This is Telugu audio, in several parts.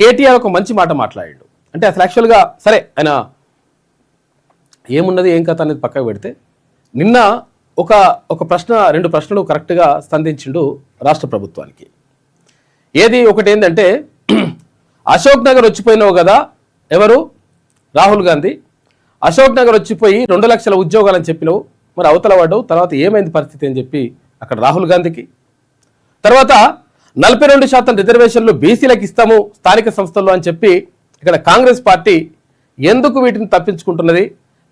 కేటీఆర్ ఒక మంచి మాట మాట్లాడాడు. అంటే అసలు యాక్చువల్గా సరే ఆయన ఏమున్నది ఏం కథ అనేది పక్కకు పెడితే నిన్న ఒక ప్రశ్న 2 ప్రశ్నలు కరెక్ట్గా స్పందించిండు రాష్ట్ర ప్రభుత్వానికి. ఏది ఒకటి ఏంటంటే అశోక్ నగర్ వచ్చిపోయినావు కదా, ఎవరు రాహుల్ గాంధీ అశోక్ నగర్ వచ్చిపోయి 2 లక్షల ఉద్యోగాలని చెప్పినావు, మరి అవతల పడ్డావు, తర్వాత ఏమైంది పరిస్థితి అని చెప్పి అక్కడ రాహుల్ గాంధీకి. తర్వాత 42% రిజర్వేషన్లు బీసీలకు ఇస్తాము స్థానిక సంస్థల్లో అని చెప్పి ఇక్కడ కాంగ్రెస్ పార్టీ ఎందుకు వీటిని తప్పించుకుంటున్నది,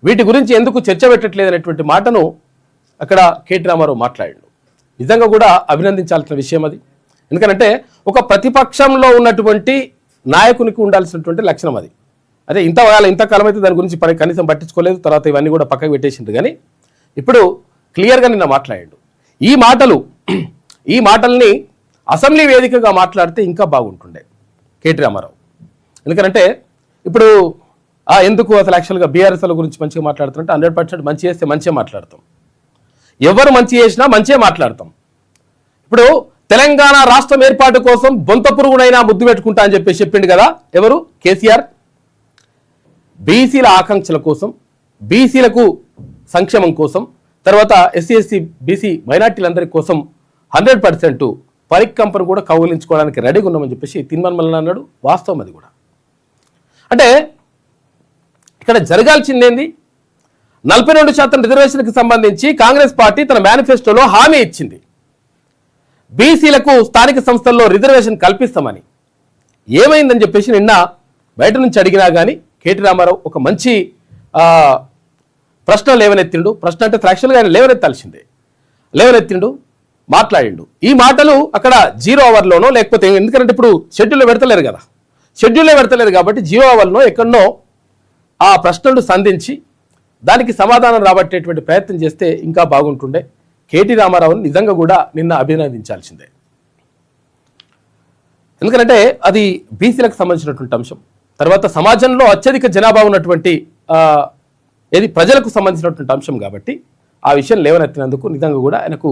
వీటి గురించి ఎందుకు చర్చ పెట్టట్లేదు అనేటువంటి మాటను అక్కడ కేటీ రామారావు మాట్లాడాడు. నిజంగా కూడా అభినందించాల్సిన విషయం అది. ఎందుకంటే ఒక ప్రతిపక్షంలో ఉన్నటువంటి నాయకునికి ఉండాల్సినటువంటి లక్షణం అది. అదే ఇంతకాలం అయితే దాని గురించి కనీసం పట్టించుకోలేదు, తర్వాత ఇవన్నీ కూడా పక్కకు పెట్టేసిండు. కానీ ఇప్పుడు క్లియర్గా నిన్న మాట్లాడాడు. ఈ మాటల్ని అసెంబ్లీ వేదికగా మాట్లాడితే ఇంకా బాగుంటుండే కేటీ రామారావు. ఎందుకంటే ఇప్పుడు ఎందుకు అసలు యాక్చువల్గా బీఆర్ఎస్ల గురించి మంచిగా మాట్లాడుతుంటే 100% మంచి చేస్తే మంచిగా మాట్లాడతాం, ఎవరు మంచి చేసినా మంచిగా మాట్లాడతాం. ఇప్పుడు తెలంగాణ రాష్ట్రం ఏర్పాటు కోసం బొంత పురుగునైనా ముద్దు పెట్టుకుంటా అని చెప్పి చెప్పిండు కదా ఎవరు, కేసీఆర్. బీసీల ఆకాంక్షల కోసం, బీసీలకు సంక్షేమం కోసం, తర్వాత ఎస్సీ ఎస్టీ బీసీ మైనార్టీలందరి కోసం 100% పరికంపను కూడా కౌగిలించుకోవడానికి రెడీగా ఉన్నామని చెప్పేసి తిన్మన్మల్ని అన్నాడు. వాస్తవం అది కూడా. అంటే ఇక్కడ జరగాల్సిందేంది, 42% రిజర్వేషన్కి సంబంధించి కాంగ్రెస్ పార్టీ తన మేనిఫెస్టోలో హామీ ఇచ్చింది, బీసీలకు స్థానిక సంస్థల్లో రిజర్వేషన్ కల్పిస్తామని. ఏమైందని చెప్పేసి నిన్న బయట నుంచి అడిగినా కానీ కేటీ రామారావు ఒక మంచి ప్రశ్న లేవనెత్తిండు. ప్రశ్న అంటే ఫ్రాక్షన్గా ఆయన లేవనెత్తిండు, మాట్లాడిండు. ఈ మాటలు అక్కడ 0 అవర్లోనో లేకపోతే ఎందుకంటే ఇప్పుడు షెడ్యూల్లో పెడతలేరు కాబట్టి 0 అవర్లో ఎక్కడనో ఆ ప్రశ్నలు సంధించి దానికి సమాధానం రాబట్టేటువంటి ప్రయత్నం చేస్తే ఇంకా బాగుంటుండే. కేటీ రామారావుని నిజంగా కూడా నిన్న అభినందించాల్సిందే. ఎందుకంటే అది బీసీలకు సంబంధించినటువంటి అంశం. తర్వాత సమాజంలో అత్యధిక జనాభా ఉన్నటువంటి ప్రజలకు సంబంధించినటువంటి అంశం కాబట్టి ఆ విషయం లేవనెత్తినందుకు నిజంగా కూడా ఆయనకు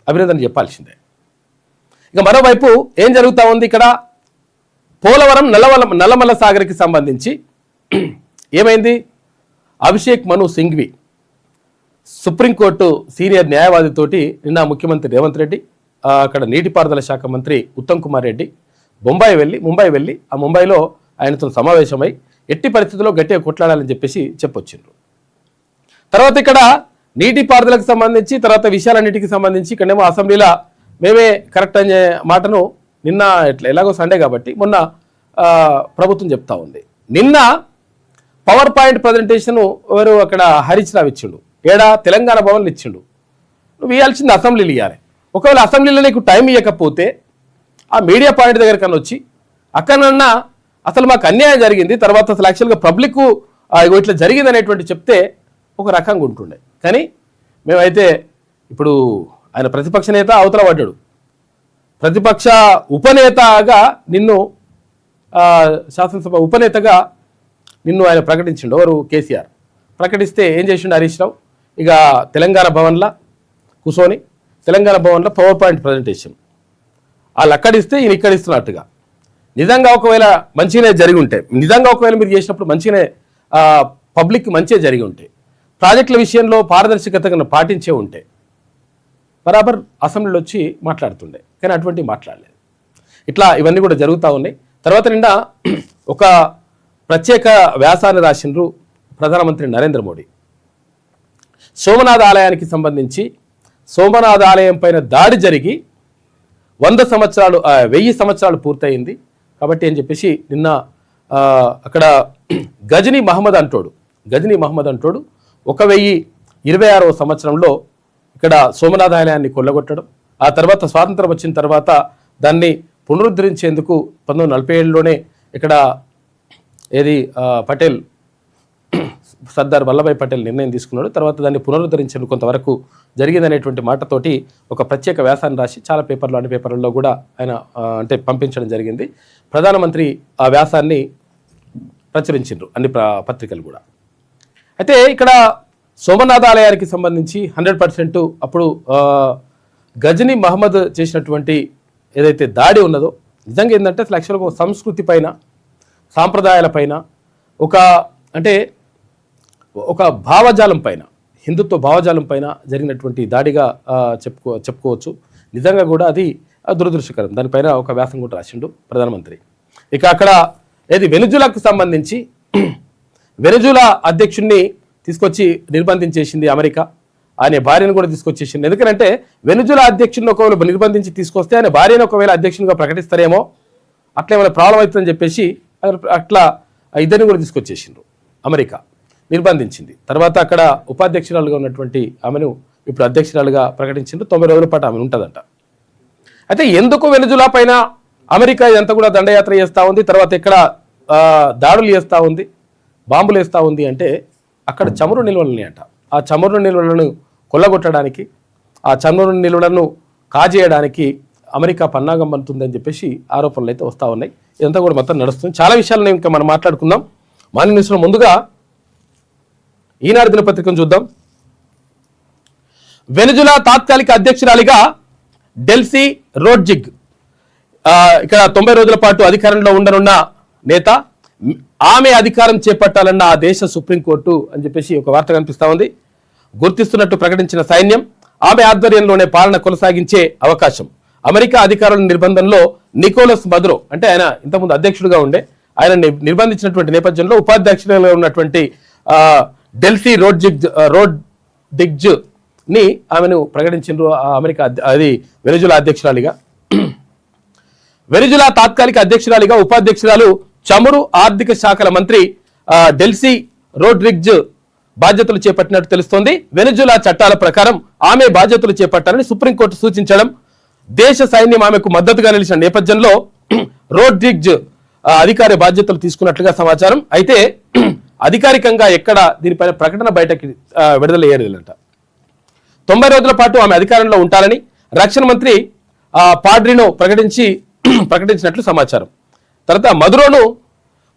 అభినందన చెప్పాల్సిందే. ఇక మరోవైపు ఏం జరుగుతూ ఉంది ఇక్కడ, పోలవరం నల్లమల్ల సాగర్కి సంబంధించి ఏమైంది, అభిషేక్ మను సింఘ్వి సుప్రీంకోర్టు సీనియర్ న్యాయవాదితోటి నిన్న ముఖ్యమంత్రి రేవంత్ రెడ్డి, అక్కడ నీటిపారుదల శాఖ మంత్రి ఉత్తమ్ కుమార్ రెడ్డి ముంబై వెళ్ళి ఆ ముంబైలో ఆయనతో సమావేశమై ఎట్టి పరిస్థితుల్లో గట్టిగా కొట్లాడాలని చెప్పేసి చెప్పొచ్చిండ్రు. తర్వాత ఇక్కడ నీటిపారుదలకు సంబంధించి తర్వాత విషయాలన్నిటికి సంబంధించి ఇక్కడేమో అసెంబ్లీలో మేమే కరెక్ట్ అనే మాటను నిన్న ఎలాగో సండే కాబట్టి మొన్న ప్రభుత్వం చెప్తా ఉంది. నిన్న పవర్ పాయింట్ ప్రజెంటేషన్ ఎవరు అక్కడ హరీష్ రావు ఇచ్చిండు, తెలంగాణ భవన్లు ఇచ్చిండు. నువ్వు ఇవ్వాల్సింది అసెంబ్లీలు ఇవ్వాలి. ఒకవేళ అసెంబ్లీలో నీకు టైం ఇవ్వకపోతే ఆ మీడియా పాయింట్ దగ్గర కన్నా వచ్చి అక్కడన్నా అసలు మాకు అన్యాయం జరిగింది, తర్వాత అసలు యాక్చువల్గా పబ్లిక్ ఇట్లా జరిగింది అనేటువంటి చెప్తే ఒక రకంగా ఉంటుండే. కానీ మేమైతే ఇప్పుడు ఆయన ప్రతిపక్ష నేత అవతల పడ్డాడు, ప్రతిపక్ష ఉపనేతగా నిన్ను శాసనసభ ఉపనేతగా నిన్ను ఆయన ప్రకటించిండు. ఎవరు, కేసీఆర్ ప్రకటిస్తే ఏం చేసిండు హరీష్ రావు, ఇక తెలంగాణ భవన్లో కూర్చొని తెలంగాణ భవన్లో పవర్ పాయింట్ ప్రజెంటేషన్ వాళ్ళు అక్కడిస్తే ఈయన ఇక్కడిస్తున్నట్టుగా. నిజంగా ఒకవేళ మంచిగానే జరిగి ఉంటే, నిజంగా ఒకవేళ మీరు చేసినప్పుడు మంచిగానే పబ్లిక్ మంచిగా జరిగి ఉంటే, ప్రాజెక్టుల విషయంలో పారదర్శకతను పాటించే ఉంటే బరాబర్ అసెంబ్లీలో వచ్చి మాట్లాడుతుండే. కానీ అటువంటి మాట్లాడలేదు. ఇట్లా ఇవన్నీ కూడా జరుగుతూ ఉన్నాయి. తర్వాత నిన్న ఒక ప్రత్యేక వ్యాసాన్ని రాసిండ్రు ప్రధానమంత్రి నరేంద్ర మోడీ. సోమనాథ్ ఆలయానికి సంబంధించి సోమనాథ్ ఆలయం పైన దాడి జరిగి 1000 సంవత్సరాలు పూర్తయింది కాబట్టి అని చెప్పేసి నిన్న అక్కడ గజనీ మహమ్మద్ అంటోడు 1026వ సంవత్సరంలో ఇక్కడ సోమనాథ ఆలయాన్ని కొల్లగొట్టడం, ఆ తర్వాత స్వాతంత్రం వచ్చిన తర్వాత దాన్ని పునరుద్ధరించేందుకు 1947లోనే ఇక్కడ పటేల్ సర్దార్ వల్లభాయ్ పటేల్ నిర్ణయం తీసుకున్నాడు. తర్వాత దాన్ని పునరుద్ధరించడం కొంతవరకు జరిగిందనేటువంటి మాటతోటి ఒక ప్రత్యేక వ్యాసాన్ని రాసి చాలా పేపర్లు అన్ని పేపర్లలో కూడా ఆయన పంపించడం జరిగింది. ప్రధానమంత్రి ఆ వ్యాసాన్ని ప్రచురించారు అన్ని పత్రికలు కూడా. అయితే ఇక్కడ సోమనాథ ఆలయానికి సంబంధించి 100% అప్పుడు గజనీ మహమ్మద్ చేసినటువంటి ఏదైతే దాడి ఉన్నదో నిజంగా ఏంటంటే అసలు యాక్చువల్గా ఒక సంస్కృతి పైన సాంప్రదాయాల పైన ఒక భావజాలం పైన, హిందుత్వ భావజాలం పైన జరిగినటువంటి దాడిగా చెప్పుకోవచ్చు. నిజంగా కూడా అది దురదృష్టకరం. దానిపైన ఒక వ్యాసం కూడా రాసిండు ప్రధానమంత్రి. ఇక అక్కడ వెనుజులాకు సంబంధించి వెనుజులా అధ్యక్షుడిని తీసుకొచ్చి నిర్బంధించేసింది అమెరికా. ఆయన భార్యను కూడా తీసుకొచ్చేసింది. ఎందుకంటే వెనుజులా అధ్యక్షుడిని ఒకవేళ నిర్బంధించి తీసుకొస్తే ఆయన భార్యను ఒకవేళ అధ్యక్షునిగా ప్రకటిస్తారేమో, అట్లా ఏమైనా ప్రాబ్లం అవుతుందని చెప్పేసి అట్లా ఇద్దరిని కూడా తీసుకొచ్చేసిండ్రు. అమెరికా నిర్బంధించింది. తర్వాత అక్కడ ఉపాధ్యక్షురాలుగా ఉన్నటువంటి ఆమెను ఇప్పుడు అధ్యక్షురాలుగా ప్రకటించిండ్రు. 90 రోజుల పాటు ఆమె ఉంటుందంట. అయితే ఎందుకు వెనుజులా పైన అమెరికా ఇదంతా కూడా దండయాత్ర చేస్తూ ఉంది, తర్వాత ఇక్కడ దాడులు చేస్తూ ఉంది, బాంబులు వేస్తూ ఉంది అంటే అక్కడ చమురు నిల్వలని అంట. ఆ చమురు నిల్వలను కొల్లగొట్టడానికి, ఆ చమురు నిల్వలను కాజేయడానికి అమెరికా పన్నాగం పడుతుందని చెప్పేసి ఆరోపణలు అయితే వస్తూ ఉన్నాయి. ఇదంతా కూడా మొత్తం నడుస్తుంది. చాలా విషయాలను ఇంకా మనం మాట్లాడుకుందాం. మార్నింగ్ న్యూస్లో ముందుగా ఈనాడు దినపత్రికను చూద్దాం. వెనుజులా తాత్కాలిక అధ్యక్షురాలిగా డెల్సీ రోడ్జిగ్, ఇక్కడ 90 రోజుల పాటు అధికారంలో ఉండనున్న నేత, ఆమె అధికారం చేపట్టాలన్న ఆ దేశ సుప్రీంకోర్టు అని చెప్పేసి ఒక వార్త కనిపిస్తా ఉంది. గుర్తిస్తున్నట్టు ప్రకటించిన సైన్యం ఆమె ఆధ్వర్యంలోనే పాలన కొనసాగించే అవకాశం. అమెరికా అధికారుల నిర్బంధంలో నికోలస్ మదురో, అంటే ఆయన ఇంతకుముందు అధ్యక్షుడిగా ఉండే, ఆయన నిర్బంధించినటువంటి నేపథ్యంలో ఉపాధ్యక్షుడిగా ఉన్నటువంటి డెల్సీ రోడ్జిగ్ ని ఆమెను ప్రకటించారు అమెరికా వెనుజులా అధ్యక్షురాలిగా. వెనుజులా తాత్కాలిక అధ్యక్షురాలిగా ఉపాధ్యక్షురాలు చమురు ఆర్థిక శాఖల మంత్రి డెల్సీ రోడ్రిగ్జ్ బాధ్యతలు చేపట్టినట్టు తెలుస్తోంది. వెనుజులా చట్టాల ప్రకారం ఆమె బాధ్యతలు చేపట్టాలని సుప్రీంకోర్టు సూచించడం, దేశ సైన్యం ఆమెకు మద్దతుగా నిలిచిన నేపథ్యంలో రోడ్రిగ్జ్ అధికార బాధ్యతలు తీసుకున్నట్లుగా సమాచారం. అయితే అధికారికంగా ఎక్కడ దీనిపైన ప్రకటన బయటకి విడుదల చేయలేదంట. 90 రోజుల పాటు ఆమె అధికారంలో ఉంటారని రక్షణ మంత్రి పాడ్రినో ప్రకటించినట్లు సమాచారం. తర్వాత మదురోను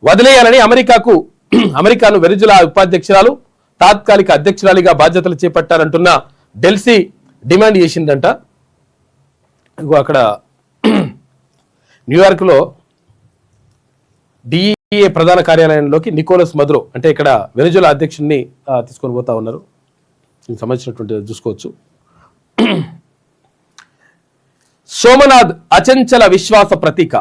వదిలేయాలని అమెరికాను వెనుజులా ఉపాధ్యక్షురాలు తాత్కాలిక అధ్యక్షురాలిగా బాధ్యతలు చేపట్టారంటున్న డెల్సీ డిమాండ్ చేసిందంట. అక్కడ న్యూయార్క్లో డిఈఏ ప్రధాన కార్యాలయంలోకి నికోలస్ మదురో, అంటే ఇక్కడ వెనుజులా అధ్యక్షుడిని తీసుకొని పోతా ఉన్నారు. దీనికి సంబంధించినటువంటి చూసుకోవచ్చు. సోమనాథ్ అచంచల విశ్వాస ప్రతీక,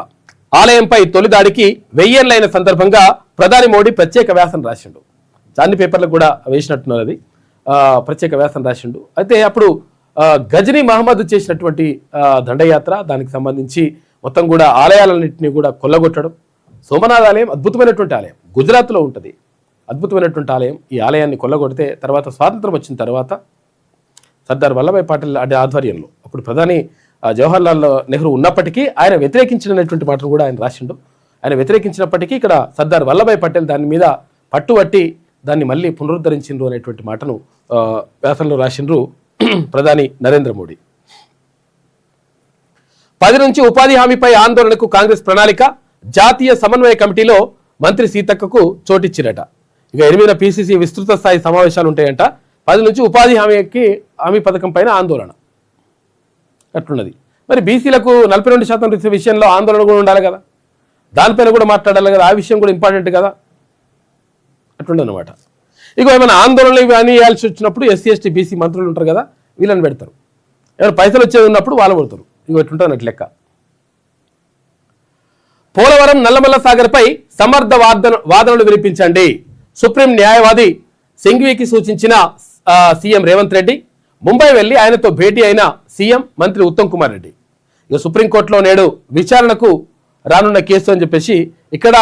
ఆలయంపై తొలిదాడికి 1000 ఏళ్లైన సందర్భంగా ప్రధాని మోడీ ప్రత్యేక వ్యాసం రాసిండు. చాందీ పేపర్లకు కూడా వేసినట్టున్నారు. అది ప్రత్యేక వ్యాసం రాసిండు. అయితే అప్పుడు గజనీ మహమ్మద్ చేసినటువంటి దండయాత్ర, దానికి సంబంధించి మొత్తం కూడా ఆలయాలన్నింటినీ కూడా కొల్లగొట్టడం. సోమనాథ్ ఆలయం అద్భుతమైనటువంటి ఆలయం, గుజరాత్లో ఉంటుంది. అద్భుతమైనటువంటి ఆలయం. ఈ ఆలయాన్ని కొల్లగొడితే తర్వాత స్వాతంత్రం వచ్చిన తర్వాత సర్దార్ వల్లభాయ్ పటేల్ ఆధ్వర్యంలో అప్పుడు ప్రధాని జవహర్లాల్ నెహ్రూ ఉన్నప్పటికీ ఆయన వ్యతిరేకించినటువంటి మాటలు కూడా ఆయన రాసిండు. ఆయన వ్యతిరేకించినప్పటికీ ఇక్కడ సర్దార్ వల్లభాయ్ పటేల్ దాని మీద పట్టుబట్టి దాన్ని మళ్ళీ పునరుద్ధరించిండ్రు అనేటువంటి మాటను వ్యాసంలో రాసిండ్రు ప్రధాని నరేంద్ర మోడీ. 10 నుంచి ఉపాధి హామీపై ఆందోళనకు కాంగ్రెస్ ప్రణాళిక, జాతీయ సమన్వయ కమిటీలో మంత్రి సీతక్కకు చోటిచ్చిరట. ఇక 8వ పిసిసి విస్తృత స్థాయి సమావేశాలు ఉంటాయంట. 10 నుంచి ఉపాధి హామీ పథకం పైన ఆందోళన అట్లున్నది. మరి బీసీలకు 42% విషయంలో ఆందోళన కూడా ఉండాలి కదా, దానిపైన కూడా మాట్లాడాలి కదా, ఆ విషయం కూడా ఇంపార్టెంట్ కదా, అట్లుండనమాట. ఇక ఏమైనా ఆందోళనలు ఇవన్నీ వేయాల్సి వచ్చినప్పుడు ఎస్సీ ఎస్టీ బీసీ మంత్రులు ఉంటారు కదా, వీళ్ళని పెడతారు. ఏమైనా పైసలు వచ్చేది ఉన్నప్పుడు వాళ్ళు పడతారు. ఇక ఎట్లుంటారు లెక్క. పోలవరం నల్లమల్ల సాగర్పై సమర్థ వాదనలు వినిపించండి, సుప్రీం న్యాయవాది సింఘ్వీకి సూచించిన సీఎం రేవంత్ రెడ్డి. ముంబై వెళ్లి ఆయనతో భేటీ అయిన సీఎం, మంత్రి ఉత్తమ్ కుమార్ రెడ్డి. ఇక సుప్రీంకోర్టులో నేడు విచారణకు రానున్న కేసు అని చెప్పేసి ఇక్కడ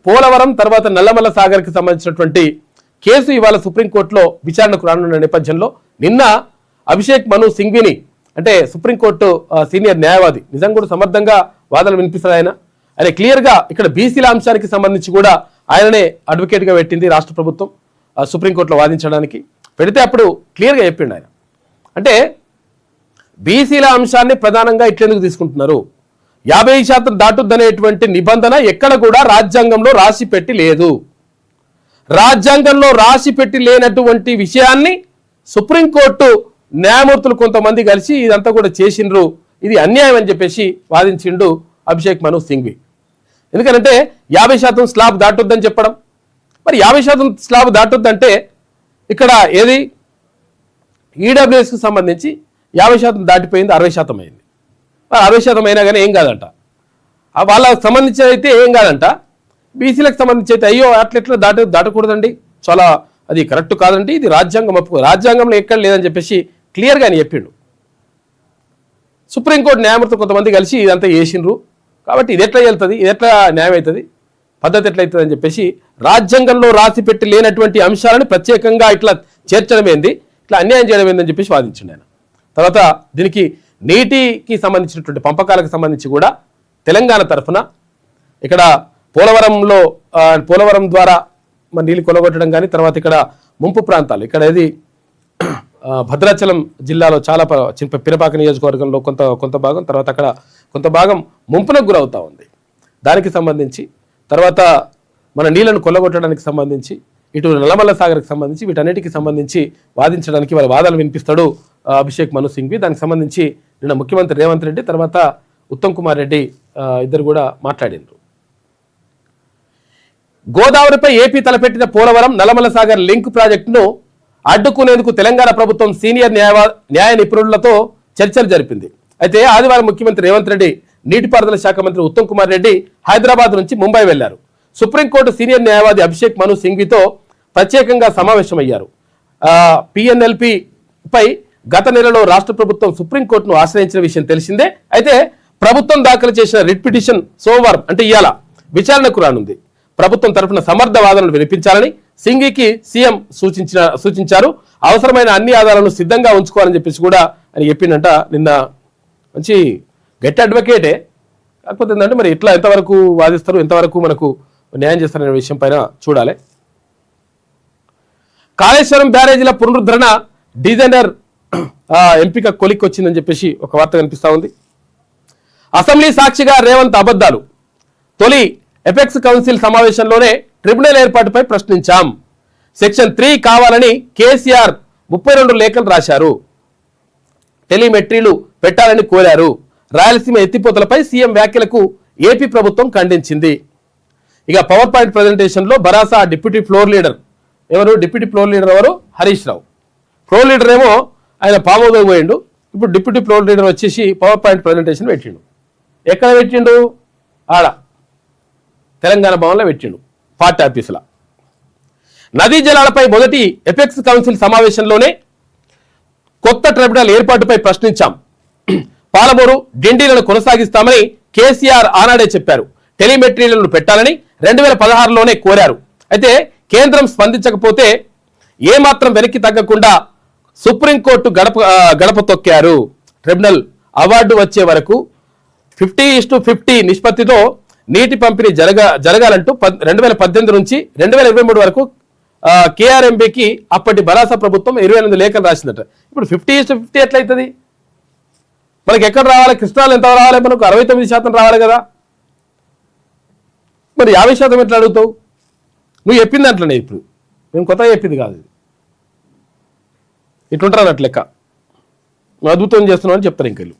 పోలవరం తర్వాత నల్లమల్ల సాగర్కి సంబంధించినటువంటి కేసు ఇవాళ సుప్రీంకోర్టులో విచారణకు రానున్న నేపథ్యంలో నిన్న అభిషేక్ మను సింఘ్వీని, అంటే సుప్రీంకోర్టు సీనియర్ న్యాయవాది, నిజంగా కూడా సమర్థంగా వాదనలు వినిపిస్తారు. ఆయన క్లియర్గా ఇక్కడ బీసీల అంశానికి సంబంధించి కూడా ఆయననే అడ్వకేట్గా పెట్టింది రాష్ట్ర ప్రభుత్వం సుప్రీంకోర్టులో వాదించడానికి. పెడితే అప్పుడు క్లియర్గా చెప్పిండు ఆయన, అంటే బీసీల అంశాన్ని ప్రధానంగా ఇట్లెందుకు తీసుకుంటున్నారు, 50% దాటుద్దనేటువంటి నిబంధన ఎక్కడ కూడా రాజ్యాంగంలో రాసి పెట్టి లేదు. రాజ్యాంగంలో రాసి పెట్టి లేనటువంటి విషయాన్ని సుప్రీంకోర్టు న్యాయమూర్తులు కొంతమంది కలిసి ఇదంతా కూడా చేసిండ్రు, ఇది అన్యాయం అని చెప్పేసి వాదించిండు అభిషేక్ మను సింఘ్వి. ఎందుకంటే 50% స్లాబ్ దాటొద్దని చెప్పడం. మరి 50% స్లాబ్ దాటొద్దంటే ఇక్కడ ఏది ఈడబ్ల్యూఎస్కి సంబంధించి 50% దాటిపోయింది, 60% అయింది. 60% అయినా కానీ ఏం కాదంట. వాళ్ళకి సంబంధించి అయితే ఏం కాదంట. బీసీలకు సంబంధించి అయితే అయ్యో అట్లెట్లా దాటకూడదండి, చాలా అది కరెక్ట్ కాదండి, ఇది రాజ్యాంగం రాజ్యాంగంలో ఎక్కడ లేదని చెప్పేసి క్లియర్గా ఆయన చెప్పిండు. సుప్రీంకోర్టు న్యాయమూర్తులు కొంతమంది కలిసి ఇదంతా చేసిండ్రు కాబట్టి ఇది ఎట్లా వెళ్తుంది, ఇది ఎట్లా న్యాయం అవుతుంది, పద్ధతి ఎట్లా అవుతుంది అని చెప్పేసి రాజ్యాంగంలో రాసి పెట్టి లేనటువంటి అంశాలను ప్రత్యేకంగా ఇట్లా చేర్చడం ఏంది, ఇట్లా అన్యాయం చేయడం ఏందని చెప్పేసి వాదించండి ఆయన. తర్వాత దీనికి నీటికి సంబంధించినటువంటి పంపకాలకు సంబంధించి కూడా తెలంగాణ తరఫున ఇక్కడ పోలవరం ద్వారా మరి నీళ్ళు కొలగొట్టడం కానీ, తర్వాత ఇక్కడ ముంపు ప్రాంతాలు ఇక్కడ ఏది భద్రాచలం జిల్లాలో చాలా పినపాక నియోజకవర్గంలో కొంత భాగం, తర్వాత అక్కడ కొంత భాగం ముంపునకు గురవుతూ ఉంది. దానికి సంబంధించి తర్వాత మన నీళ్లను కొల్లగొట్టడానికి సంబంధించి ఇటు నల్లమల్ల సాగర్కి సంబంధించి వీటన్నిటికి సంబంధించి వాదించడానికి వాళ్ళ వాదాలు వినిపిస్తాడు అభిషేక్ మను సింఘ్వి. దానికి సంబంధించి నిన్న ముఖ్యమంత్రి రేవంత్ రెడ్డి తర్వాత ఉత్తమ్ కుమార్ రెడ్డి ఇద్దరు కూడా మాట్లాడినారు. గోదావరిపై ఏపీ తలపెట్టిన పోలవరం నల్లమల్ల సాగర్ లింక్ ప్రాజెక్టును అడ్డుకునేందుకు తెలంగాణ ప్రభుత్వం సీనియర్ న్యాయ నిపుణులతో చర్చలు జరిపింది. అయితే ఆదివారం ముఖ్యమంత్రి రేవంత్ రెడ్డి, నీటిపారుదల శాఖ మంత్రి ఉత్తమ్ కుమార్ రెడ్డి హైదరాబాద్ నుంచి ముంబై వెళ్లారు. సుప్రీంకోర్టు సీనియర్ న్యాయవాది అభిషేక్ మను సింఘ్వితో ప్రత్యేకంగా సమావేశమయ్యారు. పిఎన్ఎల్పి పై గత నెలలో రాష్ట్ర ప్రభుత్వం సుప్రీంకోర్టును ఆశ్రయించిన విషయం తెలిసిందే. అయితే ప్రభుత్వం దాఖలు చేసిన రిట్ పిటిషన్ సోమవారం అంటే ఇవాళ విచారణకు రానుంది. ప్రభుత్వం తరఫున సమర్థ వాదనలు వినిపించాలని సింఘ్వికి సీఎం సూచించారు. అవసరమైన అన్ని ఆధారాలను సిద్ధంగా ఉంచుకోవాలని చెప్పేసి కూడా అని చెప్పిందంట. నిన్న మంచి గట్టి అడ్వకేటే, కాకపోతే ఏంటంటే మరి ఇట్లా ఎంతవరకు వాదిస్తారు, ఎంతవరకు మనకు న్యాయం చేస్తారనే విషయం పైన చూడాలి. కాళేశ్వరం బ్యారేజీల పునరుద్ధరణ డిజైనర్ ఎంపిక కొలిక్కి వచ్చిందని చెప్పేసి ఒక వార్త కనిపిస్తా ఉంది. అసెంబ్లీ సాక్షిగా రేవంత్ అబద్ధాలు. తొలి ఎపెక్స్ కౌన్సిల్ సమావేశంలోనే ట్రిబ్యునల్ ఏర్పాటుపై ప్రశ్నించాం. సెక్షన్ 3 కావాలని కేసీఆర్ 32 లేఖలు రాశారు. టెలిమెట్రీలు పెట్టాలని కోరారు. రాయలసీమ ఎత్తిపోతలపై సీఎం వ్యాఖ్యలకు ఏపీ ప్రభుత్వం ఖండించింది. ఇక పవర్ పాయింట్ ప్రజెంటేషన్ లో భరాసా డిప్యూటీ ఫ్లోర్ లీడర్ ఎవరు హరీష్ రావు. ఫ్లోర్ లీడర్ ఏమో ఆయన పామోదకు పోయిండు. ఇప్పుడు డిప్యూటీ ఫ్లోర్ లీడర్ వచ్చేసి పవర్ పాయింట్ ప్రజెంటేషన్ పెట్టిండు. ఎక్కడ పెట్టిండు? ఆడ తెలంగాణ భవన్లో పెట్టిండు, పార్టీ ఆఫీసులో. నదీ జలాలపై మొదటి ఎపెక్స్ కౌన్సిల్ సమావేశంలోనే కొత్త ట్రిబ్యునల్ ఏర్పాటుపై ప్రశ్నించాం. పాలమూరు డిండీలను కొనసాగిస్తామని కేసీఆర్ ఆనాడే చెప్పారు. టెలిమెట్రీలను పెట్టాలని 2016లోనే కోరారు. అయితే కేంద్రం స్పందించకపోతే ఏమాత్రం వెనక్కి తగ్గకుండా సుప్రీంకోర్టు గడప తొక్కారు. ట్రిబ్యునల్ అవార్డు వచ్చే వరకు 50:50 నిష్పత్తితో నీటి పంపిణీ జరగాలంటూ 2018 నుంచి 2023 వరకు కేఆర్ఎంబీకి అప్పటి భరాసా ప్రభుత్వం 28 లేఖలు రాసిందట. ఇప్పుడు 50:50 ఎట్లయితుంది? మనకి ఎక్కడ రావాలి? కృష్ణాలు ఎంత రావాలి? మనకు 69% రావాలి కదా. మరి 50% ఎట్లా అడుగుతావు? నువ్వు చెప్పింది అట్లనే, ఇప్పుడు మేము కొత్తగా చెప్పింది కాదు. ఇట్లుంటారు అన్నట్లు లెక్క. నువ్వు అద్భుతం చేస్తున్నావు అని చెప్తారు ఇంకెళ్ళు.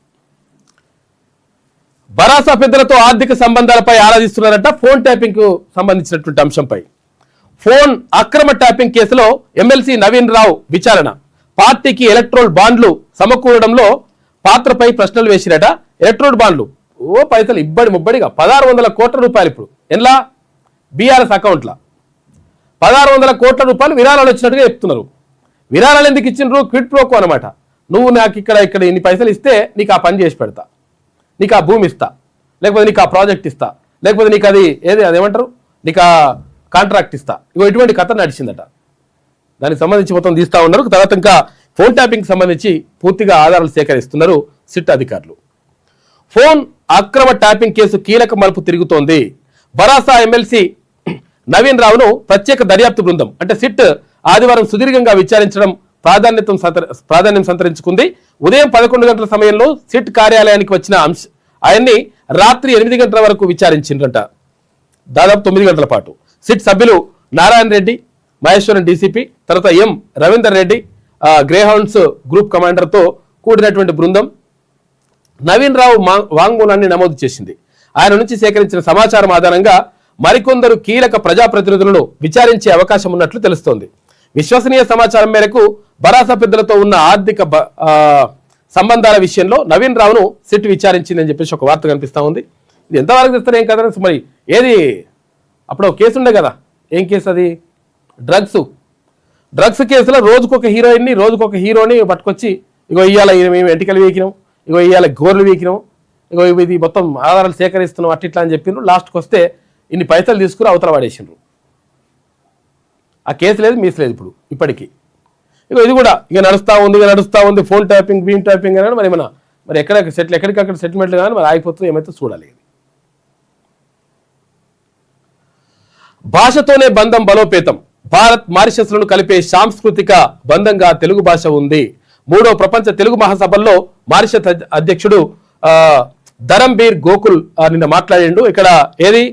భరాసా పెద్దలతో ఆర్థిక సంబంధాలపై ఆరాధిస్తున్నారంట. ఫోన్ ట్యాపింగ్ కు సంబంధించినటువంటి అంశంపై ఫోన్ అక్రమ ట్యాపింగ్ కేసులో ఎమ్మెల్సీ నవీన్ రావు విచారణ. పార్టీకి ఎలక్ట్రోల్ బాండ్లు సమకూరడంలో పాత్రపై ప్రశ్నలు వేసిరట. ఎలక్ట్రోల్ బాండ్లు పైసలు ముబ్బడిగా 1600 కోట్ల రూపాయలు ఇప్పుడు ఎలా బీఆర్ఎస్ అకౌంట్ల 1600 కోట్ల రూపాయలు విరాళాలు వచ్చినట్టుగా చెప్తున్నారు. విరాళాలు ఎందుకు ఇచ్చిండ్రు? క్విడ్ ప్రోకో అనమాట. నువ్వు నాకు ఇక్కడ ఇన్ని పైసలు ఇస్తే నీకు ఆ పని చేసి పెడతా, నీకు ఆ భూమి ఇస్తా, లేకపోతే నీకు ఆ ప్రాజెక్ట్ ఇస్తా, లేకపోతే నీకు అదేమంటారు నీకు ఆ కాంట్రాక్ట్ ఇస్తా. ఇటువంటి కథ నడిచిందట. దానికి సంబంధించి మొత్తం తీస్తా ఉన్నారు. తర్వాత ఇంకా ఫోన్ ట్యాపింగ్ సంబంధించి పూర్తిగా ఆధారాలు సేకరిస్తున్నారు సిట్ అధికారులు. ఫోన్ అక్రమ ట్యాపింగ్ కేసు కీలక మలుపు తిరుగుతోంది. భరాసా ఎమ్మెల్సీ నవీన్ రావును ప్రత్యేక దర్యాప్తు బృందం అంటే సిట్ ఆదివారం సుదీర్ఘంగా విచారించడం ప్రాధాన్యం సంతరించుకుంది. ఉదయం 11 గంటల సమయంలో సిట్ కార్యాలయానికి వచ్చిన ఆయన్ని రాత్రి 8 గంటల వరకు విచారించిండ్రంట. దాదాపు 9 గంటల పాటు. సిట్ సభ్యులు నారాయణ రెడ్డి, మహేశ్వరం డీసీపీ, తర్వాత ఎం రవీందర్ రెడ్డి, గ్రేహౌండ్స్ గ్రూప్ కమాండర్తో కూడినటువంటి బృందం నవీన్ రావు వాంగ్మూలాన్ని నమోదు చేసింది. ఆయన నుంచి సేకరించిన సమాచారం ఆధారంగా మరికొందరు కీలక ప్రజాప్రతినిధులను విచారించే అవకాశం ఉన్నట్లు తెలుస్తోంది. విశ్వసనీయ సమాచారం మేరకు భరాస పెద్దలతో ఉన్న ఆర్థిక సంబంధాల విషయంలో నవీన్ రావును సిట్ విచారించిందని చెప్పేసి ఒక వార్త కనిపిస్తా ఉంది. ఇది ఎంతవరకు తెస్తారు ఏం కదా మరి ఏది అప్పుడు కేసు ఉండే కదా, ఏం కేసు అది? డ్రగ్స్ కేసులో రోజుకొక హీరోయిన్ని రోజుకొక హీరోని పట్టుకొచ్చి ఇగో ఇవాళ మేము ఎంటికలు వీకినాం, ఇగో ఇవాళ గోర్లు వీకినాం, ఇగో ఇది మొత్తం ఆధారాలు సేకరిస్తున్నాం అట్లా అని చెప్పిండ్రు. లాస్ట్కి వస్తే ఇన్ని పైసలు తీసుకుని అవతల పడేసిండ్రు. ఆ కేసు లేదు, మీసు లేదు ఇప్పటికీ. ఇక ఇది కూడా ఇక నడుస్తూ ఉంది ఫోన్ ట్యాపింగ్ బీమ్ ట్యాపింగ్ అని మరి ఏమన్నా మరి ఎక్కడికక్కడ సెటిల్మెంట్లు కానీ మరి ఆగిపోతుంది, ఏమైతే చూడాలి. భాషతోనే బంధం బలోపేతం. భారత్ మారిషస్లను కలిపే సాంస్కృతిక బంధంగా తెలుగు భాష ఉంది. 3వ ప్రపంచ తెలుగు మహాసభల్లో మారిషస్ అధ్యక్షుడు ధరంబీర్ గోకుల్ నిన్న మాట్లాడిండు. ఇక్కడ ఏది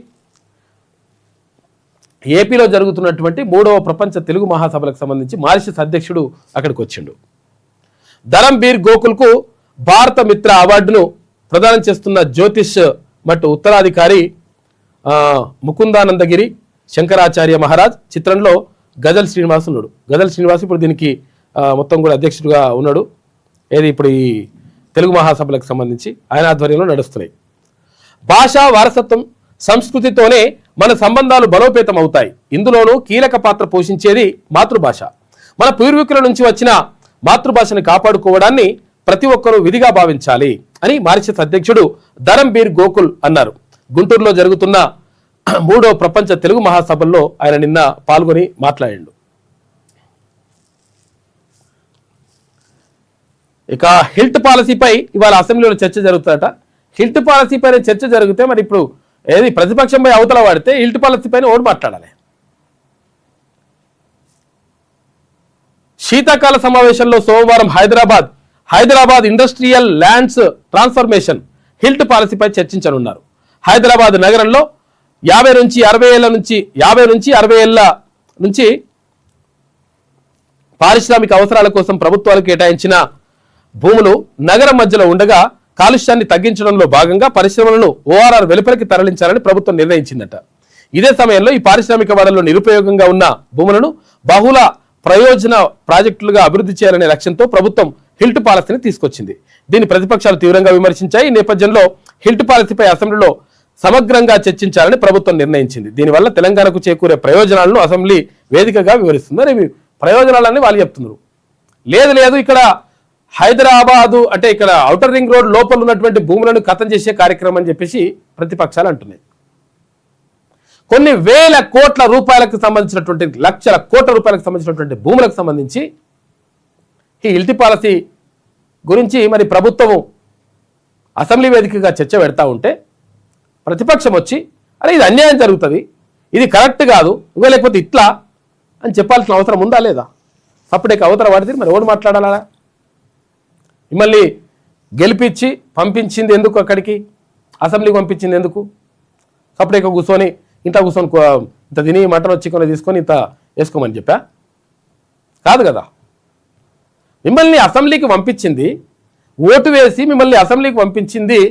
ఏపీలో జరుగుతున్నటువంటి 3వ ప్రపంచ తెలుగు మహాసభలకు సంబంధించి మారిషస్ అధ్యక్షుడు అక్కడికి వచ్చిండు. ధరంబీర్ గోకుల్కు భారత మిత్ర అవార్డును ప్రదానం చేస్తున్న జ్యోతిష్ మట్ ఉత్తరాధికారి ముకుందానందగిరి శంకరాచార్య మహారాజ్ చిత్రంలో గజల్ శ్రీనివాస్ ఉన్నాడు. గజల్ శ్రీనివాస్ ఇప్పుడు దీనికి మొత్తం కూడా అధ్యక్షుడిగా ఉన్నాడు. ఏది ఇప్పుడు ఈ తెలుగు మహాసభలకు సంబంధించి ఆయన ఆధ్వర్యంలో నడుస్తున్నాయి. భాషా వారసత్వం సంస్కృతితోనే మన సంబంధాలు బలోపేతం అవుతాయి. ఇందులోనూ కీలక పాత్ర పోషించేది మాతృభాష. మన పూర్వీకుల నుంచి వచ్చిన మాతృభాషను కాపాడుకోవడాన్ని ప్రతి ఒక్కరూ విధిగా భావించాలి అని మారిషస్ అధ్యక్షుడు ధరంబీర్ గోకుల్ అన్నారు. గుంటూరులో జరుగుతున్న 3వ ప్రపంచ తెలుగు మహాసభల్లో ఆయన నిన్న పాల్గొని మాట్లాడిండు. ఇక హిల్ట్ పాలసీపై ఇవాళ అసెంబ్లీలో చర్చ జరుగుతుందట. హిల్ట్ పాలసీపైన చర్చ జరిగితే మరి ఇప్పుడు ఏది ప్రతిపక్షంపై అవతల వాడితే హిల్ట్ పాలసీ పైన ఓడి మాట్లాడాలి. శీతాకాల సమావేశంలో సోమవారం Hyderabad industrial lands transformation HILT పాలసీపై చర్చించనున్నారు. హైదరాబాద్ నగరంలో 50 నుంచి 60 ఏళ్ల నుంచి పారిశ్రామిక అవసరాల కోసం ప్రభుత్వాలు కేటాయించిన భూములు నగరం మధ్యలో ఉండగా కాలుష్యాన్ని తగ్గించడంలో భాగంగా పరిశ్రమలను ఓఆర్ఆర్ వెలుపలికి తరలించాలని ప్రభుత్వం నిర్ణయించిందట. ఇదే సమయంలో ఈ పారిశ్రామిక వాడల్లో నిరుపయోగంగా ఉన్న భూములను బహుళ ప్రయోజన ప్రాజెక్టులుగా అభివృద్ధి చేయాలనే లక్ష్యంతో ప్రభుత్వం హిల్ట్ పాలసీని తీసుకొచ్చింది. దీన్ని ప్రతిపక్షాలు తీవ్రంగా విమర్శించాయి. ఈ నేపథ్యంలో హిల్ట్ పాలసీపై అసెంబ్లీలో సమగ్రంగా చర్చించాలని ప్రభుత్వం నిర్ణయించింది. దీనివల్ల తెలంగాణకు చేకూరే ప్రయోజనాలను అసెంబ్లీ వేదికగా వివరిస్తుంది. ప్రయోజనాలని వాళ్ళు చెప్తున్నారు. లేదు ఇక్కడ హైదరాబాదు అంటే ఇక్కడ ఔటర్ రింగ్ రోడ్ లోపల ఉన్నటువంటి భూములను ఖతం చేసే కార్యక్రమం అని చెప్పేసి ప్రతిపక్షాలు అంటున్నాయి. కొన్ని వేల కోట్ల రూపాయలకు సంబంధించినటువంటి లక్షల కోట్ల రూపాయలకు సంబంధించినటువంటి భూములకు సంబంధించి ఈ హిల్ట్ పాలసీ గురించి మరి ప్రభుత్వము అసెంబ్లీ వేదికగా చర్చ పెడతా ఉంటే ప్రతిపక్షం వచ్చి అరే ఇది అన్యాయం జరుగుతుంది, ఇది కరెక్ట్ కాదు, ఇవే లేకపోతే ఇట్లా అని చెప్పాల్సిన అవసరం ఉందా లేదా? అప్పుడే అవతల వాడితే మరి ఎవరు మాట్లాడాలా? మిమ్మల్ని గెలిపించి పంపించింది ఎందుకు? అక్కడికి అసెంబ్లీకి పంపించింది ఎందుకు? అప్పుడే కూర్చొని ఇంత కూర్చొని ఇంత తిని మటన్ చికెన్ తీసుకొని ఇంత వేసుకోమని చెప్పా కాదు కదా. మిమ్మల్ని అసెంబ్లీకి పంపించింది, ఓటు వేసి మిమ్మల్ని అసెంబ్లీకి పంపించింది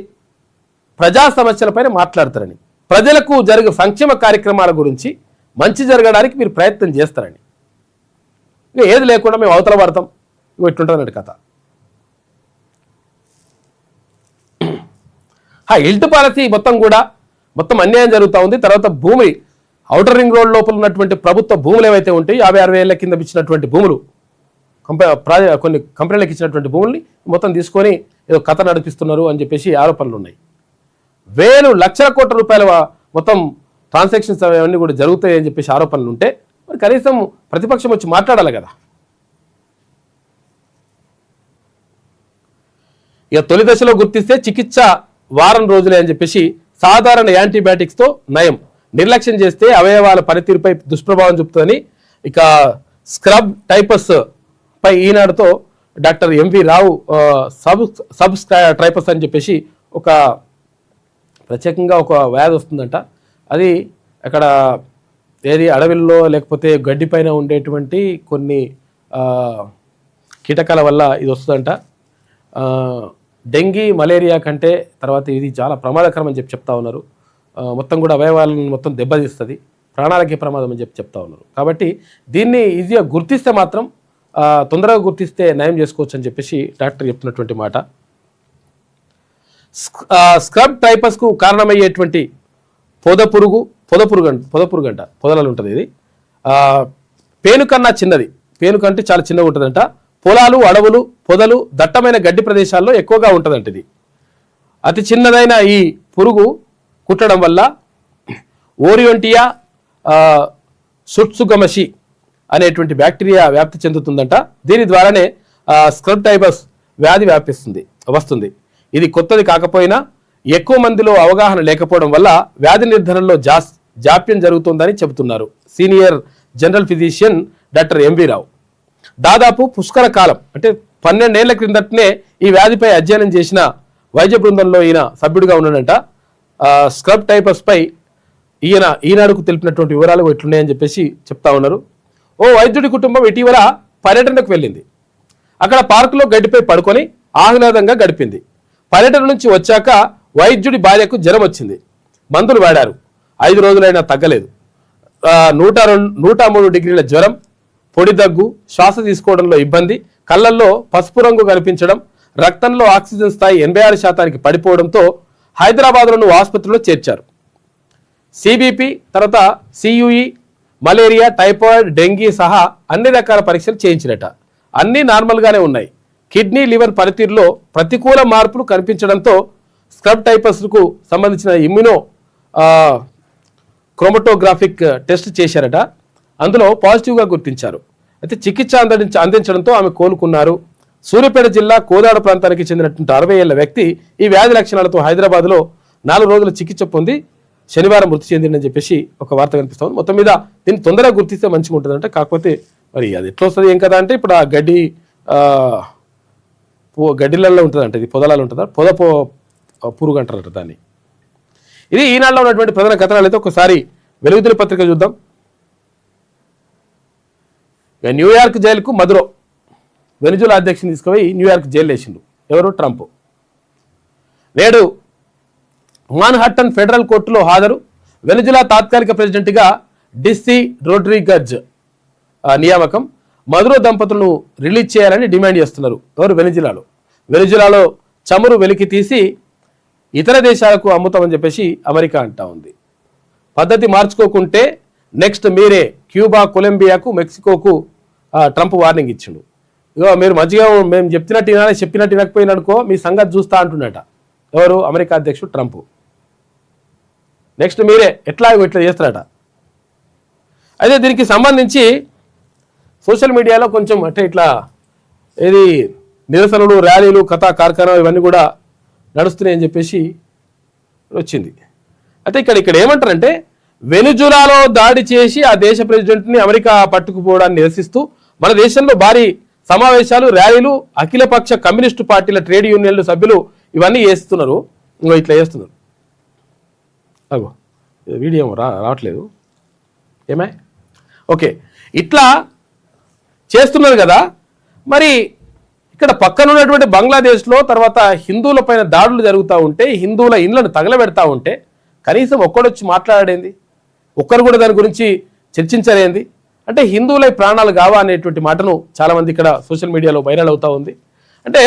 ప్రజా సమస్యలపైన మాట్లాడతారని, ప్రజలకు జరిగే సంక్షేమ కార్యక్రమాల గురించి మంచి జరగడానికి మీరు ప్రయత్నం చేస్తారని. ఇక ఏది లేకుండా మేము అవతల పడతాం, ఇట్లుంటుందన్నట్టు కథ. హిల్ట్ పాలసీ మొత్తం అన్యాయం జరుగుతూ ఉంది. తర్వాత భూమి ఔటర్ రింగ్ రోడ్ లోపల ఉన్నటువంటి ప్రభుత్వ భూములు ఏవైతే ఉంటాయి 50-60 ఏళ్ల కింద ఇచ్చినటువంటి భూములు, కొన్ని కంపెనీలకు ఇచ్చినటువంటి భూముల్ని మొత్తం తీసుకొని ఏదో కథ నడిపిస్తున్నారు అని చెప్పేసి ఆరోపణలు ఉన్నాయి. వేలు లక్షల కోట్ల రూపాయల మొత్తం ట్రాన్సాక్షన్స్ అవన్నీ కూడా జరుగుతాయి అని చెప్పేసి ఆరోపణలు ఉంటే మరి కనీసం ప్రతిపక్షం వచ్చి మాట్లాడాలి కదా. ఇక తొలి దశలో గుర్తిస్తే చికిత్స వారం రోజులే అని చెప్పేసి సాధారణ యాంటీబయాటిక్స్తో నయం, నిర్లక్ష్యం చేస్తే అవయవాల పనితీరుపై దుష్ప్రభావం చూపుతుందని ఇక స్క్రబ్ టైపస్ పై ఈనాడుతో డాక్టర్ ఎంవి రావు సబ్ ట్రైపస్ అని చెప్పేసి ఒక ప్రత్యేకంగా ఒక వ్యాధి వస్తుందంట. అది అక్కడ ఏది అడవిల్లో లేకపోతే గడ్డిపైన ఉండేటువంటి కొన్ని కీటకాల వల్ల ఇది వస్తుందంట. డెంగీ మలేరియా కంటే తర్వాత ఇది చాలా ప్రమాదకరం అని చెప్తా ఉన్నారు. మొత్తం కూడా అవయవాలను మొత్తం దెబ్బతీస్తుంది, ప్రాణాలకే ప్రమాదం అని చెప్తా ఉన్నారు. కాబట్టి దీన్ని ఈజీగా గుర్తిస్తే మాత్రం తొందరగా గుర్తిస్తే నయం చేసుకోవచ్చు అని చెప్పేసి డాక్టర్ చెప్తున్నటువంటి మాట. స్క్రబ్ టైపస్కు కారణమయ్యేటువంటి పొదపురుగంట పొదలలో ఉంటుంది. ఇది పేను కన్నా చిన్నది, పేను కంటే చాలా చిన్నగా ఉంటుందంట. పొలాలు, అడవులు, పొదలు, దట్టమైన గడ్డి ప్రదేశాల్లో ఎక్కువగా ఉంటుందంట. ఇది అతి చిన్నదైన ఈ పురుగు కుట్టడం వల్ల ఓరియంటియా సుట్సుగమషి అనేటువంటి బ్యాక్టీరియా వ్యాప్తి చెందుతుందంట. దీని ద్వారానే స్క్రబ్ టైపస్ వ్యాధి వస్తుంది. ఇది కొత్తది కాకపోయినా ఎక్కువ మందిలో అవగాహన లేకపోవడం వల్ల వ్యాధి నిర్ధారణలో జాప్యం జరుగుతుందని చెబుతున్నారు senior general physician doctor MV Rao. దాదాపు పుష్కర కాలం అంటే 12 ఏళ్ల క్రిందటనే ఈ వ్యాధిపై అధ్యయనం చేసిన వైద్య బృందంలో ఈయన సభ్యుడిగా ఉన్నాడంట. స్క్రబ్ టైపస్ పై ఈనాడుకు తెలిపినటువంటి వివరాలు ఎట్లున్నాయని చెప్పేసి చెప్తా ఉన్నారు. ఓ వైద్యుడి కుటుంబం ఇటీవల పర్యటనకు వెళ్ళింది. అక్కడ పార్కులో గడ్డిపై పడుకొని ఆహ్లాదంగా గడిపింది. పర్యటన నుంచి వచ్చాక వైద్యుడి భార్యకు జ్వరం వచ్చింది. మందులు వాడారు, 5 రోజులైనా తగ్గలేదు. 103 డిగ్రీల జ్వరం, పొడి దగ్గు, శ్వాస తీసుకోవడంలో ఇబ్బంది, కళ్ళల్లో పసుపు రంగు కనిపించడం, రక్తంలో ఆక్సిజన్ స్థాయి 86% పడిపోవడంతో హైదరాబాద్లోని ఆసుపత్రిలో చేర్చారు. సిబిపి, తర్వాత సియుఈ, మలేరియా, టైఫాయిడ్, డెంగీ సహా అన్ని రకాల పరీక్షలు చేయించినట. అన్నీ నార్మల్గానే ఉన్నాయి. కిడ్నీ, లివర్ పనితీరులో ప్రతికూల మార్పులు కనిపించడంతో స్క్రబ్ టైపస్కు సంబంధించిన ఇమ్యూనో క్రోమటోగ్రాఫిక్ టెస్ట్ చేశారట. అందులో పాజిటివ్గా గుర్తించారు. అయితే చికిత్స అందించడంతో ఆమె కోలుకున్నారు. సూర్యాపేట జిల్లా కోదాడ ప్రాంతానికి చెందినటువంటి 60 ఏళ్ల వ్యక్తి ఈ వ్యాధి లక్షణాలతో హైదరాబాద్లో 4 రోజుల చికిత్స పొంది శనివారం మృతి చెందిందని చెప్పేసి ఒక వార్త కనిపిస్తుంది. మొత్తం మీద దీన్ని తొందరగా గుర్తిస్తే మంచిగా ఉంటుందంటే, కాకపోతే మరి అది ఎట్లా వస్తుంది ఏం కదా అంటే, ఇప్పుడు ఆ గడ్డిలలో ఉంటుందంట, ఇది పొదలలో ఉంటుందా, పురుగు అంటారట దాన్ని. ఇది ఈనాడులో ఉన్నటువంటి ప్రధాన కథనాలు. అయితే ఒకసారి వెలుగుదిన పత్రిక చూద్దాం. న్యూయార్క్ జైలుకు మదురో వెనిజులా అధ్యక్షుని తీసుకుపోయి న్యూయార్క్ జైలు వేసిండు. ఎవరు? ట్రంప్. నేడు మాన్హాట్టన్ ఫెడరల్ కోర్టులో హాజరు. వెనిజులా తాత్కాలిక ప్రెసిడెంట్గా డిస్సీ రోడ్రిగజ్ నియామకం. మదురో దంపతులను రిలీజ్ చేయాలని డిమాండ్ చేస్తున్నారు. ఎవరు? వెనిజులాలో చమురు వెలికి తీసి ఇతర దేశాలకు అమ్ముతామని చెప్పేసి అమెరికా అంటా ఉంది. పద్ధతి మార్చుకోకుంటే నెక్స్ట్ మీరే క్యూబా, కొలంబియాకు, మెక్సికోకు ట్రంప్ వార్నింగ్ ఇచ్చిండు. ఇగో మీరు మంచిగా మేము చెప్పినట్టు వినకపోయిననుకో మీ సంగతి చూస్తా అంటున్నట. ఎవరు? అమెరికా అధ్యక్షుడు ట్రంప్. నెక్స్ట్ మీరే ఇట్లా చేస్తారట. అయితే దీనికి సంబంధించి సోషల్ మీడియాలో కొంచెం అంటే ఇట్లా ఏది నిరసనలు, ర్యాలీలు, కథా కార్ఖానా ఇవన్నీ కూడా నడుస్తున్నాయని చెప్పేసి వచ్చింది. అయితే ఇక్కడ ఏమంటారంటే, వెనిజులాలో దాడి చేసి ఆ దేశ ప్రెసిడెంట్ని అమెరికా పట్టుకుపోవడాన్ని నిరసిస్తూ మన దేశంలో భారీ సమావేశాలు, ర్యాలీలు, అఖిలపక్ష కమ్యూనిస్టు పార్టీల ట్రేడ్ యూనియన్లు సభ్యులు ఇవన్నీ చేస్తున్నారు. ఇట్లా చేస్తున్నారు. అగో వీడియో రావట్లేదు ఏమే? ఓకే, ఇట్లా చేస్తున్నారు కదా. మరి ఇక్కడ పక్కన ఉన్నటువంటి బంగ్లాదేశ్లో తర్వాత హిందువుల పైన దాడులు జరుగుతూ ఉంటే, హిందువుల ఇళ్లను తగలబెడతా ఉంటే కనీసం ఒక్కడొచ్చి మాట్లాడేంది, ఒక్కరు కూడా దాని గురించి చర్చించలేంది. అంటే హిందువులై ప్రాణాలు కావా అనేటువంటి మాటను చాలామంది ఇక్కడ సోషల్ మీడియాలో వైరల్ అవుతూ ఉంది. అంటే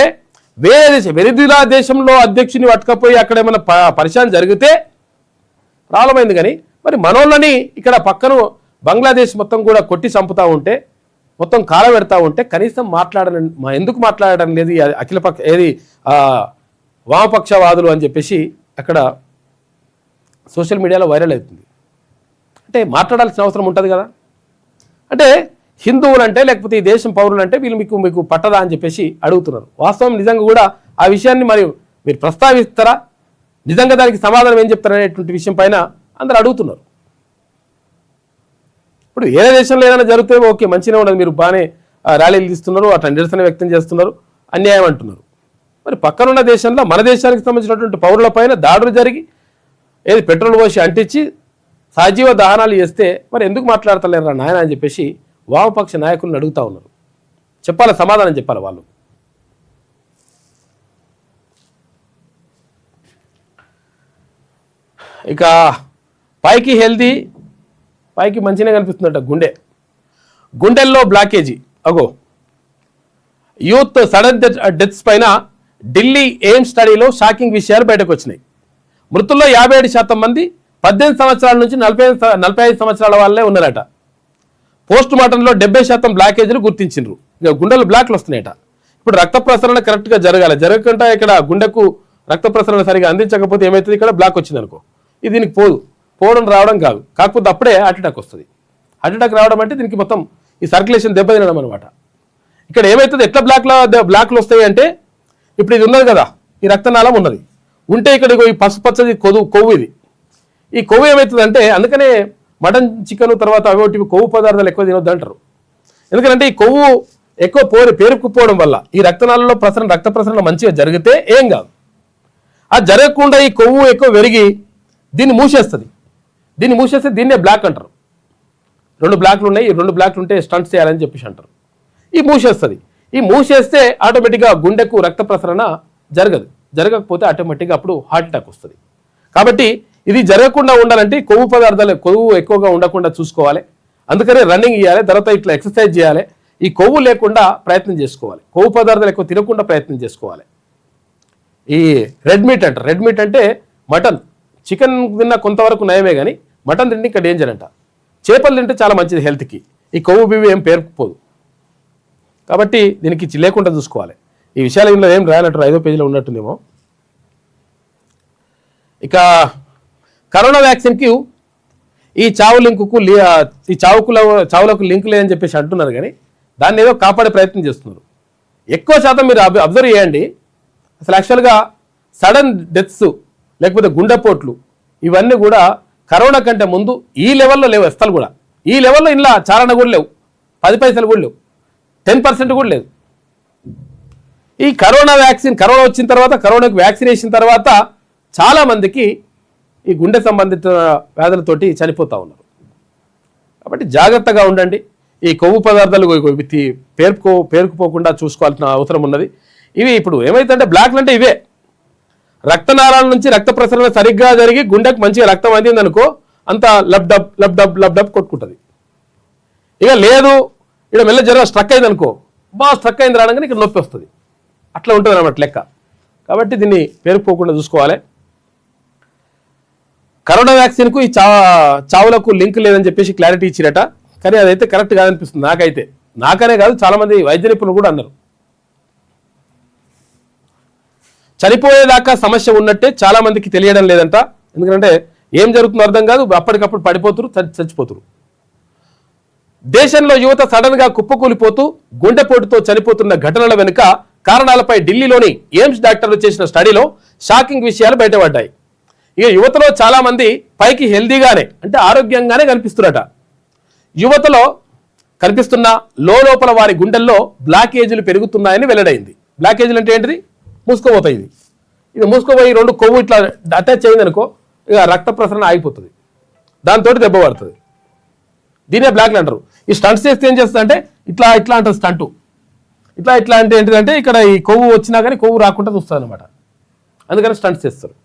వెనిజులా దేశంలో అధ్యక్షుని పట్టుకపోయి అక్కడ ఏమైనా పరిశాన్ జరిగితే ప్రాబ్లం అయింది. కానీ మరి మనోళ్ళని ఇక్కడ పక్కన బంగ్లాదేశ్ మొత్తం కూడా కొట్టి చంపుతూ ఉంటే, మొత్తం కాలబెడతా ఉంటే కనీసం ఎందుకు మాట్లాడడం లేదు అఖిలపక్ష వామపక్షవాదులు అని చెప్పేసి అక్కడ సోషల్ మీడియాలో వైరల్ అవుతుంది. అంటే మాట్లాడాల్సిన అవసరం ఉంటుంది కదా. అంటే హిందువులు అంటే లేకపోతే ఈ దేశం పౌరులు అంటే వీళ్ళు మీకు పట్టదా అని చెప్పేసి అడుగుతున్నారు. వాస్తవం నిజంగా కూడా ఆ విషయాన్ని మీరు ప్రస్తావిస్తారా, నిజంగా దానికి సమాధానం ఏం చెప్తారనేటువంటి విషయం పైన అందరూ అడుగుతున్నారు. ఇప్పుడు ఏ దేశంలో ఏదైనా జరిగితే ఓకే మంచిగా ఉండదు, మీరు బాగానే ర్యాలీలు తీస్తున్నారు, అట్లా నిరసన వ్యక్తం చేస్తున్నారు, అన్యాయం అంటున్నారు. మరి పక్కనున్న దేశంలో మన దేశానికి సంబంధించినటువంటి పౌరుల పైన దాడులు జరిగి పెట్రోల్ పోసి అంటించి సజీవ దహనాలు చేస్తే మరి ఎందుకు మాట్లాడతలేరా నాయన అని చెప్పేసి వామపక్ష నాయకులను అడుగుతూ ఉన్నారు. చెప్పాలి, సమాధానం చెప్పాలి వాళ్ళు. ఇక పైకి హెల్దీ, పైకి మంచిగా కనిపిస్తుందట గుండెల్లో బ్లాకేజీ. అగో యూత్ సడన్ డెత్స్ పైన ఢిల్లీ ఎయిమ్స్ స్టడీలో షాకింగ్ విషయాలు బయటకు వచ్చినాయి. మృతుల్లో 57% మంది 18 సంవత్సరాల నుంచి 45 సంవత్సరాల వాళ్ళే ఉన్నారట. పోస్ట్ మార్టంలో 70% బ్లాకేజీలు గుర్తించిండ్రు. ఇక గుండెలు బ్లాక్లు వస్తున్నాయట. ఇప్పుడు రక్త ప్రసరణ కరెక్ట్గా జరగకుండా ఇక్కడ గుండెకు రక్త ప్రసరణ సరిగా అందించకపోతే ఏమవుతుంది, ఇక్కడ బ్లాక్ వచ్చింది అనుకో, ఇది దీనికి పోవడం రావడం కాదు, కాకపోతే అప్పుడే హార్ట్ అటాక్ వస్తుంది. హార్ట్ అటాక్ రావడం అంటే దీనికి మొత్తం ఈ సర్క్యులేషన్ దెబ్బతినడం అనమాట. ఇక్కడ ఏమవుతుంది, ఎట్లా బ్లాక్లు వస్తాయి అంటే, ఇప్పుడు ఇది ఉన్నది కదా, ఈ రక్తనాళం ఉన్నది ఉంటే ఇక్కడ ఈ పసుపచ్చది కొవ్వు ఇది. ఈ కొవ్వు ఏమవుతుంది అంటే, అందుకనే మటన్ చికెన్ తర్వాత అవి కొవ్వు పదార్థాలు ఎక్కువ తినొద్దు అంటారు. ఎందుకంటే ఈ కొవ్వు ఎక్కువ పేరుకుపోవడం వల్ల ఈ రక్తనాళంలో రక్త ప్రసరణ మంచిగా జరిగితే ఏం కాదు. అది జరగకుండా ఈ కొవ్వు ఎక్కువ పెరిగి దీన్ని మూసేస్తే దీన్నే బ్లాక్ అంటారు. 2 బ్లాక్లు ఉన్నాయి, ఈ 2 బ్లాక్లు ఉంటే స్టంట్స్ చేయాలని చెప్పేసి అంటారు. ఈ మూసేస్తే ఆటోమేటిక్గా గుండెకు రక్త ప్రసరణ జరగకపోతే ఆటోమేటిక్గా అప్పుడు హార్ట్ అటాక్ వస్తుంది. కాబట్టి ఇది జరగకుండా ఉండాలంటే కొవ్వు ఎక్కువగా ఉండకుండా చూసుకోవాలి. అందుకనే రన్నింగ్ చేయాలి, తర్వాత ఇట్లా ఎక్సర్సైజ్ చేయాలి. ఈ కొవ్వు లేకుండా ప్రయత్నం చేసుకోవాలి, కొవ్వు పదార్థాలు ఎక్కువ తినకుండా ప్రయత్నం చేసుకోవాలి. ఈ రెడ్ మీట్ అంటే మటన్, చికెన్ తిన్న కొంతవరకు నయమే కానీ మటన్ తింటే ఇంకా డేంజర్ అంట. చేపలు తింటే చాలా మంచిది హెల్త్కి, ఈ కొవ్వు బివ్వు ఏం పేరుకుపోదు. కాబట్టి దీనికి లేకుండా చూసుకోవాలి. ఈ విషయాలు ఇందులో ఏం రాయాలంటారు, 5వ పేజీలో ఉన్నట్టుందేమో. ఇక కరోనా వ్యాక్సిన్కి ఈ చావులకు లింక్ లేదని చెప్పేసి అంటున్నారు, కానీ దాన్ని ఏదో కాపాడే ప్రయత్నం చేస్తున్నారు. ఎక్కువ శాతం మీరు అబ్జర్వ్ చేయండి, అసలు యాక్చువల్గా సడన్ డెత్స్ లేకపోతే గుండెపోట్లు ఇవన్నీ కూడా కరోనా కంటే ముందు ఈ లెవెల్లో లేవు. అసలు కూడా ఈ లెవెల్లో ఇలా చారణ కూడా లేవు, 10 పైసలు కూడా లేవు, 10% కూడా లేదు. ఈ కరోనా వచ్చిన తర్వాత, కరోనాకు వ్యాక్సిన్ వేసిన తర్వాత చాలామందికి ఈ గుండె సంబంధిత వ్యాధులతోటి చనిపోతూ ఉన్నారు. కాబట్టి జాగ్రత్తగా ఉండండి. ఈ కొవ్వు పదార్థాలు పేరుకుపోకుండా చూసుకోవాల్సిన అవసరం ఉన్నది. ఇవి ఇప్పుడు ఏమైతుందంటే బ్లాక్లు అంటే ఇవే, రక్తనాళాల నుంచి రక్త ప్రసరణ సరిగ్గా జరిగి గుండెకు మంచిగా రక్తం అందింది అనుకో, అంత లబ్డబ్ కొట్టుకుంటుంది. ఇక లేదు, ఇక్కడ మెల్ల జ్వరం స్ట్రక్ అయింది అనుకో, స్ట్రక్ అయింది రావడానికి ఇక్కడ నొప్పి వస్తుంది. అట్లా ఉంటుంది అన్నమాట లెక్క. కాబట్టి దీన్ని పేరుకుపోకుండా చూసుకోవాలి. కరోనా వ్యాక్సిన్కు ఈ చావులకు లింక్ లేదని చెప్పేసి క్లారిటీ ఇచ్చిరట, కానీ అదైతే కరెక్ట్ కాదనిపిస్తుంది నాకనే కాదు, చాలామంది వైద్య నిపుణులు కూడా అన్నారు. చనిపోయేదాకా సమస్య ఉన్నట్టే చాలా మందికి తెలియడం లేదంట. ఎందుకంటే ఏం జరుగుతుందో అర్థం కాదు, అప్పటికప్పుడు చచ్చిపోతురు. దేశంలో యువత సడన్ గా కుప్పకూలిపోతూ గుండెపోటుతో చనిపోతున్న ఘటనల వెనుక కారణాలపై ఢిల్లీలోని ఎయిమ్స్ డాక్టర్లు చేసిన స్టడీలో షాకింగ్ విషయాలు బయటపడ్డాయి. ఇక యువతలో చాలా మంది పైకి హెల్దీగానే అంటే ఆరోగ్యంగానే కనిపిస్తున్నారట. యువతలో కనిపిస్తున్న లోపల వారి గుండెల్లో బ్లాకేజీలు పెరుగుతున్నాయని వెల్లడైంది. బ్లాకేజీలు అంటే ఏంటిది, మూసుకోపోతాయి. ఇది మూసుకోపోయి 2 కొవ్వు ఇట్లా అటాచ్ అయింది అనుకో, ఇక రక్త ప్రసరణ ఆగిపోతుంది, దాంతో దెబ్బ పడుతుంది. దీనే బ్లాక్లు అంటారు. ఈ స్టంట్స్ చేస్తే ఏం చేస్తుంది అంటే ఇట్లా అంటారు స్టంటు. ఇట్లా అంటే ఏంటిదంటే ఇక్కడ ఈ కొవ్వు వచ్చినా కానీ కొవ్వు రాకుండా చూస్తుంది అనమాట. అందుకని స్టంట్స్ చేస్తారు.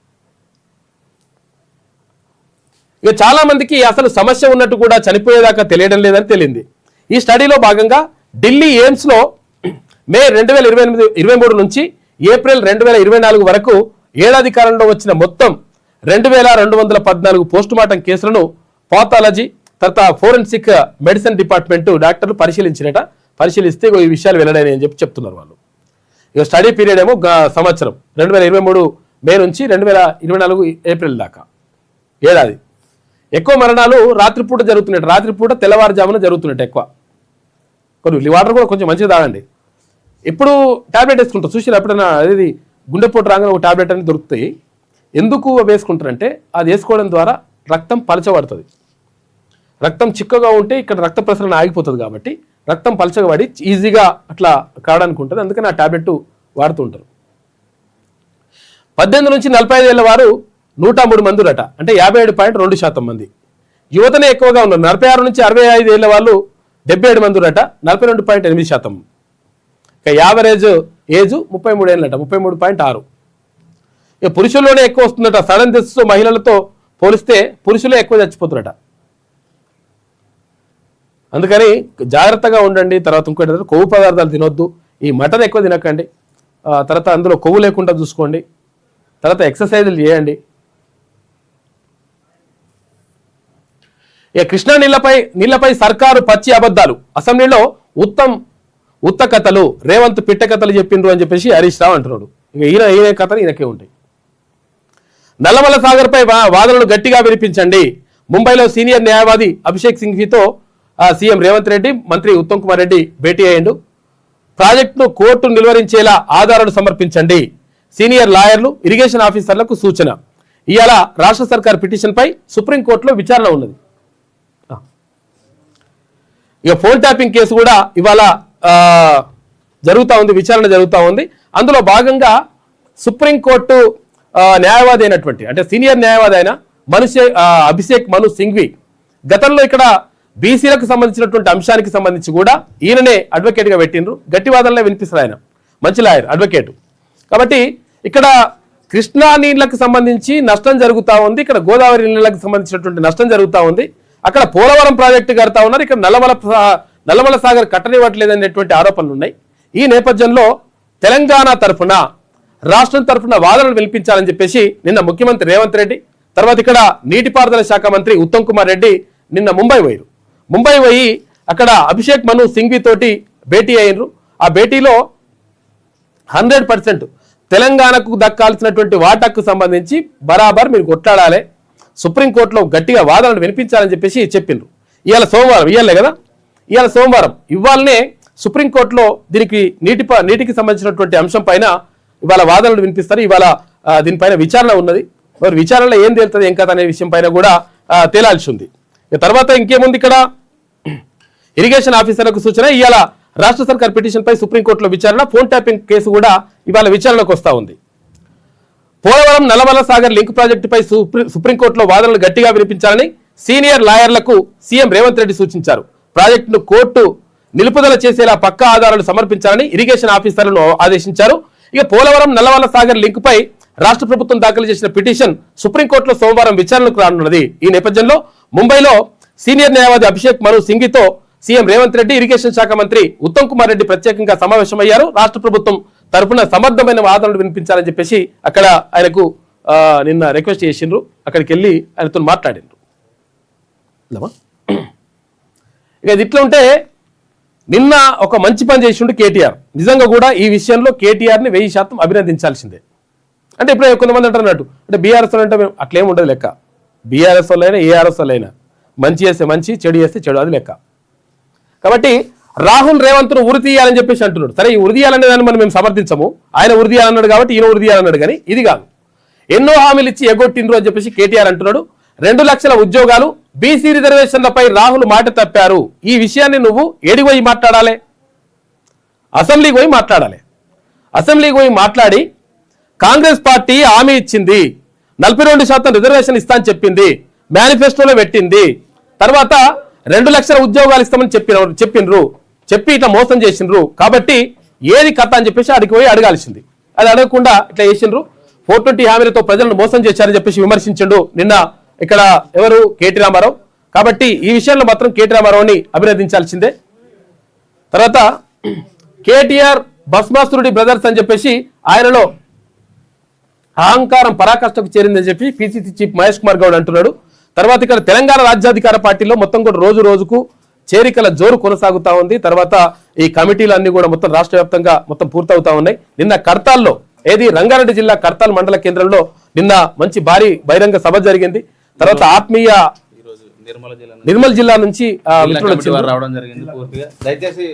ఇక చాలా మందికి అసలు సమస్య ఉన్నట్టు కూడా చనిపోయేదాకా తెలియడం లేదని తెలియంది. ఈ స్టడీలో భాగంగా ఢిల్లీ ఎయిమ్స్లో మే 2023 నుంచి ఏప్రిల్ 2024 వరకు ఏడాది కాలంలో వచ్చిన మొత్తం 2214 పోస్ట్ మార్టం కేసులను పాథాలజీ తర్వాత ఫోరెన్సిక్ మెడిసిన్ డిపార్ట్మెంట్ డాక్టర్లు పరిశీలిస్తే ఈ విషయాలు వెల్లడైనాయి అని చెప్తున్నారు వాళ్ళు. ఇక స్టడీ పీరియడ్ ఏమో సంవత్సరం 2023 మే నుంచి 2024 ఏప్రిల్ దాకా ఏడాది. ఎక్కువ మరణాలు రాత్రిపూట జరుగుతున్నట్టు, రాత్రిపూట తెల్లవారుజామున జరుగుతున్నట్టు ఎక్కువ. కొన్ని వాటర్ కూడా కొంచెం మంచిగా తాగండి. ఇప్పుడు ట్యాబ్లెట్ వేసుకుంటారు, చూసి ఎప్పుడైనా అది గుండెపోటు రాగానే ఒక ట్యాబ్లెట్ అనేది దొరుకుతాయి. ఎందుకు వేసుకుంటారంటే అది వేసుకోవడం ద్వారా రక్తం పలచబడుతుంది. రక్తం చిక్కగా ఉంటే ఇక్కడ రక్త ప్రసరణ ఆగిపోతుంది, కాబట్టి రక్తం పలచగబడి ఈజీగా అట్లా కావడానికి ఉంటుంది. అందుకని ఆ ట్యాబ్లెట్ వాడుతూ ఉంటారు. 18 నుంచి 45 ఏళ్ళ వారు 103 మంది ఉరట, అంటే 57.2% మంది. యువతనే ఎక్కువగా ఉన్నారు. 46 నుంచి 65 ఏళ్ళ వాళ్ళు 77 మంది ఉరట, 42.8%. ఇక యావరేజ్ ఏజ్ 33 ఏళ్ళట, 33.6. ఇక పురుషుల్లోనే ఎక్కువ వస్తుందట. సడన్ డెత్స్ మహిళలతో పోలిస్తే పురుషులే ఎక్కువ చచ్చిపోతున్నారట. అందుకని జాగ్రత్తగా ఉండండి. తర్వాత ఇంకోటి కొవ్వు పదార్థాలు తినొద్దు, ఈ మటన్ ఎక్కువ తినకండి, తర్వాత అందులో కొవ్వు లేకుండా చూసుకోండి, తర్వాత ఎక్సర్సైజులు చేయండి. ఇక కృష్ణా నీళ్లపై సర్కారు పచ్చి అబద్ధాలు, అసెంబ్లీలో ఉత్త కథలు, రేవంత్ పిట్ట కథలు చెప్పిండ్రు అని చెప్పేసి హరీష్ రావు అంటున్నాడు. ఇక ఈయన కథలు ఈయనకే ఉంటాయి. నల్లమల సాగర్ పై వాదనలు గట్టిగా వినిపించండి. ముంబైలో సీనియర్ న్యాయవాది అభిషేక్ సింఘ్వితో సీఎం రేవంత్ రెడ్డి, మంత్రి ఉత్తమ్ కుమార్ రెడ్డి భేటీ అయ్యిండు. ప్రాజెక్టును కోర్టు నిలువరించేలా ఆధారాలు సమర్పించండి. సీనియర్ లాయర్లు, ఇరిగేషన్ ఆఫీసర్లకు సూచన. ఇవాళ రాష్ట్ర సర్కార్ పిటిషన్పై సుప్రీంకోర్టులో విచారణ ఉన్నది. ఇక ఫోన్ ట్యాపింగ్ కేసు కూడా ఇవాళ జరుగుతూ ఉంది, విచారణ జరుగుతూ ఉంది. అందులో భాగంగా సుప్రీంకోర్టు న్యాయవాది అయినటువంటి, అంటే సీనియర్ న్యాయవాది అయిన అభిషేక్ మను సింఘ్వి గతంలో ఇక్కడ బీసీలకు సంబంధించినటువంటి అంశానికి సంబంధించి కూడా ఈయననే అడ్వకేట్గా పెట్టినరు. గట్టి వాదనలే వినిపిస్తారు. ఆయన మంచి లాయర్, అడ్వకేటు. కాబట్టి ఇక్కడ కృష్ణా నీళ్లకు సంబంధించి నష్టం జరుగుతూ ఉంది, ఇక్కడ గోదావరి నీళ్లకు సంబంధించినటువంటి నష్టం జరుగుతూ ఉంది. అక్కడ పోలవరం ప్రాజెక్టు కడతా ఉన్నారు, ఇక్కడ నల్లమల సాగర్ కట్టనివ్వట్లేదనేటువంటి ఆరోపణలు ఉన్నాయి. ఈ నేపథ్యంలో తెలంగాణ తరఫున, రాష్ట్రం తరఫున వాదనలు వినిపించాలని చెప్పేసి నిన్న ముఖ్యమంత్రి రేవంత్ రెడ్డి, తర్వాత ఇక్కడ నీటిపారుదల శాఖ మంత్రి ఉత్తమ్ కుమార్ రెడ్డి నిన్న ముంబై పోయి అక్కడ అభిషేక్ మను సింఘ్వి తోటి భేటీ అయినరు. ఆ భేటీలో 100% తెలంగాణకు దక్కాల్సినటువంటి వాటాకు సంబంధించి బరాబర్ మీరు కొట్లాడాలి, సుప్రీంకోర్టులో గట్టిగా వాదనలు వినిపించాలని చెప్పేసి చెప్పిండ్రు. ఇవాళ సోమవారం, ఇవాళే కదా, ఇవాళ సోమవారం, ఇవాళనే సుప్రీంకోర్టులో దీనికి నీటికి సంబంధించినటువంటి అంశం పైన ఇవాళ వాదనలు వినిపిస్తారు. ఇవాళ దీనిపైన విచారణ ఉన్నది. మరి విచారణలో ఏం తేలుతుంది, ఏం కథ అనే విషయం పైన కూడా తేలాల్సి ఉంది. తర్వాత ఇంకేముంది, ఇక్కడ ఇరిగేషన్ ఆఫీసర్లకు సూచన. ఇవాళ రాష్ట్ర సర్కార్ పిటిషన్ పై సుప్రీంకోర్టులో విచారణ. ఫోన్ ట్యాపింగ్ కేసు కూడా ఇవాళ విచారణకు వస్తూ ఉంది. పోలవరం నల్లమల సాగర్ లింక్ ప్రాజెక్టుపై సుప్రీంకోర్టులో వాదనలు గట్టిగా వినిపించాలని సీనియర్ లాయర్లకు సీఎం రేవంత్ రెడ్డి సూచించారు. ప్రాజెక్టును కోర్టు నిలుపుదల చేసేలా పక్కా ఆధారాలు సమర్పించాలని ఇరిగేషన్ ఆఫీసర్లను ఆదేశించారు. ఇక పోలవరం నల్లమల సాగర్ లింక్ పై రాష్ట్ర ప్రభుత్వం దాఖలు చేసిన పిటిషన్ సుప్రీంకోర్టులో సోమవారం విచారణకు రానున్నది. ఈ నేపథ్యంలో ముంబైలో సీనియర్ న్యాయవాది అభిషేక్ మను సింఘ్వితో సీఎం రేవంత్ రెడ్డి, ఇరిగేషన్ శాఖ మంత్రి ఉత్తమ్ కుమార్ రెడ్డి ప్రత్యేకంగా సమావేశమయ్యారు. రాష్ట్ర ప్రభుత్వం తరఫున సమర్థమైన వాదనలు వినిపించాలని చెప్పేసి అక్కడ ఆయనకు నిన్న రిక్వెస్ట్ చేసిండ్రు. అక్కడికి వెళ్ళి ఆయనతో మాట్లాడిండ్రు. ఇక ఇది ఇట్లా ఉంటే నిన్న ఒక మంచి పని చేసిండు కేటీఆర్. నిజంగా కూడా ఈ విషయంలో కేటీఆర్ని 1000% అభినందించాల్సిందే. అంటే ఇప్పుడు కొంతమంది అంటున్నట్టు, అంటే బీఆర్ఎస్ అంటే మేము అట్లేం ఉండదు లెక్క. బీఆర్ఎస్ వాళ్ళైనా ఏఆర్ఎస్ వాళ్ళైనా మంచి చేస్తే మంచి, చెడు చేస్తే చెడు, అది లెక్క. కాబట్టి రాహుల్ రేవంత్ను ఉరి తీయాలని చెప్పేసి అంటున్నాడు. సరే, ఈ ఉరి తీయాలనే దాన్ని మనం మేము సమర్థించము. ఆయన ఉరి తీయాలన్నాడు కాబట్టి ఈయన ఉరి తీయాలన్నాడు, కానీ ఇది కాదు. ఎన్నో హామీలు ఇచ్చి ఎగొట్టిండ్రు అని చెప్పేసి కేటీఆర్ అంటున్నాడు. 2 లక్షల ఉద్యోగాలు, బీసీ రిజర్వేషన్లపై రాహుల్ మాట తప్పారు. ఈ విషయాన్ని నువ్వు ఏడికి పోయి మాట్లాడాలి? అసెంబ్లీకి పోయి మాట్లాడాలి. అసెంబ్లీకి పోయి మాట్లాడి కాంగ్రెస్ పార్టీ హామీ ఇచ్చింది, 42% రిజర్వేషన్ ఇస్తా అని చెప్పింది, మేనిఫెస్టోలో పెట్టింది. తర్వాత 2 లక్షల ఉద్యోగాలు ఇస్తామని చెప్పిండ్రు, చెప్పి ఇట్లా మోసం చేసిండ్రు. కాబట్టి ఏది కథ అని చెప్పేసి అడిగి పోయి అడగాల్సింది. అది అడగకుండా ఇట్లా చేసిండ్రు. 420 హామీలతో ప్రజలను మోసం చేశారని చెప్పేసి విమర్శించిండు నిన్న ఇక్కడ ఎవరు, కేటీ రామారావు. కాబట్టి ఈ విషయంలో మాత్రం కేటీ రామారావుని అభినందించాల్సిందే. తర్వాత కేటీఆర్ భస్మాసురుడి బ్రదర్స్ అని చెప్పేసి ఆయనలో అహంకారం పరాకాష్ఠకు చేరిందని చెప్పి పిసిసి చీఫ్ మహేష్ కుమార్ గౌడ్ అంటున్నాడు. తర్వాత ఇక్కడ తెలంగాణ రాజ్యాధికార పార్టీలో మొత్తం కూడా రోజు రోజుకు చేరికల జోరు కొనసాగుతా ఉంది. తర్వాత ఈ కమిటీలు అన్ని కూడా మొత్తం రాష్ట్ర వ్యాప్తంగా మొత్తం పూర్తవుతా ఉన్నాయి. నిన్న కర్తాల్లో, ఏది రంగారెడ్డి జిల్లా కర్తాల్ మండల కేంద్రంలో నిన్న మంచి భారీ బహిరంగ సభ జరిగింది. తర్వాత ఆత్మీయ నిర్మల్ జిల్లా నుంచి రావడం జరిగింది. పూర్తిగా దయచేసి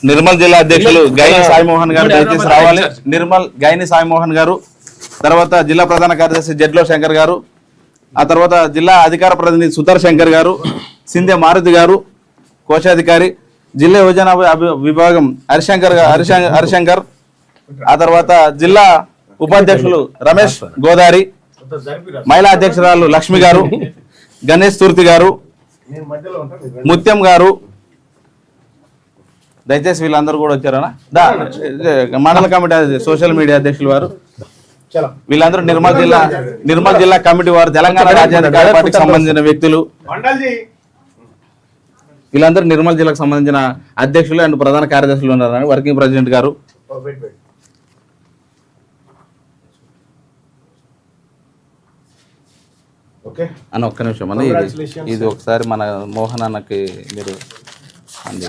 నిర్మల్ జిల్లా అధ్యక్షులు గైని సాయిమోహన్ గారు దయచేసి రావాలి. గైని సాయిమోహన్ గారు, తర్వాత జిల్లా ప్రధాన కార్యదర్శి జడ్లో శంకర్ గారు, ఆ తర్వాత జిల్లా అధికార ప్రతినిధి సుధర్ శంకర్ గారు, సింధే మారుతి గారు కోశాధికారి, జిల్లా యోజన విభాగం హరిశంకర్, ఆ తర్వాత జిల్లా ఉపాధ్యక్షులు రమేష్ గోదారి, మహిళా అధ్యక్షురాలు లక్ష్మి గారు, గణేష్ తూర్తి గారు, ముత్యం గారు, దయచేసి వీళ్ళందరూ కూడా వచ్చారనా మండల కమిటీ సోషల్ మీడియా అధ్యక్షులు వారు వీళ్ళందరూ నిర్మల్ జిల్లా కమిటీ వారు తెలంగాణ రాజ్యాధికార పార్టీకి సంబంధించిన వ్యక్తులు వీళ్ళందరూ నిర్మల్ జిల్లాకు సంబంధించిన అధ్యక్షులు అండ్ ప్రధాన కార్యదర్శులు ఉన్నారని వర్కింగ్ ప్రెసిడెంట్ గారు అన్న ఒక్క నిమిషం అన్న ఇది ఒకసారి మన మోహన్ అన్నకి మీరు అందుకే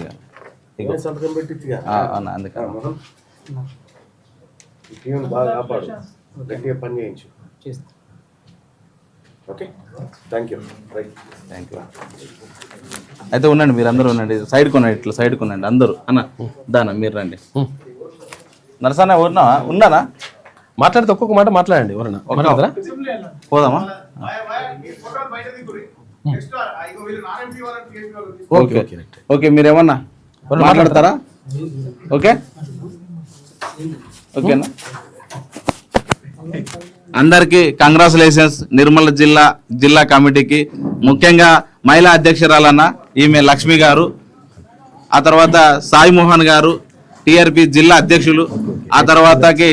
అయితే ఉండండి మీరు అందరూ ఉండండి సైడ్ కొనండి ఇట్లా సైడ్ కొనండి అందరూ అన్న దానా మీరు రండి నరసన్న ఉన్నానా మాట్లాడితే ఒక్కొక్క మాట మాట్లాడండి ఎవరన్నా పోదామా ఓకే ఓకే మీరేమన్నా మాట్లాడతారా ఓకే ఓకేనా అందరికీ కంగ్రాచులేషన్స్ నిర్మల్ జిల్లా కమిటీకి ముఖ్యంగా మహిళా అధ్యక్షురాలన్న ఈమె లక్ష్మి గారు ఆ తర్వాత సాయి మోహన్ గారు టిఆర్పి జిల్లా అధ్యక్షులు ఆ తర్వాతకి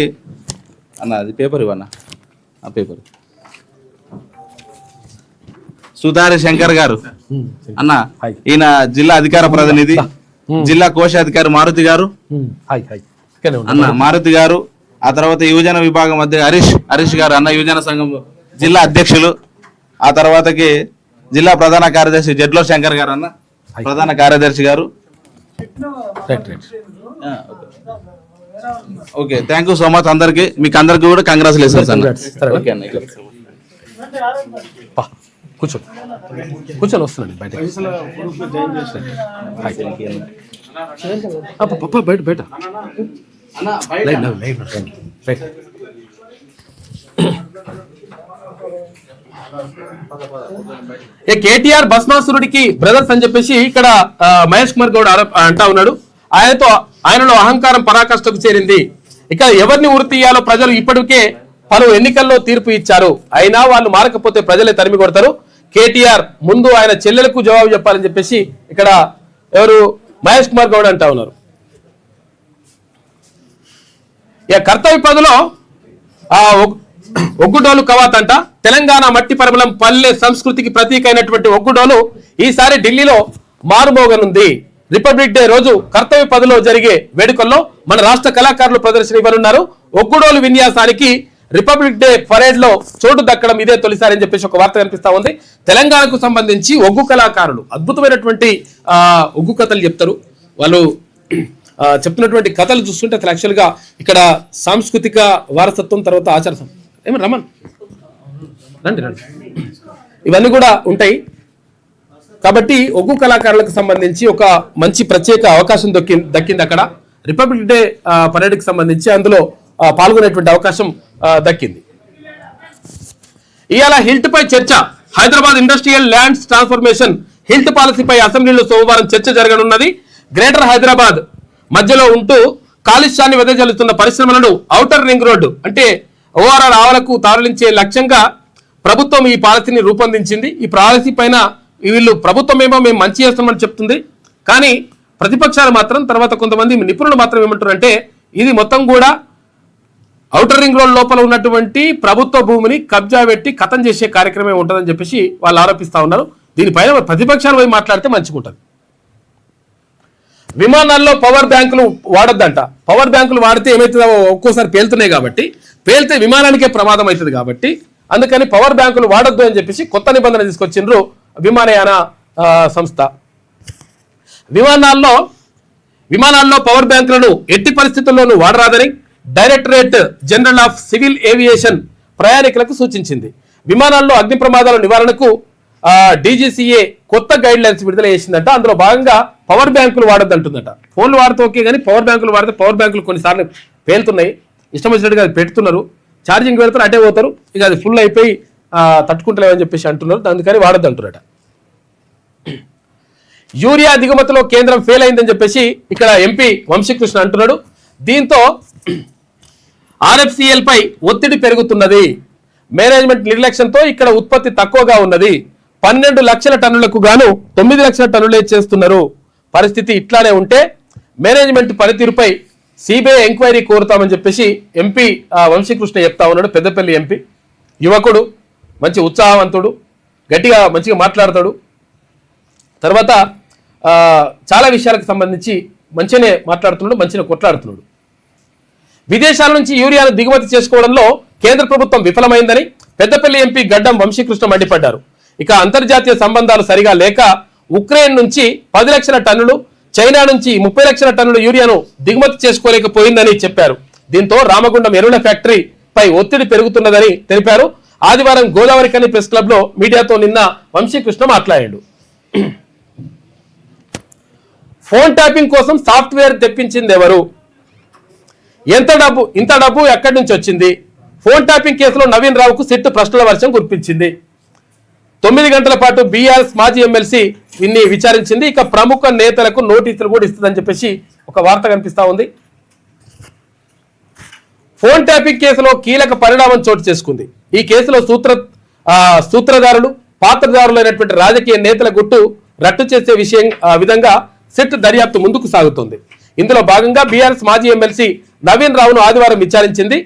అన్న అది పేపర్ ఇవన్న ఆ పేపర్ సుధారి శంకర్ గారు అన్న ఈయన జిల్లా అధికార ప్రతినిధి జిల్లా కోశాధికారి మారుతి గారు అన్న మారుతి గారు ఆ తర్వాత యువజన విభాగం మధ్య హరీష్ గారు అన్న యువజన సంఘం జిల్లా అధ్యక్షులు ఆ తర్వాతకి జిల్లా ప్రధాన కార్యదర్శి జడ్లో శంకర్ గారు అన్న ప్రధాన కార్యదర్శి గారు okay thank you so much అందరికి మీకు అందరికి కూడా కంగ్రాచులేషన్స్ అన్న ఓకే అన్న కూర్చొని వస్తున్నాండి బయట బయట కేటీఆర్ భస్మాసురుడికి బ్రదర్స్ అని చెప్పేసి ఇక్కడ మహేష్ కుమార్ గౌడ్ అంటా ఉన్నాడు. ఆయనలో అహంకారం పరాకాష్ఠకు చేరింది. ఇక ఎవరిని ఉరి తీయాలో ప్రజలు ఇప్పటికే పలు ఎన్నికల్లో తీర్పు ఇచ్చారు. అయినా వాళ్ళు మారకపోతే ప్రజలే తరిమి కొడతారు. కేటీఆర్ ముందు ఆయన చెల్లెలకు జవాబు చెప్పాలని చెప్పేసి ఇక్కడ ఎవరు మహేష్ కుమార్ గౌడ్ అంటా ఉన్నారు. ఇక కర్తవ్య పదలో ఒగ్గుడోలు కవాత్ అంట. తెలంగాణ మట్టి పరిమళం పల్లె సంస్కృతికి ప్రతీక అయినటువంటి ఒగ్గుడోలు ఈసారి ఢిల్లీలో మారుమోగనుంది. రిపబ్లిక్ డే రోజు కర్తవ్య పదలో జరిగే వేడుకల్లో మన రాష్ట్ర కళాకారులు ప్రదర్శన ఇవ్వనున్నారు. ఒగ్గుడోలు విన్యాసానికి రిపబ్లిక్ డే పరేడ్ లో చోటు దక్కడం ఇదే తొలిసారి అని చెప్పేసి ఒక వార్త కనిపిస్తా ఉంది. తెలంగాణకు సంబంధించి ఒగ్గు కళాకారులు అద్భుతమైనటువంటి ఒగ్గు కథలు చెప్తారు. వాళ్ళు చెప్తున్నటువంటి కథలు చూస్తుంటే అసలు యాక్చువల్గా ఇక్కడ సాంస్కృతిక వారసత్వం తర్వాత ఆచారం ఏమన్నా రమన్ రండి రండి ఇవన్నీ కూడా ఉంటాయి. కాబట్టి ఒగ్గు కళాకారులకు సంబంధించి ఒక మంచి ప్రత్యేక అవకాశం దక్కింది. అక్కడ రిపబ్లిక్ డే పరేడ్కి సంబంధించి అందులో పాల్గొనేటువంటి అవకాశం దక్కింది. ఇవాళ హిల్ట్ పై చర్చ. Hyderabad industrial lands transformation HILT పాలసీపై అసెంబ్లీలో సోమవారం చర్చ జరగనున్నది. గ్రేటర్ హైదరాబాద్ మధ్యలో ఉంటూ కాలుష్యాన్ని వెదజల్లుతున్న పరిశ్రమలను ఔటర్ రింగ్ రోడ్డు అంటే ఓఆర్ఆర్ ఆవలకు తరలించే లక్ష్యంగా ప్రభుత్వం ఈ పాలసీని రూపొందించింది. ఈ పాలసీ పైన వీళ్ళు ప్రభుత్వం ఏమో మేము మంచి చేస్తామని చెప్తుంది. కానీ ప్రతిపక్షాలు మాత్రం తర్వాత కొంతమంది నిపుణులు మాత్రం ఏమంటారంటే ఇది మొత్తం కూడా ఔటర్ రింగ్ రోడ్ లోపల ఉన్నటువంటి ప్రభుత్వ భూమిని కబ్జా పెట్టి ఖతం చేసే కార్యక్రమం ఉంటుందని చెప్పేసి వాళ్ళు ఆరోపిస్తా ఉన్నారు. దీనిపైన ప్రతిపక్షాలు పోయి మాట్లాడితే మంచిగుంటుంది. విమానాల్లో పవర్ బ్యాంకులు వాడొద్దంట. పవర్ బ్యాంకులు వాడితే ఏమవుతుందో ఒక్కోసారి పేలుతున్నాయి కాబట్టి పేలితే విమానానికే ప్రమాదం అవుతుంది కాబట్టి అందుకని పవర్ బ్యాంకులు వాడొద్దు అని చెప్పేసి కొత్త నిబంధన తీసుకొచ్చిండ్రు విమానయాన సంస్థ. విమానాల్లో పవర్ బ్యాంకులను ఎట్టి పరిస్థితుల్లోనూ వాడరాదని directorate general of civil aviation ప్రయాణికులకు సూచించింది. విమానాల్లో అగ్ని ప్రమాదాల నివారణకు డీజీసీఏ కొత్త గైడ్ లైన్స్ విడుదల చేసిందంట. అందులో భాగంగా పవర్ బ్యాంకులు వాడొద్దంటుందట. ఫోన్లు వాడితే ఓకే కానీ పవర్ బ్యాంకులు వాడితే పవర్ బ్యాంకులు కొన్నిసార్లు పేలుతున్నాయి. ఇష్టం వచ్చినట్టుగా అది పెడుతున్నారు. ఛార్జింగ్ పెడతారు అటే పోతారు. ఇక అది ఫుల్ అయిపోయి తట్టుకుంటలేవని చెప్పేసి అంటున్నారు. అందుకని వాడొద్దు అంటున్నారట. యూరియా దిగుమతిలో కేంద్రం ఫెయిల్ అయిందని చెప్పేసి ఇక్కడ ఎంపీ వంశీకృష్ణ అంటున్నాడు. దీంతో ఆర్ఎఫ్సిఎల్ పై ఒత్తిడి పెరుగుతున్నది. మేనేజ్మెంట్ నిర్లక్ష్యంతో ఇక్కడ ఉత్పత్తి తక్కువగా ఉన్నది. 12 లక్షల టన్నులకు గాను 9 లక్షల టన్నులే చేస్తున్నారు. పరిస్థితి ఇట్లానే ఉంటే మేనేజ్మెంట్ పనితీరుపై సిబిఐ ఎంక్వైరీ కోరుతామని చెప్పేసి ఎంపీ వంశీకృష్ణ చెప్తా ఉన్నాడు. పెద్దపల్లి ఎంపీ, యువకుడు, మంచి ఉత్సాహవంతుడు, గట్టిగా మంచిగా మాట్లాడతాడు. తర్వాత చాలా విషయాలకు సంబంధించి మంచిగానే మాట్లాడుతున్నాడు, మంచిగా కొట్లాడుతున్నాడు. విదేశాల నుంచి యూరియాను దిగుమతి చేసుకోవడంలో కేంద్ర ప్రభుత్వం విఫలమైందని పెద్దపల్లి ఎంపీ గడ్డం వంశీకృష్ణ మండిపడ్డారు. ఇక అంతర్జాతీయ సంబంధాలు సరిగా లేక ఉక్రెయిన్ నుంచి 10 లక్షల టన్నులు, చైనా నుంచి 30 లక్షల టన్నుల యూరియాను దిగుమతి చేసుకోలేకపోయిందని చెప్పారు. దీంతో రామగుండం ఎరువుల ఫ్యాక్టరీ పై ఒత్తిడి పెరుగుతున్నదని తెలిపారు. ఆదివారం గోదావరి కని ప్రెస్ క్లబ్ లో మీడియాతో నిన్న వంశీకృష్ణ మాట్లాడాడు. ఫోన్ ట్యాపింగ్ కోసం సాఫ్ట్వేర్ తెప్పించింది ఎవరు? ఇంత డబ్బు ఎక్కడి నుంచి వచ్చింది? ఫోన్ ట్యాపింగ్ కేసులో నవీన్ రావుకు సిట్ ప్రశ్నల వర్షం కురిపించింది. 9 గంటల పాటు బీఆర్ఎస్ మాజీ ఎమ్మెల్సీ ఇన్ని విచారించింది. ఇక ప్రముఖ నేతలకు నోటీసులు కూడా ఇస్తుందని చెప్పేసి ఒక వార్త కనిపిస్తా ఉంది. ఫోన్ ట్యాపింగ్ కేసులో కీలక పరిణామం చోటు చేసుకుంది. ఈ కేసులో సూత్రధారులు, పాత్రధారులైనటువంటి రాజకీయ నేతల గుట్టు రట్టు చేసే విధంగా సిట్ దర్యాప్తు ముందుకు సాగుతోంది. ఇందులో భాగంగా బీఆర్ఎస్ మాజీ ఎమ్మెల్సీ నవీన్ రావును ఆదివారం విచారించింది.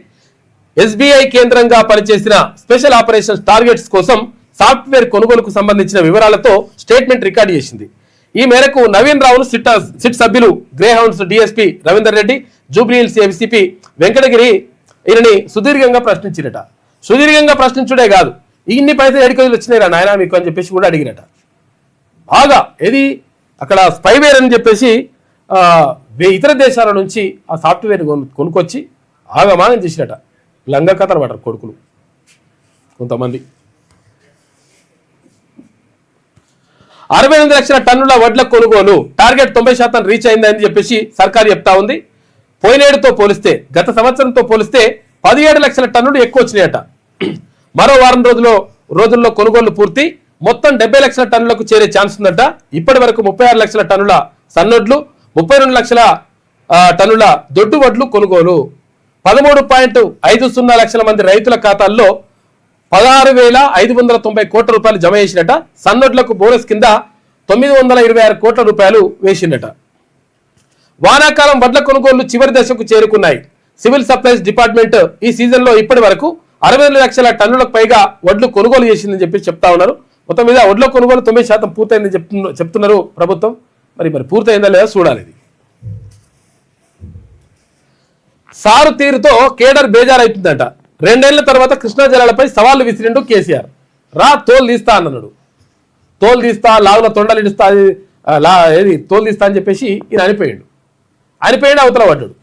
ఎస్బీఐ కేంద్రంగా పనిచేసిన స్పెషల్ ఆపరేషన్స్ టార్గెట్స్ కోసం సాఫ్ట్వేర్ కొనుగోలుకు సంబంధించిన వివరాలతో స్టేట్మెంట్ రికార్డు చేసింది. ఈ మేరకు నవీన్ రావును సిట్ సభ్యులు Greyhounds DSP Ravinder Reddy, Jubilee Hills ACP Venkatagiri ఈయనని సుదీర్ఘంగా ప్రశ్నించిరట. సుదీర్ఘంగా ప్రశ్నించుడే కాదు, ఇన్ని పైసలు ఎడికలు వచ్చినాయిరా నాయన మీకు అని చెప్పేసి కూడా అడిగిరట. బాగా ఏది అక్కడ స్పైవేర్ అని చెప్పేసి ఇతర దేశాల నుంచి ఆ సాఫ్ట్వేర్ కొనుక్కొచ్చి ఆగమాగం చేసినట. లంగా కథలు పడరు కొడుకులు కొంతమంది. 68 లక్షల టన్నుల వడ్ల కొనుగోలు టార్గెట్ 90% రీచ్ అయిందని చెప్పేసి సర్కారు చెప్తా ఉంది. పోయినేడుతో పోలిస్తే, గత సంవత్సరంతో పోలిస్తే 17 లక్షల టన్నులు ఎక్కువ వచ్చినాయట. మరో వారం రోజుల్లో కొనుగోలు పూర్తి, మొత్తం 70 లక్షల టన్నులకు చేరే ఛాన్స్ ఉందట. ఇప్పటి వరకు 36 లక్షల టన్నుల సన్నొడ్లు, 32 లక్షల టన్నుల దొడ్డు వడ్లు కొనుగోలు. 13.50 లక్షల మంది రైతుల ఖాతాల్లో 16,590 కోట్ల రూపాయలు జమ చేసినట. సన్నొడ్లకు బోనస్ కింద 926 కోట్ల రూపాయలు వేసిందట. వానాకాలం వడ్ల కొనుగోళ్లు చివరి దశకు చేరుకున్నాయి. సివిల్ సప్లైస్ డిపార్ట్మెంట్ ఈ సీజన్లో ఇప్పటి వరకు 60 లక్షల టన్నులకు పైగా వడ్లు కొనుగోలు చేసిందని చెప్పి చెప్తా ఉన్నారు. మొత్తం మీద వడ్ల కొనుగోలు 90% పూర్తయిందని చెప్తున్నారు ప్రభుత్వం. మరి పూర్తయిందా లేదా చూడాలి. ఇది సారు తీరుతో కేడర్ బేజారైతుందట. 2 ఏళ్ల తర్వాత కృష్ణా జలాలపై సవాళ్లు విసిరిండు కేసీఆర్. తోలు తీస్తా అన్నాడు. తోలు తీస్తా, లావుల తొండలు ఇడుస్తా, తోలు తీస్తా అని చెప్పేసి ఈయన అనిపోయాడు. అవతల పడ్డాడు.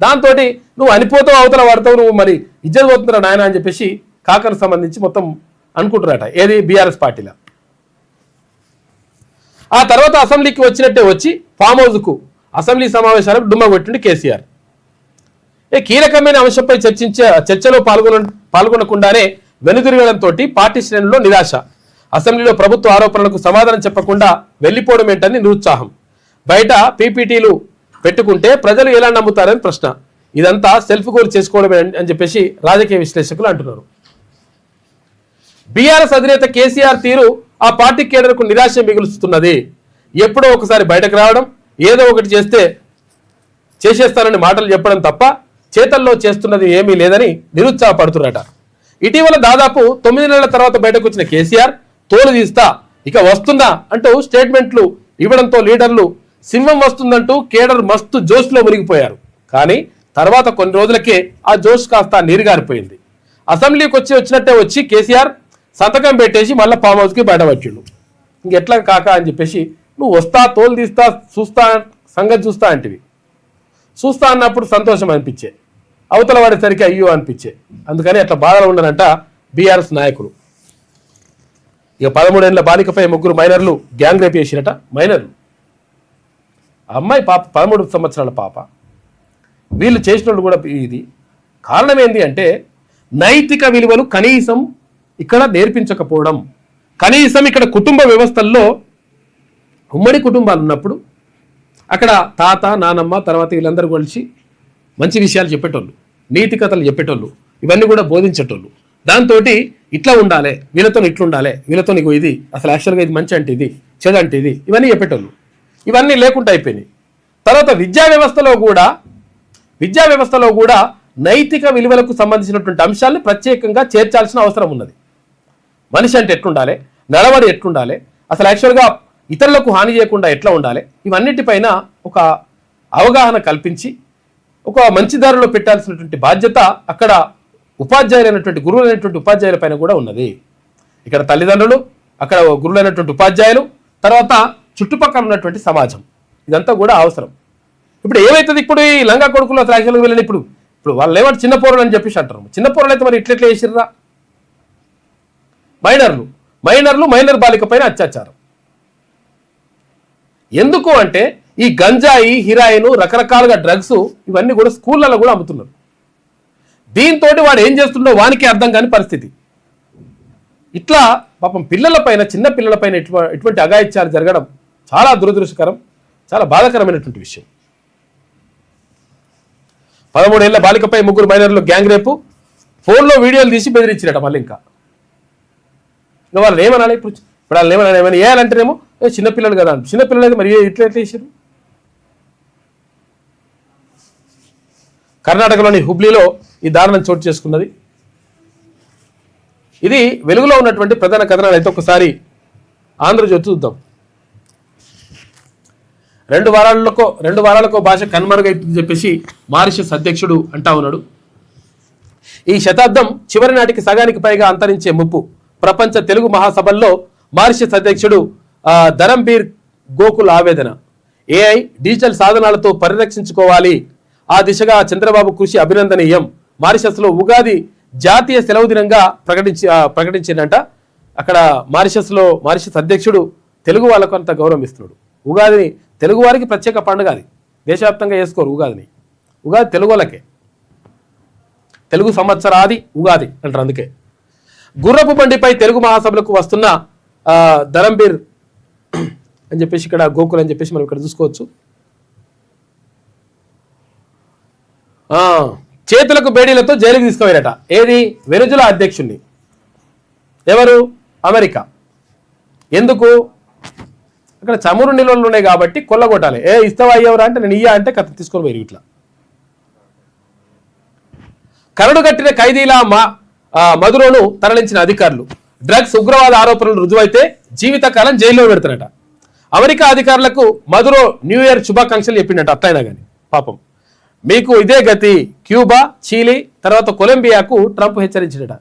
దాంతో నువ్వు అనిపోతావు, అవతల పడతావు, నువ్వు మరి ఇజ్జత్ పోతుందిరా నాయన అని చెప్పేసి కాకరకు సంబంధించి మొత్తం అనుకుంటున్నారట. ఏది బీఆర్ఎస్ పార్టీలో. ఆ తర్వాత అసెంబ్లీకి వచ్చినట్టే వచ్చి ఫామ్ హౌస్కు అసెంబ్లీ సమావేశాలకు డుమ్మ కొట్టిండు కేసీఆర్. కీలకమైన అంశంపై చర్చలో పాల్గొనకుండానే వెనుదిరగడంతో పార్టీ శ్రేణుల్లో నిరాశ. అసెంబ్లీలో ప్రభుత్వ ఆరోపణలకు సమాధానం చెప్పకుండా వెళ్లిపోవడం ఏంటని నిరుత్సాహం. బయట పీపీటీలు పెట్టుకుంటే ప్రజలు ఎలా నమ్ముతారని ప్రశ్న. ఇదంతా సెల్ఫ్ గోల్ చేసుకోవడమే అని చెప్పేసి రాజకీయ విశ్లేషకులు అంటున్నారు. బీఆర్ఎస్ అధినేత కేసీఆర్ తీరు ఆ పార్టీ కేడర్కు నిరాశ మిగులుస్తున్నది. ఎప్పుడో ఒకసారి బయటకు రావడం, ఏదో ఒకటి చేసేస్తానని మాటలు చెప్పడం తప్ప చేతల్లో చేస్తున్నది ఏమీ లేదని నిరుత్సాహపడుతున్నారట. ఇటీవల దాదాపు 9 నెలల తర్వాత బయటకు వచ్చిన కేసీఆర్ తోలు తీస్తా, ఇక వస్తుందా అంటూ స్టేట్మెంట్లు ఇవ్వడంతో లీడర్లు సింహం వస్తుందంటూ కేడర్ మస్తు జోష్లో మునిగిపోయారు. కానీ తర్వాత కొన్ని రోజులకే ఆ జోష్ కాస్త నీరుగారిపోయింది. అసెంబ్లీకి వచ్చినట్టే వచ్చి కేసీఆర్ సంతకం పెట్టేసి మళ్ళీ ఫామ్ హౌస్కి బయటపట్టిండు. ఇంకెట్లా కాక అని చెప్పేసి నువ్వు వస్తా, తోలు తీస్తా, చూస్తా, సంగతి చూస్తా అంటివి. చూస్తా అన్నప్పుడు సంతోషం అనిపించే, అవతల వాడేసరికి అయ్యో అనిపించే. అందుకని అట్లా బాధలు ఉండనంట బీఆర్ఎస్ నాయకులు. ఇక 13 ఏళ్ల బాలికపై 3 మైనర్లు గ్యాంగ్ రేప్ చేసిరట. మైనర్లు, అమ్మాయి పాప 13 సంవత్సరాల పాప. వీళ్ళు చేసిన వాళ్ళు కూడా ఇది కారణం ఏంటి అంటే నైతిక విలువలు కనీసం ఇక్కడ నేర్పించకపోవడం. కనీసం ఇక్కడ కుటుంబ వ్యవస్థల్లో ఉమ్మడి కుటుంబాలు ఉన్నప్పుడు అక్కడ తాత, నానమ్మ, తర్వాత వీళ్ళందరూ కలిసి మంచి విషయాలు చెప్పేటోళ్ళు, నీతి కథలు చెప్పేటోళ్ళు, ఇవన్నీ కూడా బోధించేటోళ్ళు. దాంతో ఇట్లా ఉండాలి, వీళ్ళతో ఇట్లుండాలి, వీళ్ళతో నీకు ఇది అసలు యాక్చువల్గా ఇది మంచి అంటే ఇది, చెడు అంటే ఇది, ఇవన్నీ చెప్పేటోళ్ళు. ఇవన్నీ లేకుండా అయిపోయినాయి. తర్వాత విద్యా వ్యవస్థలో కూడా నైతిక విలువలకు సంబంధించినటువంటి అంశాలను ప్రత్యేకంగా చేర్చాల్సిన అవసరం ఉన్నది. మనిషి అంటే ఎట్లుండాలి, నడవడి ఎట్లుండాలి, అసలు యాక్చువల్గా ఇతరులకు హాని చేయకుండా ఎట్లా ఉండాలి, ఇవన్నిటిపైన ఒక అవగాహన కల్పించి ఒక మంచి దారిలో పెట్టాల్సినటువంటి బాధ్యత అక్కడ ఉపాధ్యాయులైనటువంటి గురువులైనటువంటి ఉపాధ్యాయుల పైన కూడా ఉన్నది. ఇక్కడ తల్లిదండ్రులు, అక్కడ గురువులైనటువంటి ఉపాధ్యాయులు, తర్వాత చుట్టుపక్కల ఉన్నటువంటి సమాజం, ఇదంతా కూడా అవసరం. ఇప్పుడు ఏమవుతుంది, ఇప్పుడు ఈ లంగా కొడుకులు అసలు యాక్చువల్గా వెళ్ళిన ఇప్పుడు వాళ్ళు ఏమంటే చిన్న పోరలు అని చెప్పేసి అంటారు. చిన్న పోరలు అయితే మరి ఇట్లెట్లా చేసిర్రా? మైనర్ బాలిక పైన అత్యాచారం. ఎందుకు అంటే ఈ గంజాయి, హిరాయిన్, రకరకాలుగా డ్రగ్స్ ఇవన్నీ కూడా స్కూళ్ళలో కూడా అమ్ముతున్నారు. దీంతో వాడు ఏం చేస్తుండో వానికి అర్థం కాని పరిస్థితి. ఇట్లా పాపం చిన్న పిల్లల పైన ఇటువంటి అఘాయిత్యాలు జరగడం చాలా దురదృష్టకరం, చాలా బాధాకరమైనటువంటి విషయం. 13 ఏళ్ల బాలికపై 3 మైనర్లు గ్యాంగ్ రేపు, ఫోన్లో వీడియోలు తీసి బెదిరించినట. మళ్ళీ ఇంకా వాళ్ళని ఏమనాలి? ఇప్పుడు వాళ్ళని ఏమైనా వేయాలంటేనేమో చిన్నపిల్లలు కదా, చిన్నపిల్లలు అయితే మరి ఎట్లా వేసారు? కర్ణాటకలోని హుబ్లీలో ఈ దారుణం చోటు చేసుకున్నది. ఇది వెలుగులో ఉన్నటువంటి ప్రధాన కథనాలు అయితే ఒకసారి ఆంధ్రజ్యోతి చూద్దాం. 2 వారాలకో భాష కనుమరుగైతుందని చెప్పేసి మారిషస్ అధ్యక్షుడు అంటా ఉన్నాడు. ఈ శతాబ్దం చివరి నాటికి సగానికి పైగా అంతరించే ముప్పు. ప్రపంచ తెలుగు మహాసభల్లో మారిషస్ అధ్యక్షుడు ధరంబీర్ గోకుల్ ఆవేదన. ఏఐ, డిజిటల్ సాధనాలతో పరిరక్షించుకోవాలి, ఆ దిశగా చంద్రబాబు కృషి అభినందనీయం. మారిషస్లో ఉగాది జాతీయ సెలవు దినంగా ప్రకటించిందంట. అక్కడ మారిషస్ అధ్యక్షుడు తెలుగు వాళ్ళకు అంత గౌరవం ఇస్తున్నాడు. ఉగాదిని తెలుగు వారికి ప్రత్యేక పండుగ, అది దేశవ్యాప్తంగా చేసుకోరు ఉగాదిని. ఉగాది తెలుగు వాళ్ళకే, తెలుగు సంవత్సరాది ఉగాది అంటారు. అందుకే గుర్రపు బండిపై తెలుగు మహాసభలకు వస్తున్న ధరంబీర్ అని చెప్పేసి ఇక్కడ గోకుల్ అని చెప్పేసి మనం ఇక్కడ చూసుకోవచ్చు. చేతులకు బేడీలతో జైలుకి తీసుకుపోయారట. ఏది? వెనుజులా అధ్యక్షుడిని. ఎవరు? అమెరికా. ఎందుకు? అక్కడ చమురు నిల్వలు ఉన్నాయి కాబట్టి కొల్లగొట్టాలి. ఇస్తావా అయ్యవరా అంటే నేను ఇయ్యా అంటే కథ తీసుకొని పోయి ఇట్లా కరడు కట్టిన ఖైదీల మధురోను తరలించిన అధికారులు. డ్రగ్స్, ఉగ్రవాద ఆరోపణలు రుజువైతే జీవితకాలం జైల్లో పెడతారట. అమెరికా అధికారులకు మధురో న్యూ ఇయర్ శుభాకాంక్షలు చెప్పిండట. అట్లయినా కానీ పాపం మీకు ఇదే గతి. క్యూబా, చీలీ, తర్వాత కొలంబియాకు ట్రంప్ హెచ్చరించాడట.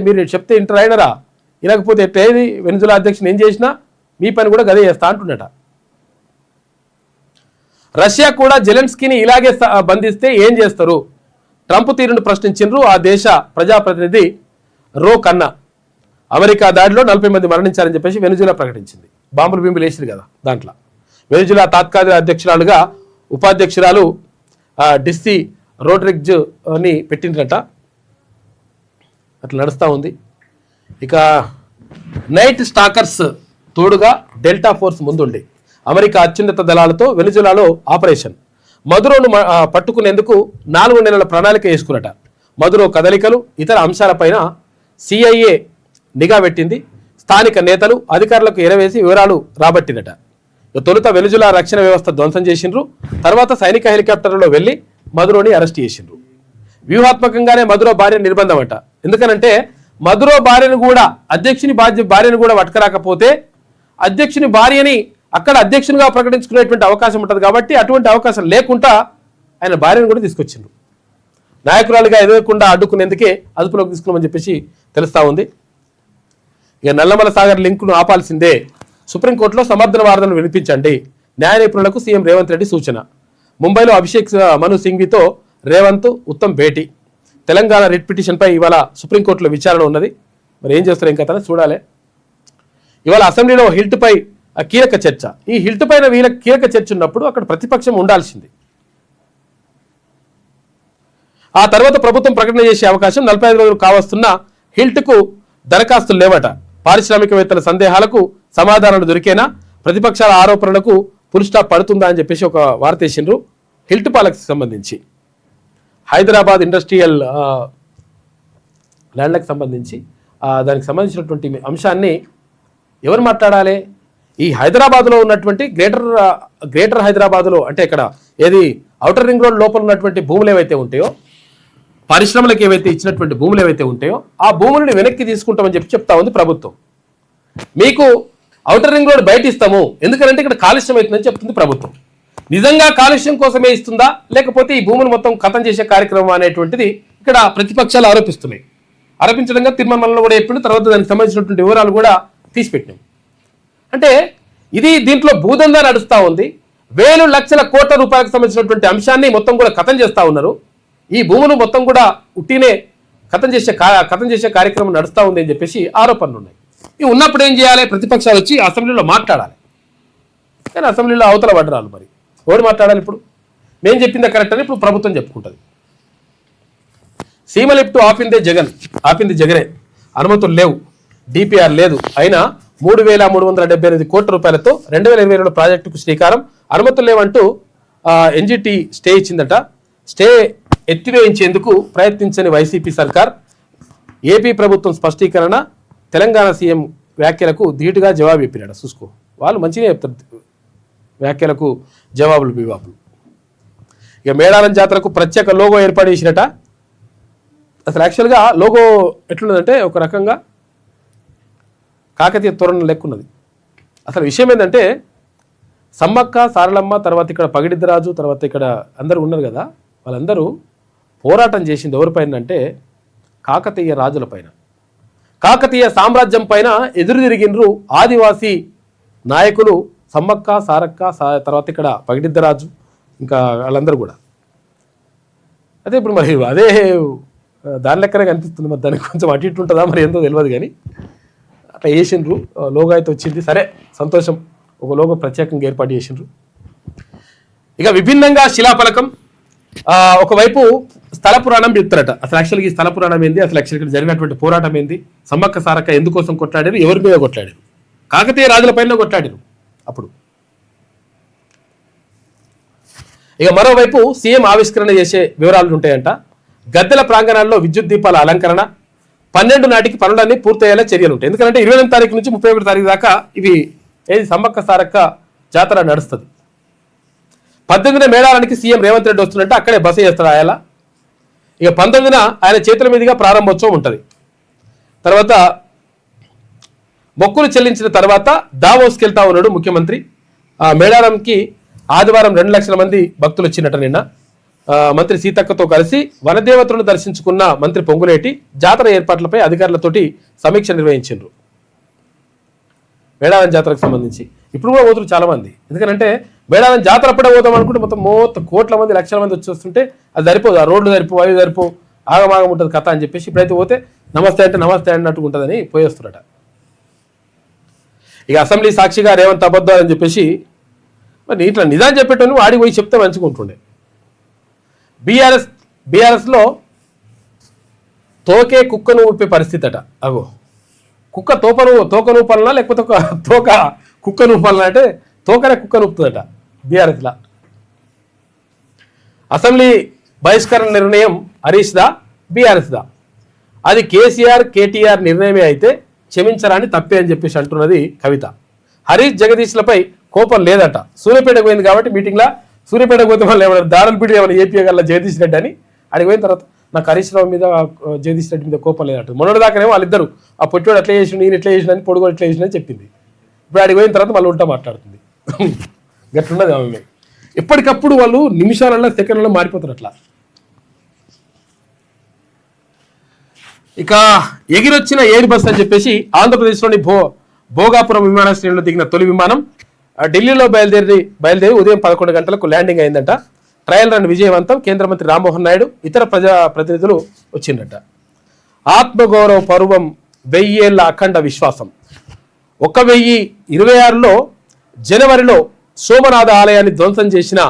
మీరు చెప్తే ఇంటర్ అయినరా, ఇనకపోతే ఎట్టేది? వెనుజులా అధ్యక్షుని ఏం చేసినా మీ పని కూడా గదే చేస్తా అంటున్నట. రష్యా కూడా జెలెన్స్కీని ఇలాగే బంధిస్తే ఏం చేస్తారు? ట్రంప్ తీరును ప్రశ్నించారు ఆ దేశ ప్రజాప్రతినిధి రో కన్నా. అమెరికా దాడిలో 40 మంది మరణించారని చెప్పేసి వెనుజులా ప్రకటించింది. బాంబులు బింబులు వేసిరు కదా దాంట్లో. వెనుజులా తాత్కాలిక అధ్యక్షురాలుగా ఉపాధ్యక్షురాలు డిస్సీ రోడ్రిగ్జ్ అని పెట్టిండ్రట. అట్లా నడుస్తూ ఉంది. ఇక నైట్ స్టాకర్స్ తోడుగా డెల్టా ఫోర్స్ ముందుండి అమెరికా అత్యున్నత దళాలతో వెనుజులాలో ఆపరేషన్. మధురోను పట్టుకునేందుకు 4 నెలల ప్రణాళిక వేసుకున్నట. మధురో కదలికలు, ఇతర అంశాలపైన CIA నిఘా పెట్టింది. స్థానిక నేతలు, అధికారులకు ఎరవేసి వివరాలు రాబట్టినట. తొలుత వెనుజులా రక్షణ వ్యవస్థ ధ్వంసం చేసిండ్రు. తర్వాత సైనిక హెలికాప్టర్లో వెళ్లి మధురోని అరెస్ట్ చేసిండ్రు. వ్యూహాత్మకంగానే మధురో భార్య నిర్బంధం అంట. ఎందుకనంటే మధురో భార్యను కూడా, అధ్యక్షుని భార్యను కూడా పట్టుకరాకపోతే అధ్యక్షుని భార్యని అక్కడ అధ్యక్షునిగా ప్రకటించుకునేటువంటి అవకాశం ఉంటుంది. కాబట్టి అటువంటి అవకాశం లేకుండా ఆయన భార్యను కూడా తీసుకొచ్చిండ్రు. నాయకురాలుగా ఎదగకుండా అడ్డుకునేందుకే అదుపులోకి తీసుకున్నామని చెప్పేసి తెలుస్తా ఉంది. ఇక నల్లమల సాగర్ లింకును ఆపాల్సిందే. సుప్రీంకోర్టులో సమర్థన వాదనలు వినిపించండి. న్యాయ నిపుణులకు సీఎం రేవంత్ రెడ్డి సూచన. ముంబైలో అభిషేక్ మను సింఘ్వితో రేవంత్, ఉత్తమ్ భేటీ. తెలంగాణ రిట్ పిటిషన్పై ఇవాళ సుప్రీంకోర్టులో విచారణ ఉన్నది. మరి ఏం చేస్తారు ఇంకా చూడాలి. ఇవాళ అసెంబ్లీలో హిల్ట్పై కీలక చర్చ. ఈ హిల్ట్ పైన కీలక చర్చ ఉన్నప్పుడు అక్కడ ప్రతిపక్షం ఉండాల్సింది. ఆ తర్వాత ప్రభుత్వం ప్రకటన చేసే అవకాశం. 45 రోజులు కావస్తున్న హిల్ట్కు దరఖాస్తులు లేవట. పారిశ్రామికవేత్తల సందేహాలకు సమాధానాలు దొరికేనా? ప్రతిపక్షాల ఆరోపణలకు ఫుల్ స్టాప్ పడుతుందా అని చెప్పేసి ఒక వార్త వేసిండ్రు హిల్ట్ పాలకు సంబంధించి. హైదరాబాద్ ఇండస్ట్రియల్ ల్యాండ్లకు సంబంధించి దానికి సంబంధించినటువంటి అంశాన్ని ఎవరు మాట్లాడాలి? ఈ హైదరాబాద్లో ఉన్నటువంటి గ్రేటర్ హైదరాబాద్లో అంటే ఇక్కడ ఏది ఔటర్ రింగ్ రోడ్ లోపల ఉన్నటువంటి భూములు ఏవైతే ఉంటాయో, పరిశ్రమలకు ఏవైతే ఇచ్చినటువంటి భూములు ఏవైతే ఉంటాయో ఆ భూములను వెనక్కి తీసుకుంటామని చెప్తా ఉంది ప్రభుత్వం. మీకు ఔటర్ రింగ్ రోడ్ బయట ఇస్తాము ఎందుకంటే ఇక్కడ కాలుష్యం అవుతుందని చెప్తుంది ప్రభుత్వం. నిజంగా కాలుష్యం కోసమే ఇస్తుందా లేకపోతే ఈ భూములు మొత్తం ఖతం చేసే కార్యక్రమం అనేటువంటిది ఇక్కడ ప్రతిపక్షాలు ఆరోపిస్తున్నాయి. ఆరోపించడంగా తీర్మానంలో కూడా చెప్పిండు. తర్వాత దానికి సంబంధించినటువంటి వివరాలు కూడా తీసిపెట్టినాం. అంటే ఇది దీంట్లో భూదందా నడుస్తూ ఉంది. వేలు లక్షల కోట్ల రూపాయలకు సంబంధించినటువంటి అంశాన్ని మొత్తం కూడా ఖతం చేస్తూ ఉన్నారు. ఈ భూములు మొత్తం కూడా ఉట్టినే ఖతం చేసే కార్యక్రమం నడుస్తూ ఉంది అని చెప్పేసి ఆరోపణలు ఉన్నాయి. ఇవి ఉన్నప్పుడు ఏం చేయాలి? ప్రతిపక్షాలు వచ్చి అసెంబ్లీలో మాట్లాడాలి. కానీ అసెంబ్లీలో అవతల పడ్డరాలు. మరి ఎవరు మాట్లాడాలి? ఇప్పుడు మేము చెప్పిందే కరెక్ట్ అని ఇప్పుడు ప్రభుత్వం చెప్పుకుంటుంది. సీమ లిఫ్ట్ ఆపింది జగనే, అనుమతులు లేవు, డిపిఆర్ లేదు, అయినా 3,378 కోట్ల రూపాయలతో 2022 ప్రాజెక్టుకు శ్రీకారం. అనుమతులు లేవంటూ ఎన్జిటి స్టే ఇచ్చిందట. స్టే ఎత్తివేయించేందుకు ప్రయత్నించని వైసీపీ సర్కార్. ఏపీ ప్రభుత్వం స్పష్టీకరణ. తెలంగాణ సీఎం వ్యాఖ్యలకు ధీటుగా జవాబు చెప్పినాడు. చూసుకో, వాళ్ళు మంచిగా చెప్తారు వ్యాఖ్యలకు జవాబులు బివాబులు. ఇక మేడారం జాతరకు ప్రత్యేక లోగో ఏర్పాటు చేసినట. అసలు యాక్చువల్గా లోగో ఎట్లున్నదంటే ఒక రకంగా కాకతీయ తోరణం లెక్కున్నది. అసలు విషయం ఏంటంటే సమ్మక్క సారలమ్మ తర్వాత ఇక్కడ పగిడిద్దరాజు తర్వాత ఇక్కడ అందరూ ఉన్నారు కదా, వాళ్ళందరూ పోరాటం చేసింది ఎవరిపైన అంటే కాకతీయ రాజులపైన, కాకతీయ సామ్రాజ్యం పైన ఎదురు తిరిగినరు ఆదివాసీ నాయకులు సమ్మక్క సారక్క తర్వాత ఇక్కడ పగిడిద్దరాజు ఇంకా వాళ్ళందరూ కూడా. అదే ఇప్పుడు మరి అదే దాని లెక్కనే కనిపిస్తుంది. మరి దానికి కొంచెం అటు ఇటు ఉంటుందా మరి ఏందో తెలియదు. కానీ అట్లా వేసిండ్రు. లోగో అయితే వచ్చింది, సరే సంతోషం. ఒక లోగో ప్రత్యేకంగా ఏర్పాటు చేసిండ్రు. ఇక విభిన్నంగా శిలాఫలకం. ఒకవైపు స్థల పురాణం చెప్తారట. అసలు యాక్చువల్గా ఈ స్థల పురాణం ఏంది, అసలు యాక్చువల్గా ఇక్కడ జరిగినటువంటి పోరాటం ఏంది, సమ్మక్క సారక్క ఎందుకోసం కొట్లాడారు, ఎవరి మీద కొట్లాడారు, కాకతీయ రాజులపైన కొట్లాడారు అప్పుడు. ఇక మరోవైపు సీఎం ఆవిష్కరణ చేసే వివరాలు ఉంటాయంట. గద్దెల ప్రాంగణాల్లో విద్యుత్ దీపాల అలంకరణ. 12 నాటికి పనులన్నీ పూర్తయ్యేలా చర్యలు ఉంటాయి. ఎందుకంటే 28 తారీఖు నుంచి 31 తారీఖు దాకా ఇవి ఏది సమ్మక్క సారక్క జాతర నడుస్తుంది. 18న మేడారానికి సీఎం రేవంత్ రెడ్డి వస్తున్నట్టు అక్కడే బస చేస్తాడు ఆయన. ఇక 19న ఆయన చేతుల మీదుగా ప్రారంభోత్సవం ఉంటుంది. తర్వాత మొక్కులు చెల్లించిన తర్వాత దావోస్కి వెళ్తా ఉన్నాడు ముఖ్యమంత్రి. మేడారంకి ఆదివారం 2 లక్షల మంది భక్తులు వచ్చినట్టు నిన్న. మంత్రి సీతక్కతో కలిసి వనదేవతలను దర్శించుకున్న మంత్రి పొంగులేటి జాతర ఏర్పాట్లపై అధికారులతోటి సమీక్ష నిర్వహించారు. మేడారం జాతరకు సంబంధించి ఇప్పుడు కూడా పోతున్నారు చాలా మంది. ఎందుకంటే మేడారం జాతర అప్పుడే పోతాం అనుకుంటే మొత్తం కోట్ల మంది లక్షల మంది వచ్చి వస్తుంటే అది సరిపోదు, ఆ రోడ్లు సరిపో అవి సరిపో ఆగమాగం ఉంటుంది కథ అని చెప్పేసి ఇప్పుడైతే పోతే నమస్తే అంటే నమస్తే అన్నట్టుగా ఉంటుందని పోయేస్తున్నట. ఇక అసెంబ్లీ సాక్షిగా రేవంత్ అబద్ధాలు అని చెప్పేసి మరి ఇట్లా నిజాన్ని చెప్పేటోని వాడికి పోయి చెప్తే మంచుకుంటుండే. బీఆర్ఎస్లో తోకే కుక్కను ఊపే పరిస్థితి అట. అగో కుక్క తోకను ఊపాలనా లేకపోతే ఒక తోక కుక్కను ఊపాలనా అంటే తోకనే కుక్కను ఊపుతుందట బీఆర్ఎస్లా. అసెంబ్లీ బహిష్కరణ నిర్ణయం హరీష్ దా బీఆర్ఎస్ దా? అది కేటీఆర్ నిర్ణయమే అయితే క్షమించరాని తప్పే అని చెప్పేసి అంటున్నది కవిత. హరీష్ జగదీష్లపై కోపం లేదట. సూర్యాపేటకు పోయింది కాబట్టి మీటింగ్లో సూర్యాపేటకు పోతే వాళ్ళు ఏమైనా దారులు పీడి ఏమైనా ఏపీ గల్లా జగదీష్ రెడ్డి అని అడిగి పోయిన తర్వాత నాకు హరీష్ రావు మీద జగదీష్ రెడ్డి మీద కోపం లేదట. మొన్నటి దాకానేమో వాళ్ళిద్దరు ఆ పొట్టివాడు అట్లా చేసి నేను ఇట్లా చేసిన పొడుగు ఇట్లా చేసిన చెప్పింది. ఇప్పుడు అడిగి పోయిన తర్వాత మళ్ళీ ఉంటా మాట్లాడుతుంది. గట్లున్నది ఆమె. ఎప్పటికప్పుడు వాళ్ళు నిమిషాలలో సెకండ్లలో మారిపోతారు అట్లా. ఇక ఎగిరొచ్చిన ఎయిర్ బస్ అని చెప్పేసి ఆంధ్రప్రదేశ్లోని భోగాపురం విమానాశ్రయంలో దిగిన తొలి విమానం ఢిల్లీలో బయలుదేరి ఉదయం 11 గంటలకు ల్యాండింగ్ అయిందట. ట్రయల్ రన్ విజయవంతం. కేంద్ర మంత్రి రామ్మోహన్ నాయుడు ఇతర ప్రజా ప్రతినిధులు వచ్చిందట. ఆత్మగౌరవ పర్వం 1000 ఏళ్ల అఖండ విశ్వాసం. 1026లో జనవరిలో సోమనాథ ఆలయాన్ని ధ్వంసం చేసిన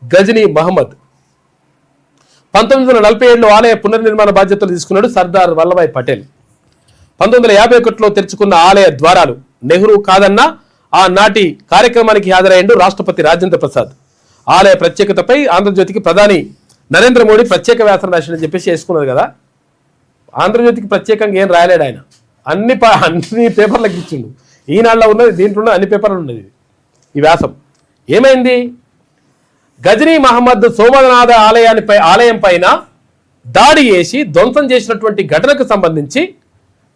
గజనీ మహమ్మద్ 1947లో ఆలయ పునర్నిర్మాణ బాధ్యతలు తీసుకున్నాడు సర్దార్ వల్లభాయ్ పటేల్. 1951లో తెరుచుకున్న ఆలయ ద్వారాలు నెహ్రూ కాదన్నా ఆనాటి కార్యక్రమానికి హాజరయ్యాడు రాష్ట్రపతి రాజేంద్ర ప్రసాద్. ఆలయ ప్రత్యేకతపై ఆంధ్రజ్యోతికి ప్రధాని నరేంద్ర మోడీ ప్రత్యేక వ్యాసం రాశాడని చెప్పేసి వేసుకున్నది కదా. ఆంధ్రజ్యోతికి ప్రత్యేకంగా ఏం రాయలేడు ఆయన, అన్ని పేపర్లకు ఇచ్చిండు. ఈనాడులో ఉన్నది, దీంట్లో అన్ని పేపర్లు ఉన్నది ఈ వ్యాసం. ఏమైంది? గజనీ మహమ్మద్ సోమనాథ ఆలయం పైన దాడి చేసి ధ్వంసం చేసినటువంటి ఘటనకు సంబంధించి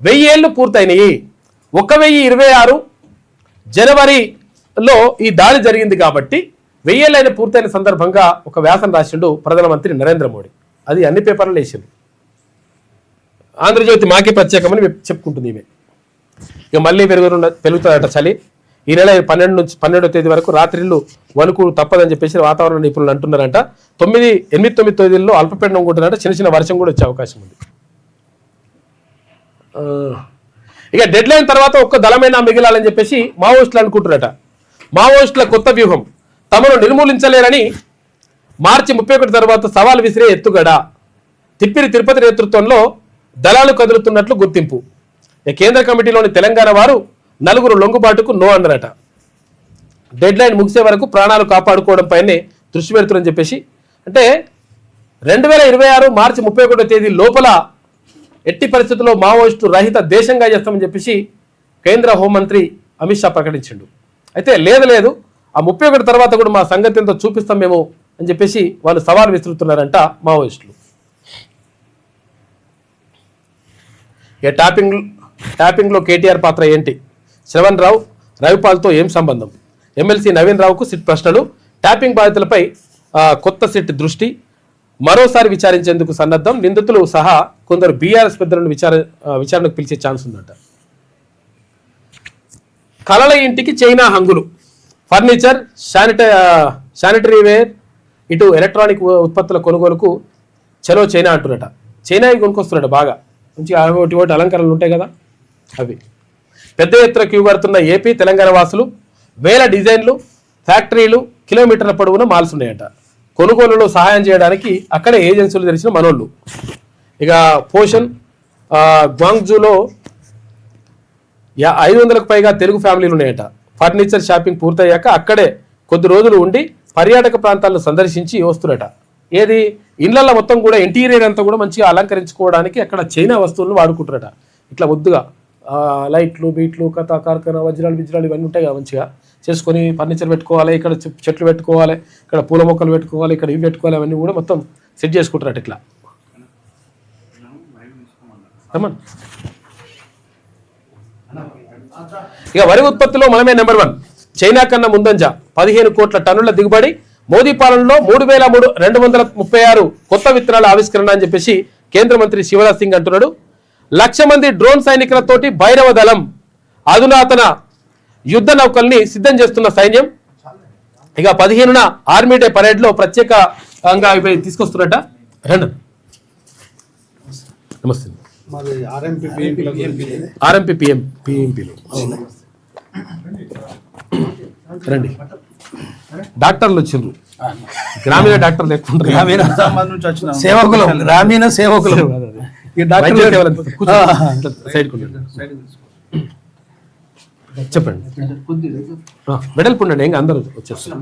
1000 ఏళ్లు పూర్తయినాయి. 1026 జనవరిలో ఈ దాడి జరిగింది కాబట్టి 1000 ఏళ్ళైన పూర్తయిన సందర్భంగా ఒక వ్యాసం రాసిండు ప్రధానమంత్రి నరేంద్ర మోడీ. అది అన్ని పేపర్లు వేసింది. ఆంధ్రజ్యోతి మాకే ప్రత్యేకమని చెప్పుకుంటుంది ఈమె. ఇక మళ్ళీ పెరుగుతుందట చలి. ఈ నెల 12వ తేదీ వరకు రాత్రిళ్ళు వణుకు తప్పదని చెప్పేసి వాతావరణ నిపుణులు అంటున్నారంట. 8-9 తేదీల్లో అల్పపీడనం ఉంటుందంట. చిన్న చిన్న వర్షం కూడా వచ్చే అవకాశం ఉంది. ఇక డెడ్ లైన్ తర్వాత ఒక్క దళమైనా మిగిలాలని చెప్పేసి మావోయిస్టులు అనుకుంటున్నారట. మావోయిస్టుల కొత్త వ్యూహం, తమను నిర్మూలించలేరని మార్చి 31 తర్వాత సవాల్ విసిరే ఎత్తుగడ. తిప్పిరి తిరుపతి నేతృత్వంలో దళాలు కదులుతున్నట్లు గుర్తింపు. కేంద్ర కమిటీలోని తెలంగాణ వారు 4 లొంగుబాటుకు నో అన్నారట. డెడ్ లైన్ ముగిసే వరకు ప్రాణాలు కాపాడుకోవడం పైనే దృష్టి పెడుతున్నారని చెప్పేసి, అంటే 2026 మార్చి 31వ తేదీ లోపల ఎట్టి పరిస్థితుల్లో మావోయిస్టు రహిత దేశంగా చేస్తామని చెప్పేసి కేంద్ర హోంమంత్రి అమిత్ షా ప్రకటించిండు. అయితే లేదు ఆ 31 తర్వాత కూడా మా సంగతి ఎంతో చూపిస్తాం మేము అని చెప్పేసి వాళ్ళు సవాల్ విసురుతున్నారంట మావోయిస్టులు. ఇక ట్యాపింగ్లో కేటీఆర్ పాత్ర ఏంటి? శ్రవణ్ రావు రవిపాల్తో ఏం సంబంధం? ఎమ్మెల్సీ నవీన్ రావుకు సిట్ ప్రశ్నలు. ట్యాపింగ్ బాధితులపై కొత్త సిట్ దృష్టి. మరోసారి విచారించేందుకు సన్నద్ధం. నిందితులు సహా కొందరు బీఆర్ఎస్ పెద్దలను విచారణకు పిలిచే ఛాన్స్ ఉందంట. కలల ఇంటికి చైనా హంగులు. ఫర్నిచర్, శానిటరీ వేర్, ఇటు ఎలక్ట్రానిక్ ఉత్పత్తుల కొనుగోలుకు చలో చైనా అంటున్నట. చైనా కొనుక్కొస్తున్నట బాగా. మంచిగా ఒకటి అలంకరణలు ఉంటాయి కదా అవి. పెద్ద ఎత్తున క్యూ కడుతున్న ఏపీ తెలంగాణ వాసులు. 1000 డిజైన్లు, ఫ్యాక్టరీలు, కిలోమీటర్ల పొడవున మాల్స్ ఉన్నాయట. కొనుగోలులో సహాయం చేయడానికి అక్కడే ఏజెన్సీలు తెరిచిన మనోళ్ళు. ఇక పోషన్ గ్వాంగ్జూలో 500కు పైగా తెలుగు ఫ్యామిలీలు ఉన్నాయట. ఫర్నిచర్ షాపింగ్ పూర్తయ్యాక అక్కడే కొద్ది రోజులు ఉండి పర్యాటక ప్రాంతాలను సందర్శించి వస్తున్నట. ఏది ఇళ్లలో మొత్తం కూడా ఇంటీరియర్ అంతా కూడా మంచిగా అలంకరించుకోవడానికి అక్కడ చైనా వస్తువులను వాడుకుంటారట. ఇట్లా ముద్దుగా లైట్లు, బీట్లు, కథ, కార్ఖానా, వజ్రాలు ఇవన్నీ ఉంటాయి కదా, మంచిగా చేసుకొని ఫర్నిచర్ పెట్టుకోవాలి, ఇక్కడ చెట్లు పెట్టుకోవాలి, ఇక్కడ పూల మొక్కలు పెట్టుకోవాలి, ఇక్కడ ఇవి పెట్టుకోవాలి, అవన్నీ కూడా మొత్తం సెట్ చేసుకుంటారట. ఇట్లా ఇక వరి ఉత్పత్తిలో మనమే నెంబర్ 1. చైనా కన్నా ముందంజ. 15 కోట్ల టన్నుల దిగుబడి. మోదీ పాలనలో 3236 కొత్త విత్తనాల ఆవిష్కరణ అని చెప్పేసి కేంద్ర మంత్రి శివరాజ్ సింగ్ అంటున్నాడు. 1,00,000 మంది డ్రోన్ సైనికులతోటి భైరవ దళం. అధునాతన యుద్ధ నౌకల్ని సిద్ధం చేస్తున్న సైన్యం. ఇక 15న ఆర్మీ డే పరేడ్ లో ప్రత్యేకంగా ఇవి తీసుకొస్తున్నట. నమస్తే. ఆర్ఎంపీ పిఎంపీలు రండి. డాక్టర్లు వచ్చిండ్రు. గ్రామీణ డాక్టర్లు ఎక్కువ సేవకులు, గ్రామీణ సేవకులు. చెప్పండి. మెడల్ పుండండి, ఇంకా అందరూ వచ్చేస్తారు.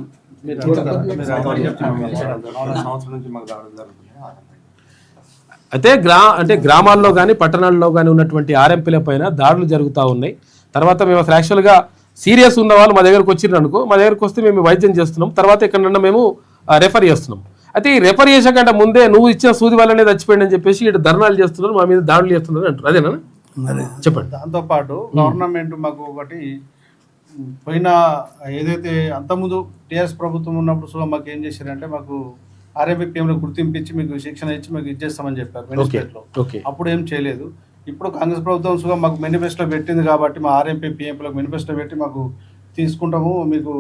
అయితే గ్రామాల్లో కానీ పట్టణాల్లో కానీ ఉన్నటువంటి ఆర్ఎంపీల పైన దాడులు జరుగుతూ ఉన్నాయి. తర్వాత మేము అసలు యాక్చువల్గా సీరియస్ ఉన్న వాళ్ళు మా దగ్గరకు వచ్చిర్రు అనుకో, మా దగ్గరకు వస్తే మేము వైద్యం చేస్తున్నాం, తర్వాత ఎక్కడన్నా మేము రెఫర్ చేస్తున్నాం. అయితే ఈ రెఫర్ చేసాకంటే ముందే నువ్వు ఇచ్చిన సూది వల్లనే చచ్చిపోయింది అని చెప్పేసి ఇటు ధర్నాలు చేస్తున్నారు, మా మీద దాడులు చేస్తున్నారు అంటారు. అదేనా? చెప్పండి. దాంతోపాటు గవర్నమెంట్ మాకు ఒకటి పోయిన ఏదైతే అంతకుముందు టీఆర్ఎస్ ప్రభుత్వం ఉన్నప్పుడు మాకు ఏం చేశారంటే మాకు ఆర్ఎంపీ పిఎంలో గుర్తింపించి మీకు శిక్షణ ఇచ్చి మీకు ఇచ్చేస్తామని చెప్పారు మేనిఫెస్టోలో. అప్పుడు ఏం చేయలేదు. ఇప్పుడు కాంగ్రెస్ ప్రభుత్వం మాకు మేనిఫెస్టో పెట్టింది కాబట్టి మా ఆర్ఎంపీ పిఎంపీలకు మేనిఫెస్టో పెట్టి మాకు తీసుకుంటాము, మీకు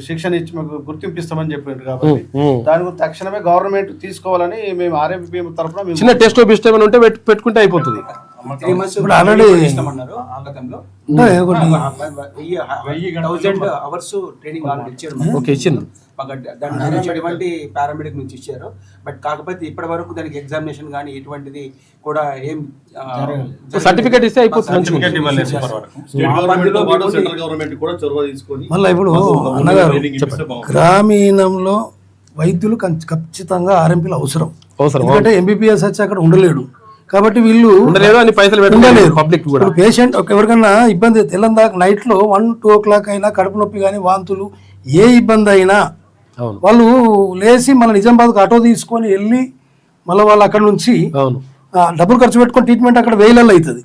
శిక్షణ ఇచ్చి మాకు గుర్తింపిస్తామని చెప్పారు. కాబట్టి దాని గురించి తక్షణమే గవర్నమెంట్ తీసుకోవాలని మేము ఆర్ఎంపీ పిఎం తరఫున చిన్న టెస్ట్ ఉంటే పెట్టుకుంటే అయిపోతుంది. ఎటువంటి పారామెడిక్ నుంచి ఇచ్చారు. బట్ కాకపోతే ఇప్పటి వరకు దానికి ఎగ్జామినేషన్ కానీ ఎటువంటిది కూడా ఏం సర్టిఫికేట్ ఇస్తే అయిపోతుంది. మళ్ళీ ఇప్పుడు అన్నగారు గ్రామీణంలో వైద్యులు ఖచ్చితంగా ఆర్ఎంపీలు అవసరం. ఎందుకంటే ఎంబీబీఎస్ వచ్చి అక్కడ ఉండలేడు. కాబట్టి వీళ్ళు ఉండలేదు అని పైసలు ఉండలేదు. పెట్టలేదు పబ్లిక్ కూడా. ఇప్పుడు పేషెంట్ ఎవరికన్నా ఇబ్బంది తెల్లందాక నైట్లో 1-2 o'clock అయినా కడుపు నొప్పి కానీ వాంతులు ఏ ఇబ్బంది అయినా అవును వాళ్ళు లేచి మన నిజామాబాద్కు ఆటో తీసుకొని వెళ్ళి మళ్ళీ వాళ్ళు అక్కడ నుంచి అవును డబ్బులు ఖర్చు పెట్టుకొని ట్రీట్మెంట్ అక్కడ వేలలో అవుతుంది.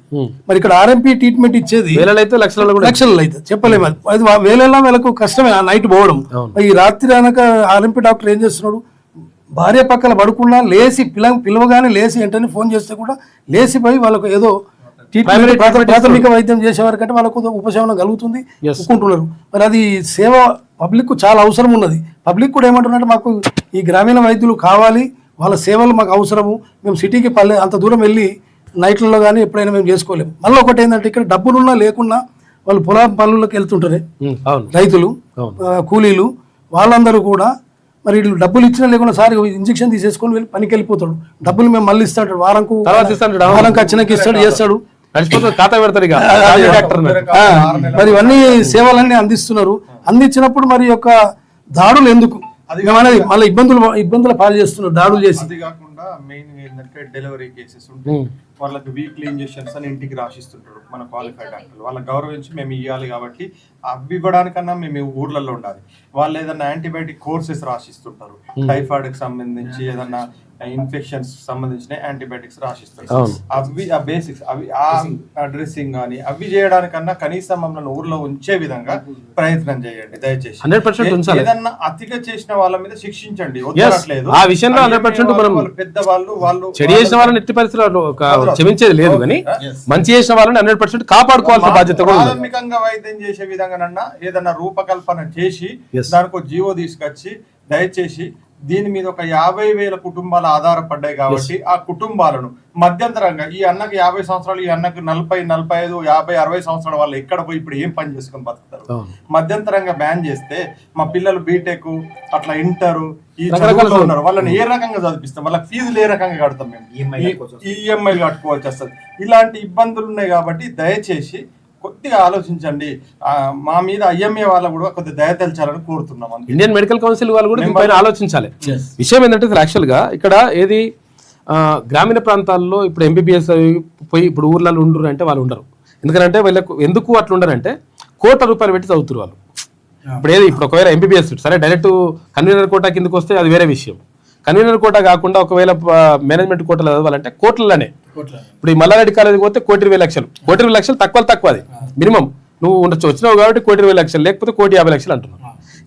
మరి ఇక్కడ ఆర్ఎంపీ ట్రీట్మెంట్ ఇచ్చేది వేలలో అయితే లక్షలలో కూడా లక్షలలో అవుతుంది, చెప్పలేము. అది వేలలో వీళ్ళకు కష్టమే ఆ నైట్ పోవడం. మరి ఈ రాత్రి అనక ఆర్ఎంపీ డాక్టర్ ఏం చేస్తున్నాడు, భార్య పక్కన పడుకున్నా లేచి పిలవగానే లేచి వెంటనే ఫోన్ చేస్తే కూడా లేచిపోయి వాళ్ళకు ఏదో ట్రీట్మెంట్ ప్రాథమిక వైద్యం చేసేవారికంటే వాళ్ళకు ఉపశమనం కలుగుతుంది ఒప్పుకుంటున్నారు. మరి అది సేవ పబ్లిక్ చాలా అవసరం ఉన్నది. పబ్లిక్ కూడా ఏమంటున్నారంటే మాకు ఈ గ్రామీణ వైద్యులు కావాలి, వాళ్ళ సేవలు మాకు అవసరము, మేము సిటీకి అంత దూరం వెళ్ళి నైట్లలో కానీ ఎప్పుడైనా మేము చేసుకోలేము. మళ్ళీ ఒకటి ఏంటంటే ఇక్కడ డబ్బులున్నా లేకున్నా వాళ్ళు పొలం పనులకు వెళ్తుంటారే రైతులు, కూలీలు, వాళ్ళందరూ కూడా మరి వీళ్ళు డబ్బులు ఇచ్చినా లేకుండా సార్ ఇంజక్షన్ తీసేసుకొని వెళ్ళి పనికి వెళ్ళిపోతాడు, డబ్బులు మేము మళ్ళీ ఇస్తాడు, వారంకు వచ్చినాక ఇస్తాడు, చేస్తాడు, ఖాతా పెడతారు ఇక. మరి ఇవన్నీ సేవలన్నీ అందిస్తున్నారు. అందించినప్పుడు మరి యొక్క దాడులు ఎందుకు అనేది మళ్ళీ ఇబ్బందుల పాలు చేస్తున్నారు దాడులు చేసి. అది కాకుండా మెయిన్ ఏంటంటే డెలివరీ కేసెస్ ఉంటే వాళ్ళకి వీక్లీ ఇంజెక్షన్స్ అని ఇంటికి రాసిస్తుంటారు మన క్వాలిఫైడ్ డాక్టర్లు. వాళ్ళకి గౌరవించి మేము ఇవ్వాలి కాబట్టి అవి ఇవ్వడానికన్నా మేము ఊర్లలో ఉండాలి. వాళ్ళు ఏదన్నా యాంటీబయాటిక్ కోర్సెస్ రాసిస్తుంటారు, టైఫాయిడ్కి సంబంధించి ఏదన్నా ఇన్ఫెక్షన్స్ సంబంధించిన యాంటీబయాటిక్స్ రాసిస్తారు. అవి ఆ బేసిక్స్ అవి ఆ డ్రెస్సింగ్ కానీ అవి చేయడానికన్నా కనీసం మమ్మల్ని ఊర్లో ఉంచే విధంగా ప్రయత్నం చేయండి దయచేసి. 100% ఏదన్నా అతిగా చేసిన వాళ్ళ మీద శిక్షించండి, వదలట్లేదు. ఆ విషయంలో 100% మనం పెద్దవాళ్ళు వాళ్ళు చెడు చేసిన వాళ్ళని ఎట్టి పరిస్థితుల్లో క్షమించేది లేదు, కానీ మంచి చేసిన వాళ్ళని 100% కాపాడుకోవాల్సిన బాధ్యత కూడా ఉంది. ప్రాథమికంగా వైద్యం చేసే విధంగా ఏదన్నా రూపకల్పన చేసి దానికి జీవో తీసుకొచ్చి దయచేసి దీని మీద ఒక 50,000 కుటుంబాలు ఆధారపడ్డాయి కాబట్టి ఆ కుటుంబాలను మధ్యంతరంగా ఈ అన్నకి 50 సంవత్సరాలు, ఈ అన్నకు 40, 45, 50, 60 సంవత్సరాల వాళ్ళు ఎక్కడ పోయి ఇప్పుడు ఏం పని చేసుకొని బతుకుతారు. మధ్యంతరంగా బ్యాన్ చేస్తే మా పిల్లలు బీటెక్ అట్లా ఇంటరు ఈ చదువులో ఉన్నారు, వాళ్ళని ఏ రకంగా చదివిస్తాం, వాళ్ళకి ఫీజులు ఏ రకంగా కడతాం, మేము ఈఎంఐలు కట్టుకోవాల్సి వస్తుంది. ఇలాంటి ఇబ్బందులు ఉన్నాయి కాబట్టి దయచేసి కొద్దిగా ఆలోచించండి. మా మీద ఐఎంఏ వాళ్ళు కూడా కొద్దిగా దయ తెల్చాలని కోరుతున్నాం. ఇండియన్ మెడికల్ కౌన్సిల్ వాళ్ళు కూడా దీనిపైన ఆలోచించాలి. విషయం ఏంటంటే యాక్చువల్ గా ఇక్కడ ఏది గ్రామీణ ప్రాంతాల్లో ఇప్పుడు ఎంబీబీఎస్ పోయి ఇప్పుడు ఊర్లలో ఉండరు అంటే వాళ్ళు ఉండరు. ఎందుకంటే వీళ్ళకు ఎందుకు అట్లా ఉండరంటే ₹1,00,00,000 పెట్టి చదువుతారు వాళ్ళు. ఇప్పుడు ఏది ఇప్పుడు ఒకవేళ ఎంబీబీఎస్ సరే డైరెక్ట్ కన్వీనర్ కోటా కిందకు వస్తే అది వేరే విషయం. కన్వీనర్ కోటా కాకుండా ఒకవేళ మేనేజ్మెంట్ కోటాలో చదవాలంటే కోట్లలోనే. ఇప్పుడు ఈ మల్లారెడ్డి కాలేజీకి పోతే ₹1,20,00,000 తక్కువ అది మినిమం. నువ్వు వచ్చినావు కాబట్టి ₹1,20,00,000 లేకపోతే ₹1,50,00,000 అంటున్నావు.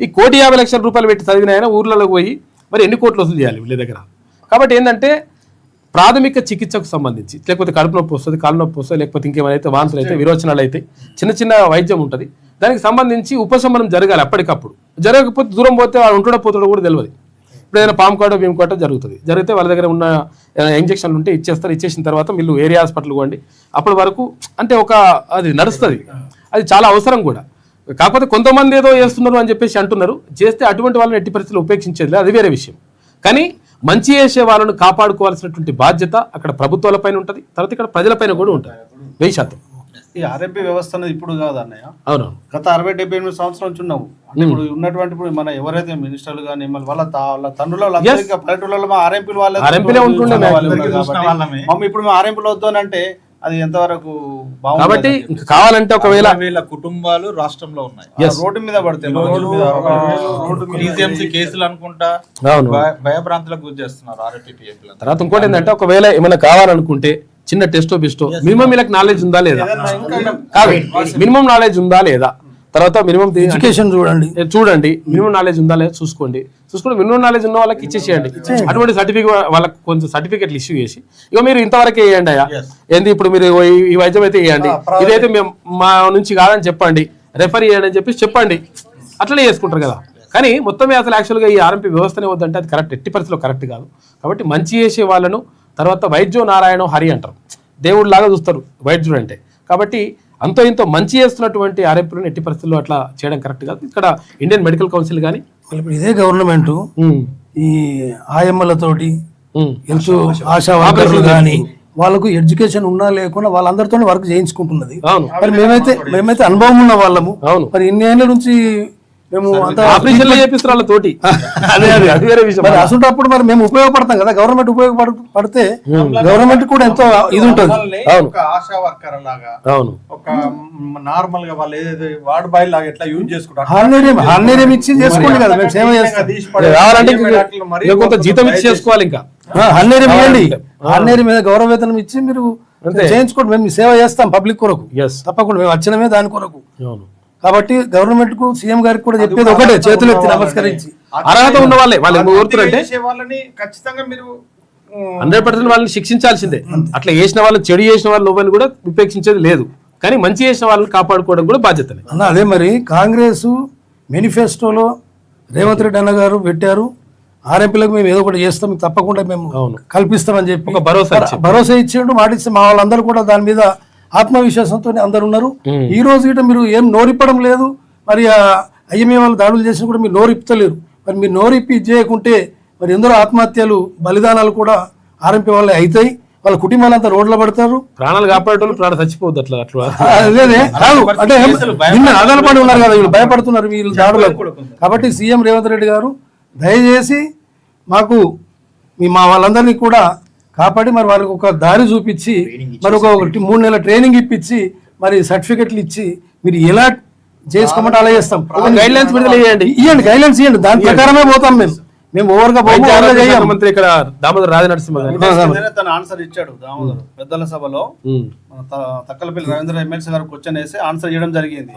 ఈ ₹1,50,00,000 పెట్టి చదివిన ఆయన ఊర్లలోకి పోయి మరి ఎన్ని కోట్లు వసూలు చేయాలి వీళ్ళ దగ్గర. కాబట్టి ఏంటంటే ప్రాథమిక చికిత్సకు సంబంధించి లేకపోతే కడుపు నొప్పి వస్తుంది, కాలు నొప్పి వస్తుంది, లేకపోతే ఇంకేమైతే వాంతులు అయితే విరోచనాలు అయితే చిన్న వైద్యం ఉంటుంది, దానికి సంబంధించి ఉపశమనం జరగాలి అప్పటికప్పుడు. జరగకపోతే దూరం పోతే వాడు ఉంటుండో పోతాడో కూడా తెలియదు. ఇప్పుడు ఏదైనా పాము కోట భీమ్ కోట జరిగితే వాళ్ళ దగ్గర ఉన్న ఇంజక్షన్లు ఉంటే ఇచ్చేస్తారు. ఇచ్చేసిన తర్వాత వీళ్ళు ఏరియా హాస్పిటల్ పోండి. అప్పటి వరకు అంటే అది నడుస్తుంది, అది చాలా అవసరం కూడా. కాకపోతే కొంతమంది ఏదో చేస్తున్నారు అని చెప్పేసి అంటున్నారు, చేస్తే అటువంటి వాళ్ళని ఎట్టి పరిస్థితులు ఉపేక్షించేది అది వేరే విషయం. కానీ మంచి చేసే వాళ్ళను కాపాడుకోవాల్సినటువంటి బాధ్యత అక్కడ ప్రభుత్వాలపైన ఉంటుంది, తర్వాత ఇక్కడ ప్రజలపైన కూడా ఉంటుంది 100%. ఈ ఆర్ఎంపీ వ్యవస్థ అనేది ఇప్పుడు కాదు అన్నయ్య, అవును గత 60-78 సంవత్సరాల నుంచి ఉన్నాము. అంటే ఇప్పుడు ఉన్నటువంటి ఇప్పుడు మన ఎవరైతే మినిస్టర్లు కానీ వాళ్ళ తండ్రుల పల్లెటూళ్ళలో మా ఆర్ఎంపీలు ఆర్ఎంపీలే ఉంటుండే. ఇప్పుడు మేము ఆర్ఎంపీలు వద్దు అని అంటే అది ఎంతవరకు కాబట్టి కావాలంటే ఒకవేళ కుటుంబాలు రాష్ట్రంలో ఉన్నాయి, రోడ్డు మీద పడతాయి, కేసులు అనుకుంటా భయభ్రాంతులకు గురి చేస్తున్నారు ఆర్ఎంపీ. తర్వాత ఇంకోటి ఏంటంటే ఒకవేళ ఏమైనా కావాలనుకుంటే చిన్న టెస్టో బిస్టో మినిమం వీళ్ళకి నాలెడ్జ్ ఉందా లేదా, కాదు మినిమం నాలెడ్జ్ ఉందా లేదా, తర్వాత మినిమం ఎడ్యుకేషన్ చూడండి మినిమం నాలెడ్జ్ ఉందా లేదా చూసుకోండి. మినిమం నాలెడ్జ్ ఉన్న వాళ్ళకి ఇచ్చేసేయండి. అటువంటి సర్టిఫికేట్ వాళ్ళకి కొంచెం సర్టిఫికేట్లు ఇష్యూ చేసి ఇక మీరు ఇంతవరకే వేయండి అయ్యా, ఏంది ఇప్పుడు మీరు ఈ వైద్యం అయితే వేయండి, ఇదైతే మేము మా నుంచి కాదని చెప్పండి, రెఫర్ చేయండి అని చెప్పండి, అట్లనే చేసుకుంటారు కదా. కానీ మొత్తం అసలు యాక్చువల్గా ఈ ఆర్ఎంపీ వ్యవస్థనే వద్దంటే అది కరెక్ట్, ఎట్టి పరిస్థితిలో కరెక్ట్ కాదు. కాబట్టి మంచి చేసే వాళ్ళను తర్వాత వైద్యో నారాయణ హరి అంటారు, దేవుడిలాగా చూస్తారు వైద్యుడు అంటే. కాబట్టి అంతో ఇంతో మంచి చేస్తున్నటువంటి ఆర్ఎంపీలను ఎట్టి పరిస్థితుల్లో అట్లా చేయడం కరెక్ట్ కాదు. ఇక్కడ ఇండియన్ మెడికల్ కౌన్సిల్ కానీ ఇదే గవర్నమెంట్ ఈ ఆయమ్మలతోటి ఆశా వర్కర్లు కానీ వాళ్ళకు ఎడ్యుకేషన్ ఉన్నా లేకుండా వాళ్ళందరితో వర్క్ చేయించుకుంటున్నది. మరి మేమైతే అనుభవం ఉన్న వాళ్ళము, మరి ఇన్ని ఏళ్ళ నుంచి మేము అంత ఆపరేషన్లు చేపిస్తారు వాళ్ళ తోటి. అదే అదే అది వేరే విషయం. మరి అసలుంటప్పుడు మరి మేము ఉపయోగపడతాం కదా, గవర్నమెంట్ ఉపయోగపడితే గవర్నమెంట్ కూడా ఎంతో ఇది ఉంటుంది. అవును. ఒక ఆశా వర్కర్ లాగా, అవును, ఒక నార్మల్ గా వాళ్ళు ఏదైతే వార్డ్ బాయ్ లాగా ఎట్లా యూజ్ చేసుకుంటారు, హార్నేరియం ఇచ్చి చేసుకోండి కదా, మేము సేవ చేస్తాం. కావాలంటే ఇంకా కొంత జీతం ఇచ్చి చేసుకోవాలి. ఇంకా హార్నేరియం ఇవ్వండి, హార్నేరియం మీద గౌరవ వేతనం ఇచ్చి మీరు చేయించుకోండి, మేము సేవ చేస్తాం పబ్లిక్ కొరకు. తప్పకుండా మేము వచ్చినమే దాని కొరకు. అవును. కాబట్టి గవర్నమెంట్ కు సీఎం గారికి కూడా చెప్పేది ఒకటే, చేతులు ఎత్తి నమస్కరించి అర్హత ఉన్న వాళ్ళే వాళ్ళు కోరుతారంటే వాళ్ళని ఖచ్చితంగా మీరు 100% వాళ్ళని శిక్షించాల్సిందే. అట్లా చేసిన వాళ్ళని, చెడు చేసిన వాళ్ళని కూడా ఉపేక్షించేది లేదు. కానీ మంచి చేసిన వాళ్ళని కాపాడుకోవడం కూడా బాధ్యతనే అన్న. అదే మరి కాంగ్రెస్ మేనిఫెస్టోలో రేవంత్ రెడ్డి అన్న గారు పెట్టారు, ఆర్ఎంపీలకు మేము ఏదో ఒకటి చేస్తాం, తప్పకుండా మేము కల్పిస్తామని చెప్పి ఒక భరోసా ఇచ్చిండు, మాట ఇస్తే మా వాళ్ళందరూ కూడా దాని మీద ఆత్మవిశ్వాసంతో అందరు ఉన్నారు. ఈ రోజు గిట్ట మీరు ఏం నోరిప్పడం లేదు, మరి ఐఎంఏ వాళ్ళు దాడులు చేసినా కూడా మీరు నోరిప్పలేరు. మరి మీరు నోరిప్పి చేయకుంటే మరి ఎందరో ఆత్మహత్యలు, బలిదానాలు కూడా ఆర్ఎంపీ వాళ్ళే అవుతాయి. వాళ్ళ కుటుంబాలంతా రోడ్ల పడతారు, ప్రాణాలు కాపాడేటోళ్ళు ప్రాణం చచ్చిపోద్దు. అట్లా అదే కాదు అంటే నిన్న ఆధారపడి ఉన్నారు కదా, వీళ్ళు భయపడుతున్నారు వీళ్ళు దాడులకు. కాబట్టి సీఎం రేవంత్ రెడ్డి గారు దయచేసి మాకు మా వాళ్ళందరినీ కూడా కాపాడి మరి వాళ్ళకి ఒక దారి చూపించి, మరి ఒక 3 నెలల ట్రైనింగ్ ఇప్పించి, మరి సర్టిఫికెట్లు ఇచ్చి మీరు ఎలా చేసుకోమంటే అలా చేస్తాం. గైడ్ లైన్స్ విడుదల చేయండి, ఇవ్వండి, గైడ్ లైన్స్ ఇవ్వండి, దాని ప్రకారమే పోతాం. మేము ఓవర్గా మంత్రి ఇక్కడ దామోదర్ రాజనరసింహ గారు తన ఆన్సర్ ఇచ్చాడు. దామోదర్ పెద్దల సభలో తక్కలపల్లి రవీంద్ర ఎమ్మెల్సీ గారు క్వశ్చన్ వేసి ఆన్సర్ చేయడం జరిగింది.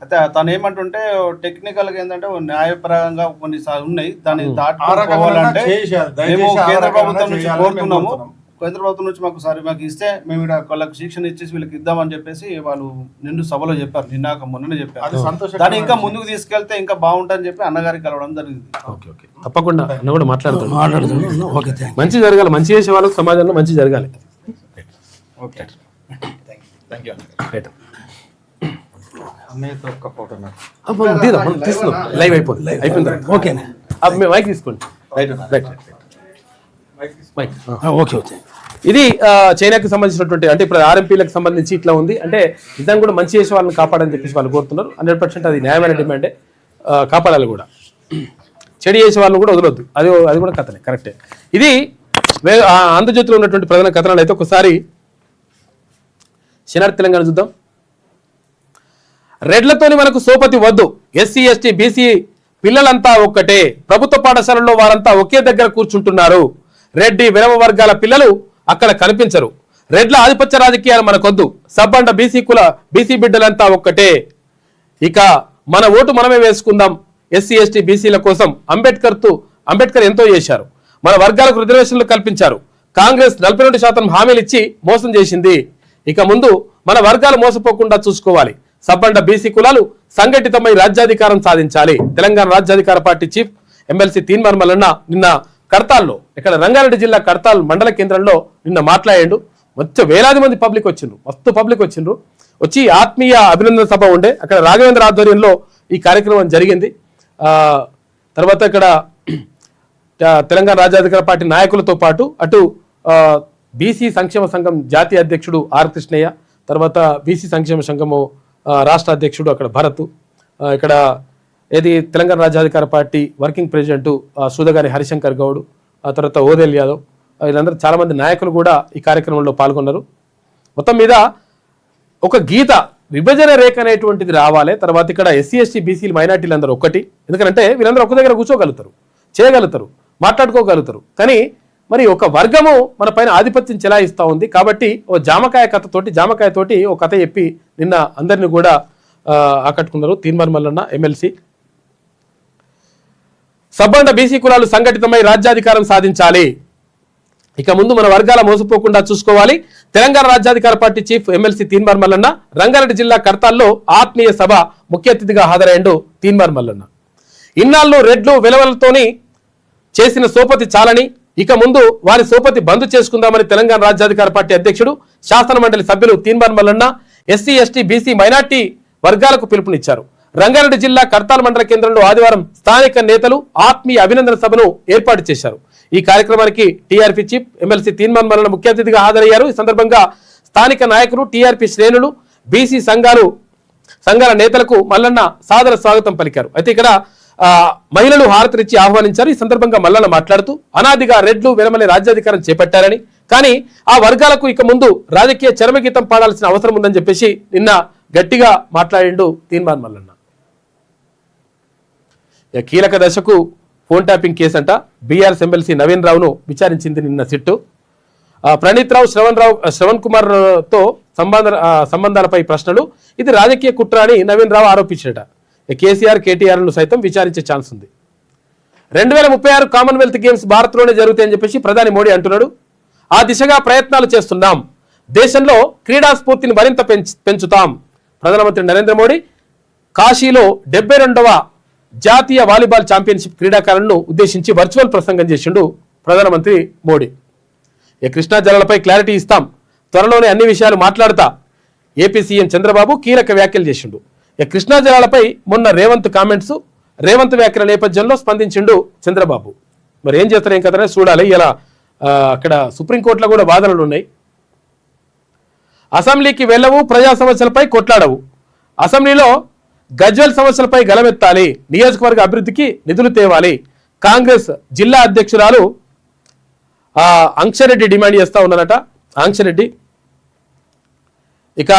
అయితే తను ఏమంటుంటే టెక్నికల్ గా ఏంటంటే న్యాయపరంగా కొన్ని ఉన్నాయి, దాన్ని దాటుకోవాలంటే మేము కేంద్ర ప్రభుత్వం నుంచి కోరుతున్నాము, కేంద్ర ప్రభుత్వం నుంచి మాకు ఇస్తే మేము ఇక్కడ వాళ్ళకి శిక్షణ ఇచ్చేసి వీళ్ళకి ఇద్దామని చెప్పేసి వాళ్ళు నిండు సభలో చెప్పారు, మొన్ననే చెప్పారు. దాన్ని ఇంకా ముందుకు తీసుకెళ్తే ఇంకా బాగుంటుందని చెప్పి అన్నగారికి కలవడం జరిగింది. తప్పకుండా అన్న కూడా మాట్లాడుతాడు. మంచి జరగాలి, మంచి చేసే వాళ్ళకి సమాజంలో మంచి జరగాలి. లైవ్ అయిపోయింది, మైక్ తీసుకోండి. ఇది చైనాకి సంబంధించినటువంటి, అంటే ఇప్పుడు ఆర్ఎంపీలకు సంబంధించి ఇట్లా ఉంది అంటే నిజంగా కూడా మంచి చేసే వాళ్ళని కాపాడని చెప్పేసి వాళ్ళు కోరుతున్నారు. 100% అది న్యాయమైన డిమాండే, కాపాడాలి కూడా. చెడు చేసే వాళ్ళని కూడా వదలొద్దు, అది కూడా కథనే, కరెక్టే. ఇది ఆంధ్రజ్యోతిలో ఉన్నటువంటి ప్రధాన కథనాలు. అయితే ఒకసారి శనార్థి తెలంగాణ చూద్దాం. రెడ్లతోని మనకు సోపతి వద్దు, ఎస్సీ ఎస్టీ బీసీ పిల్లలంతా ఒక్కటే, ప్రభుత్వ పాఠశాలల్లో వారంతా ఒకే దగ్గర కూర్చుంటున్నారు, రెడ్డి విరమ వర్గాల పిల్లలు అక్కడ కనిపించరు, రెడ్ల ఆధిపత్య రాజకీయాలు మనకొద్దు, సబ్బండ బీసీ బిడ్డలంతా ఒక్కటే, ఇక మన ఓటు మనమే వేసుకుందాం, ఎస్సీ ఎస్టీ బీసీల కోసం అంబేద్కర్ ఎంతో చేశారు, మన వర్గాలకు రిజర్వేషన్లు కల్పించారు, కాంగ్రెస్ 42% హామీలు ఇచ్చి మోసం చేసింది, ఇక ముందు మన వర్గాలు మోసపోకుండా చూసుకోవాలి, సబ్బండ బీసీ కులాలు సంఘటితమై రాజ్యాధికారం సాధించాలి. Telangana Rajyadhikara party chief MLC Teenmar Mallanna నిన్న కడతాల్లో, ఇక్కడ రంగారెడ్డి జిల్లా కడతాల్ మండల కేంద్రంలో నిన్న మాట్లాడాడు. వేలాది మంది పబ్లిక్ వచ్చిండ్రు, మస్తు పబ్లిక్ వచ్చిండ్రు. వచ్చి ఆత్మీయ అభినందన సభ ఉండే, అక్కడ రాఘవేంద్ర ఆధ్వర్యంలో ఈ కార్యక్రమం జరిగింది. తర్వాత ఇక్కడ తెలంగాణ రాజ్యాధికార పార్టీ నాయకులతో పాటు అటు బీసీ సంక్షేమ సంఘం జాతీయ అధ్యక్షుడు ఆర్ కృష్ణయ్య, తర్వాత బీసీ సంక్షేమ సంఘము రాష్ట్ర అధ్యక్షుడు అక్కడ భరత్, ఇక్కడ Telangana Rajyadhikara party working president Sudagani Harishankar Goud, ఆ తర్వాత ఓదెల్ యాదవ్, వీళ్ళందరూ చాలా మంది నాయకులు కూడా ఈ కార్యక్రమంలో పాల్గొన్నారు. మొత్తం మీద ఒక గీత విభజన రేఖ అనేటువంటిది రావాలి. తర్వాత ఇక్కడ ఎస్సీ ఎస్టీ బీసీలు మైనార్టీలు అందరూ ఒక్కటి, ఎందుకంటే వీళ్ళందరూ ఒక దగ్గర కూర్చోగలుగుతారు, చేయగలుగుతారు, మాట్లాడుకోగలుగుతారు. కానీ మరి ఒక వర్గము మన పైన ఆధిపత్యం చెలాయిస్తూ ఉంది. కాబట్టి ఓ జామకాయతోటి ఓ కథ చెప్పి నిన్న అందరిని కూడా ఆకట్టుకున్నారు తీన్మార్ మల్లన్న ఎమ్మెల్సీ. సబ్బండ బీసీ కులాలు సంఘటితమై రాజ్యాధికారం సాధించాలి, ఇక ముందు మన వర్గాల మోసపోకుండా చూసుకోవాలి. Telangana Rajyadhikara party chief MLC Teenmar Mallanna Rangareddy జిల్లా కర్తాల్లో ఆత్మీయ సభ ముఖ్య అతిథిగా హాజరయ్యాడు తీన్మార్ మల్లన్న. ఇన్నాళ్ళు రెడ్లు విలువలతోని చేసిన సోపతి చాలని, ఇక ముందు వారి సోపతి బంద్ చేసుకుందామని తెలంగాణ రాజ్యాధికార పార్టీ అధ్యక్షుడు శాసన మండలి సభ్యులు Teenmar Mallanna SC ST BC minority వర్గాలకు పిలుపునిచ్చారు. రంగారెడ్డి జిల్లా కర్తాల్ మండల కేంద్రంలో ఆదివారం స్థానిక నేతలు ఆత్మీయ అభినందన సభను ఏర్పాటు చేశారు. ఈ కార్యక్రమానికి TRP chief MLC Teenmar Mallanna ముఖ్య అతిథిగా హాజరయ్యారు. ఈ సందర్భంగా స్థానిక నాయకులు, టీఆర్పీ శ్రేణులు, బీసీ సంఘాలు సంఘాల నేతలకు మల్లన్న సాదర స్వాగతం పలికారు. అయితే ఇక్కడ మహిళలు హారతినిచ్చి ఆహ్వానించారు. ఈ సందర్భంగా మల్లన్న మాట్లాడుతూ అనాదిగా రెడ్లు వెలమలే రాజ్యాధికారం చేపట్టారని, కానీ ఆ వర్గాలకు ఇక ముందు రాజకీయ చరమగీతం పాడాల్సిన అవసరం ఉందని చెప్పేసి నిన్న గట్టిగా మాట్లాడిండు తీన్మార్ మల్లన్న. కీలక దశకు ఫోన్ ట్యాపింగ్ కేసు అంట. బీఆర్ఎస్ ఎమ్మెల్సీ నవీన్ రావును విచారించింది నిన్న సిట్టు. ప్రణీత్ రావు, శ్రవణ్ కుమార్తో సంబంధాలపై ప్రశ్నలు, ఇది రాజకీయ కుట్ర అని నవీన్ రావు ఆరోపించారట. కేసీఆర్, కేటీఆర్ను సైతం విచారించే ఛాన్స్ ఉంది. 2036 కామన్వెల్త్ గేమ్స్ భారత్లోనే జరుగుతాయని చెప్పేసి ప్రధాని మోడీ అంటున్నాడు. ఆ దిశగా ప్రయత్నాలు చేస్తున్నాం. దేశంలో క్రీడా స్ఫూర్తిని మరింత పెంచుతాం. ప్రధానమంత్రి నరేంద్ర మోడీ కాశీలో 72వ జాతీయ వాలీబాల్ ఛాంపియన్షిప్ క్రీడాకారులను ఉద్దేశించి వర్చువల్ ప్రసంగం చేసిండు ప్రధానమంత్రి మోడీ. కృష్ణా జలాలపై క్లారిటీ ఇస్తాం, త్వరలోనే అన్ని విషయాలు మాట్లాడతా. ఏపీ సీఎం చంద్రబాబు కీలక వ్యాఖ్యలు చేసిండు. కృష్ణా జలాలపై మొన్న రేవంత్ వ్యాఖ్యల నేపథ్యంలో స్పందించిండు చంద్రబాబు. మరి ఏం చేస్తారు, ఏం కదనే చూడాలి. ఇలా అక్కడ సుప్రీంకోర్టులో కూడా వాదనలు ఉన్నాయి. అసెంబ్లీకి వెళ్ళవు, ప్రజా సమస్యలపై కొట్లాడవు. అసెంబ్లీలో గజ్వెల్ సమస్యలపై గలమెత్తాలి, నియోజకవర్గ అభివృద్ధికి నిధులు తేవాలి. కాంగ్రెస్ జిల్లా అధ్యక్షురాలు అంక్షరెడ్డి డిమాండ్ చేస్తూ ఉన్నారట. అంక్షరెడ్డి ఇక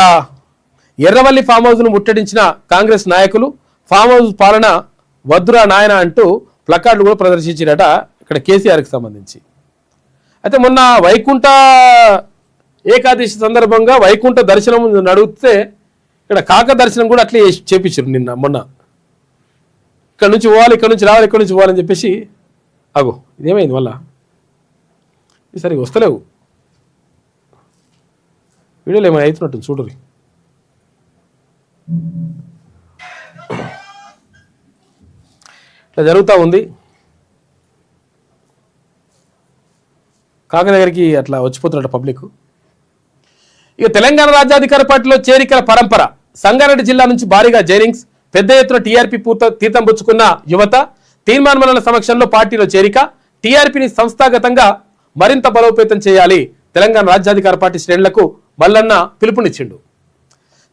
ఎర్రవల్లి ఫామ్ హౌస్ను ముట్టడించిన కాంగ్రెస్ నాయకులు ఫామ్ హౌస్ పాలన వద్దురా నాయన అంటూ ప్లకార్డులు కూడా ప్రదర్శించారట ఇక్కడ కేసీఆర్కి సంబంధించి. అయితే మొన్న వైకుంఠ ఏకాదశి సందర్భంగా వైకుంఠ దర్శనం నడిగితే ఇక్కడ కాక దర్శనం కూడా అట్లే చేపించారు మొన్న. ఇక్కడ నుంచి పోవాలి, ఇక్కడ నుంచి రావాలి, ఇక్కడ నుంచి పోవాలని చెప్పేసి. అగో ఇదేమైంది మళ్ళా, ఈసారి వస్తలేవు వీడియోలు, ఏమైనా అవుతున్నట్టు చూడరు. ఇట్లా జరుగుతూ ఉంది. కాక దగ్గరికి అట్లా వచ్చిపోతున్నట్టు పబ్లిక్. ఇక తెలంగాణ రాజ్యాధికార పార్టీలో చేరికల పరంపర. సంగారెడ్డి జిల్లా నుంచి భారీగా జైనింగ్స్, పెద్ద ఎత్తున టీఆర్పీ తీర్థం పుచ్చుకున్న యువత. తీర్మాన్ మల్లన్న సమక్షంలో పార్టీలో చేరిక. టీఆర్పీని సంస్థాగతంగా మరింత బలోపేతం చేయాలి. తెలంగాణ రాజ్యాధికార పార్టీ శ్రేణులకు మల్లన్న పిలుపునిచ్చిండు.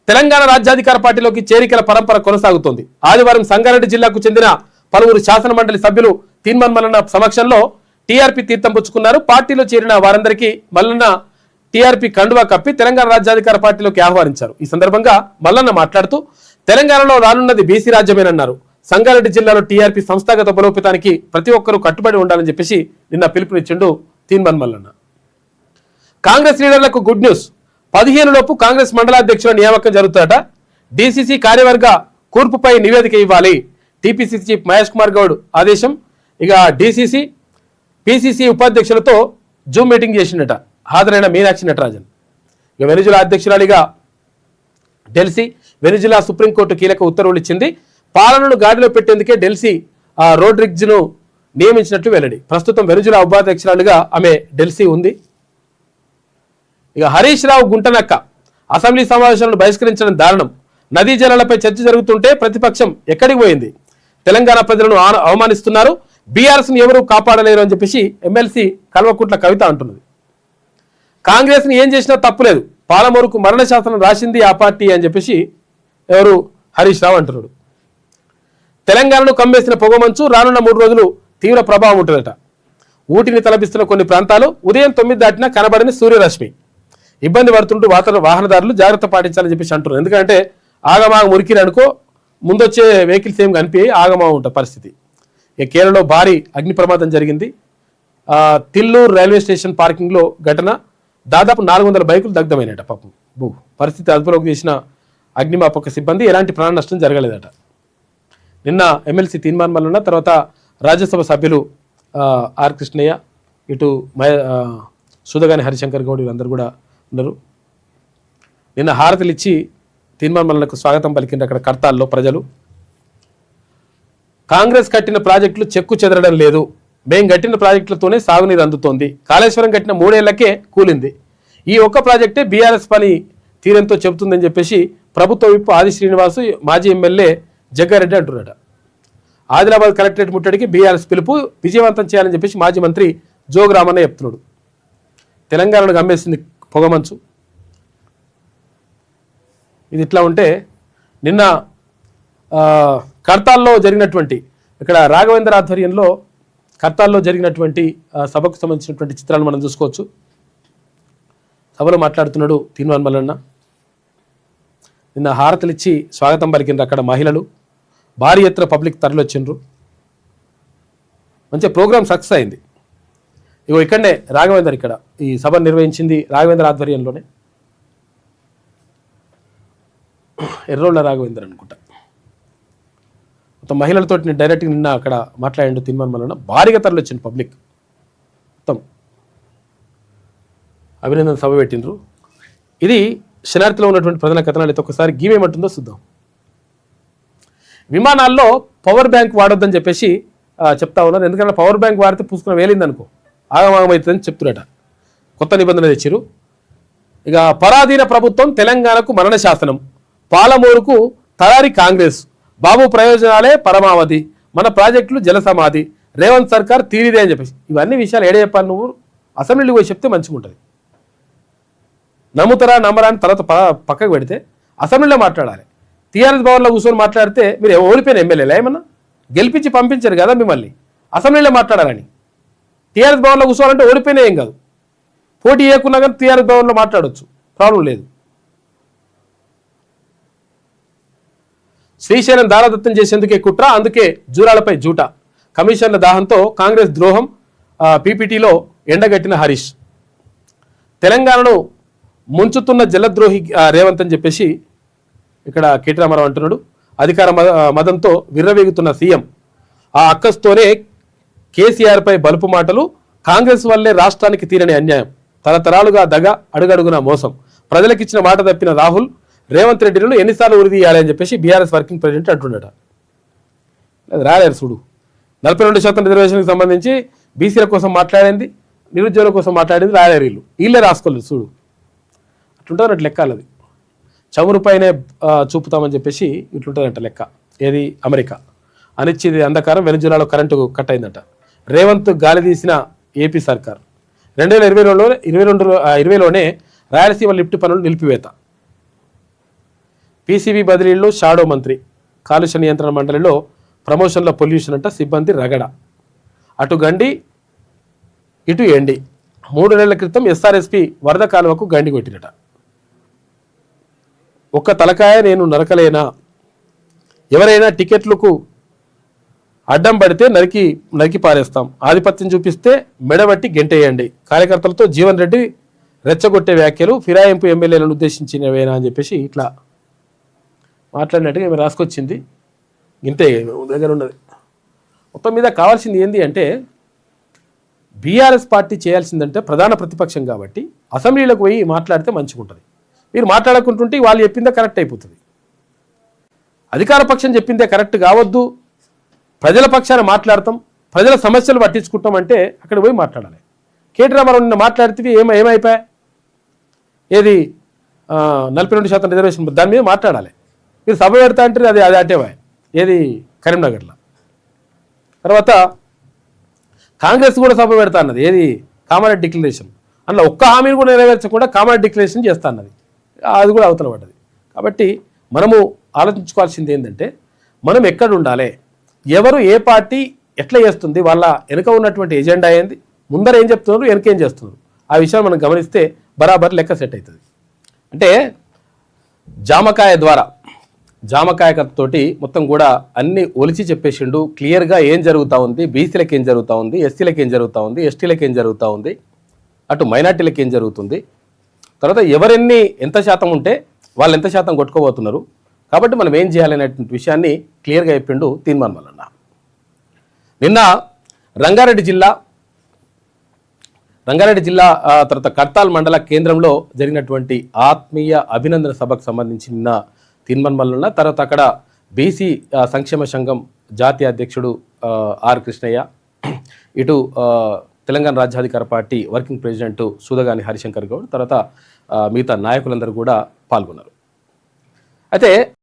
తెలంగాణ రాజ్యాధికార పార్టీలోకి చేరికల పరంపర కొనసాగుతోంది. ఆదివారం సంగారెడ్డి జిల్లాకు చెందిన పలువురు శాసన మండలి సభ్యులు తీర్మాన్ మల్లన్న సమక్షంలో టీఆర్పీ తీర్థం పుచ్చుకున్నారు. పార్టీలో చేరిన వారందరికీ మల్లన్న టీఆర్పీ కండువా కప్పి తెలంగాణ రాజ్యాధికార పార్టీలోకి ఆహ్వానించారు. ఈ సందర్భంగా మల్లన్న మాట్లాడుతూ తెలంగాణలో రానున్నది బీసీ రాజ్యమేనన్నారు. సంగారెడ్డి జిల్లాలో టీఆర్పీ సంస్థాగత బలోపేతానికి ప్రతి ఒక్కరూ కట్టుబడి ఉండాలని చెప్పేసి నిన్న పిలుపునిచ్చిండు తీర్మాన్ మల్లన్న. కాంగ్రెస్ లీడర్లకు గుడ్ న్యూస్. 15 లోపు కాంగ్రెస్ మండలాధ్యక్షుల నియామకం జరుగుతాడట. డీసీసీ కార్యవర్గ కూర్పుపై నివేదిక ఇవ్వాలి. టీపీసీసీ చీఫ్ మహేష్ కుమార్ గౌడ్ ఆదేశం. ఇక డీసీసీ పీసీసీ ఉపాధ్యక్షులతో జూమ్ మీటింగ్ చేసిండట హాజరైన మీనాక్షి నటరాజన్. ఇక వెనుజులా అధ్యక్షురాలిగా డెల్సీ. వెనుజులా సుప్రీంకోర్టు కీలక ఉత్తర్వులు ఇచ్చింది. పాలనను గాడిలో పెట్టేందుకే డెల్సీ రోడ్రిగ్జ్ను నియమించినట్లు వెల్లడి. ప్రస్తుతం వెనుజులా ఉపాధ్యక్షురాలుగా ఆమె డెల్సీ ఉంది. ఇక హరీష్ రావు గుంటనక్క. అసెంబ్లీ సమావేశాలను బహిష్కరించడం దారుణం. నదీ జలాలపై చర్చ జరుగుతుంటే ప్రతిపక్షం ఎక్కడికి పోయింది? తెలంగాణ ప్రజలను అవమానిస్తున్నారు. బీఆర్ఎస్ని ఎవరు కాపాడలేరు అని చెప్పేసి ఎమ్మెల్సీ కల్వకుంట్ల కవిత అంటున్నది. కాంగ్రెస్ని ఏం చేసినా తప్పులేదు, పాలమూరుకు మరణ శాసనం రాసింది ఆ పార్టీ అని చెప్పేసి ఎవరు హరీష్ రావు అంటున్నాడు. తెలంగాణను కమ్మేసిన పొగమంచు రానున్న 3 రోజులు తీవ్ర ప్రభావం ఉంటుందట. ఊటిని తలపిస్తున్న కొన్ని ప్రాంతాలు ఉదయం 9 దాటినా కనబడని సూర్యరశ్మి. ఇబ్బంది పడుతుంటూ వాహనదారులు జాగ్రత్త పాటించాలని చెప్పేసి అంటున్నారు. ఎందుకంటే ఆగమాగం మురికిని అనుకో, ముందొచ్చే వెహికల్స్ ఏం కనిపించి ఆగమాగం ఉంటుంది పరిస్థితి. ఇక కేరళలో భారీ అగ్ని ప్రమాదం జరిగింది. తిల్లూరు రైల్వే స్టేషన్ పార్కింగ్లో ఘటన. దాదాపు 400 బైకులు దగ్ధమైనట. పాపం పరిస్థితి అదుపులోకి తీసిన అగ్నిమాపక సిబ్బంది. ఎలాంటి ప్రాణ నష్టం జరగలేదట. నిన్న ఎమ్మెల్సీ తీర్మాన్ మల్లన్న, తర్వాత రాజ్యసభ సభ్యులు ఆర్ కృష్ణయ్య, ఇటు సుధగాని హరిశంకర్ గౌడ్ వీళ్ళందరూ కూడా ఉన్నారు. నిన్న హారతులు ఇచ్చి తీర్మాన్ మల్లన్నకు స్వాగతం పలికిండ్రు అక్కడ కర్తాల్లో ప్రజలు. కాంగ్రెస్ కట్టిన ప్రాజెక్టులు చెక్కు చెదరడం లేదు, మేం కట్టిన ప్రాజెక్టులతోనే సాగునీరు అందుతోంది. కాళేశ్వరం కట్టిన 3 ఏళ్లకే కూలింది. ఈ ఒక్క ప్రాజెక్టే బీఆర్ఎస్ పని తీరంతో చెబుతుందని చెప్పేసి ప్రభుత్వ విప్ ఆది శ్రీనివాసు, మాజీ ఎమ్మెల్యే జగ్గారెడ్డి అంటున్నాడు. ఆదిలాబాద్ కలెక్టరేట్ ముట్టడికి బీఆర్ఎస్ పిలుపు, విజయవంతం చేయాలని చెప్పేసి మాజీ మంత్రి జోగురామన్న చెప్తున్నాడు. తెలంగాణను గమ్మేసింది పొగమంచు. ఇది ఇట్లా ఉంటే నిన్న కర్తాల్లో జరిగినటువంటి ఇక్కడ రాఘవేంద్ర ఆధ్వర్యంలో కర్తాల్లో జరిగినటువంటి సభకు సంబంధించినటువంటి చిత్రాలు మనం చూసుకోవచ్చు. సభలో మాట్లాడుతున్నాడు తీన్మాన్ మల్లన్న. నిన్న హారతలిచ్చి స్వాగతం పలికిండ్రు అక్కడ మహిళలు. భారీ ఎత్తున పబ్లిక్ తరలివచ్చిండ్రు. మంచి ప్రోగ్రామ్ సక్సెస్ అయింది. ఇగో ఇక్కడనే రాఘవేందర్ ఇక్కడ ఈ సభ నిర్వహించింది రాఘవేంద్ర ఆధ్వర్యంలోనే. ఎర్రోళ్ళ రాఘవేందర్ అనుకుంటా. మొత్తం మహిళలతో నేను డైరెక్ట్గా నిన్న అక్కడ మాట్లాడిండు తీన్మాన్ మల్లన్న. భారీగా తరలివచ్చింది పబ్లిక్ మొత్తం. అభినందన సభ పెట్టిండ్రు. ఇది శనార్థిలో ఉన్నటువంటి ప్రధాన కథనాలు. అయితే ఒకసారి గీవేమంటుందో చూద్దాం. విమానాల్లో పవర్ బ్యాంక్ వాడొద్దని చెప్పేసి చెప్తా ఉన్నారు. ఎందుకంటే పవర్ బ్యాంక్ వాడితే పూసుకుని వేలిందనుకో ఆగమాగమవుతుందని చెప్తున్నట. కొత్త నిబంధన తెచ్చిరు. ఇక పరాధీన ప్రభుత్వం తెలంగాణకు మరణ శాసనం, పాలమూరుకు తయారీ కాంగ్రెస్, బాబు ప్రయోజనాలే పరమావధి, మన ప్రాజెక్టులు జలసమాధి, రేవంత్ సర్కార్ తీరిదే అని చెప్పేసి ఇవన్నీ విషయాలు ఏడే చెప్పాలి. నువ్వు అసెంబ్లీకి పోయి చెప్తే మంచిగా ఉంటుంది. నమ్ముతారా నమ్మరా అని తర్వాత పక్కకు పెడితే అసెంబ్లీలో మాట్లాడాలి. టీఆర్ఎస్ భవన్లో కూర్చొని మాట్లాడితే మీరు ఓడిపోయిన ఎమ్మెల్యేలు ఏమన్నా గెలిపించి పంపించారు కదా మిమ్మల్ని అసెంబ్లీలో మాట్లాడాలని. టీఆర్ఎస్ భవన్లో కూర్చోవాలంటే ఓడిపోయినా ఏం కాదు, పోటీ చేయకున్నా కానీ టీఆర్ఎస్ భవన్లో మాట్లాడవచ్చు, ప్రాబ్లం లేదు. శ్రీశైలం దారాదత్తం చేసేందుకే కుట్ర, అందుకే జూరాలపై జూట, కమిషన్ల దాహంతో కాంగ్రెస్ ద్రోహం, పీపీటీలో ఎండగట్టిన హరీష్. తెలంగాణను ముంచుతున్న జలద్రోహి రేవంత్ అని చెప్పేసి ఇక్కడ కేటీ రామారావు అంటున్నాడు. అధికార మదంతో విర్రవేగుతున్న సీఎం, ఆ అక్కస్తోనే కేసీఆర్పై బలుపు మాటలు, కాంగ్రెస్ వల్లే రాష్ట్రానికి తీరని అన్యాయం, తరతరాలుగా దగ అడుగడుగున మోసం, ప్రజలకిచ్చిన మాట తప్పిన రాహుల్, రేవంత్ రెడ్డిలను ఎన్నిసార్లు ఉరిదీయాలి అని చెప్పేసి బీఆర్ఎస్ వర్కింగ్ ప్రెసిడెంట్ అంటున్నాడు. రాలేరు చూడు. 42% రిజర్వేషన్కి సంబంధించి బీసీల కోసం మాట్లాడింది, నిరుద్యోగుల కోసం మాట్లాడింది రాలేరు. వీళ్ళే రాసుకోలేదు చూడు. అట్లుంటుందంట లెక్క. అది చమురుపైనే చూపుతామని చెప్పేసి ఇట్లుంటుందంట లెక్క. ఏది అమెరికా అనిచ్చేది అంధకారం, వెనుజులాలో కరెంటు కట్ అయిందంట. రేవంత్ గాలి తీసిన ఏపీ సర్కార్. 2020లోనే రాయలసీమ లిఫ్ట్ పనులు నిలిపివేత. పీసీబీ బదిలీల్లో షాడో మంత్రి. కాలుష్య నియంత్రణ మండలిలో ప్రమోషన్ల పొల్యూషన్ అంట, సిబ్బంది రగడ. అటు గండి ఇటు ఎండి. 3 నెలల క్రితం ఎస్ఆర్ఎస్పీ వరద కాలువకు గండి కొట్టినట. ఒక్క తలకాయ నేను నరకలేనా, ఎవరైనా టికెట్లకు అడ్డం పడితే నరికి పారేస్తాం, ఆధిపత్యం చూపిస్తే మెడబట్టి గెంటేయండి. కార్యకర్తలతో జీవన్ రెడ్డి రెచ్చగొట్టే వ్యాఖ్యలు ఫిరాయింపు ఎమ్మెల్యేలను ఉద్దేశించినవేనా అని చెప్పేసి ఇట్లా మాట్లాడినట్టుగా ఏమి రాసుకొచ్చింది. ఇంతే దగ్గర ఉన్నది. మొత్తం మీద కావాల్సింది ఏంది అంటే బీఆర్ఎస్ పార్టీ చేయాల్సిందంటే ప్రధాన ప్రతిపక్షం కాబట్టి అసెంబ్లీలోకి పోయి మాట్లాడితే మంచిగా ఉంటుంది. మీరు మాట్లాడుకుంటుంటే వాళ్ళు చెప్పిందే కరెక్ట్ అయిపోతుంది. అధికార పక్షం చెప్పిందే కరెక్ట్ కావద్దు, ప్రజల పక్షాన మాట్లాడతాం, ప్రజల సమస్యలు పట్టించుకుంటాం అంటే అక్కడ పోయి మాట్లాడాలి. కేటీ రామారావు నిన్న మాట్లాడితే ఏమైపోయా, ఏది 42% రిజర్వేషన్ దాని మీద మాట్లాడాలి. మీరు సభ పెడతా అంటే అది అటేవా, ఏది కరీంనగర్లో. తర్వాత కాంగ్రెస్ కూడా సభ పెడతా అన్నది, ఏది కామారెడ్డి డిక్లరేషన్. అందులో ఒక్క హామీని కూడా నెరవేర్చకుండా కామారెడ్డి డిక్లరేషన్ చేస్తా అన్నది, అది కూడా అవతల పడ్డది. కాబట్టి మనము ఆలోచించుకోవాల్సింది ఏంటంటే మనం ఎక్కడ ఉండాలి, ఎవరు ఏ పార్టీ ఎట్లా చేస్తుంది, వాళ్ళ వెనుక ఉన్నటువంటి ఎజెండా ఏంది, ముందర ఏం చెప్తున్నారు, వెనుక ఏం చేస్తున్నారు, ఆ విషయాన్ని మనం గమనిస్తే బరాబర్ లెక్క సెట్ అవుతుంది. అంటే జామకాయ కథతోటి మొత్తం కూడా అన్ని ఒలిచి చెప్పేసిండు క్లియర్గా. ఏం జరుగుతూ ఉంది, బీసీలకు ఏం జరుగుతూ ఉంది, ఎస్సీలకు ఏం జరుగుతూ ఉంది, ఎస్టీలకు ఏం జరుగుతూ ఉంది, అటు మైనార్టీలకు ఏం జరుగుతుంది, తర్వాత ఎవరెన్ని ఎంత శాతం ఉంటే వాళ్ళు ఎంత శాతం కొట్టుకోబోతున్నారు. కాబట్టి మనం ఏం చేయాలనేటువంటి విషయాన్ని క్లియర్గా చెప్పిండు తీన్మాన్ మల్లన్న. నిన్న రంగారెడ్డి జిల్లా తర్వాత కర్తాల్ మండల కేంద్రంలో జరిగినటువంటి ఆత్మీయ అభినందన సభకు సంబంధించి నిన్న తీన్మాన్ మల్లన్న, తర్వాత అక్కడ బీసీ సంక్షేమ సంఘం జాతీయ అధ్యక్షుడు ఆర్ కృష్ణయ్య, ఇటు Telangana Rajyadhikara party working president Sudhagani Harishankar Goud, తర్వాత మిగతా నాయకులందరూ కూడా పాల్గొన్నారు. అయితే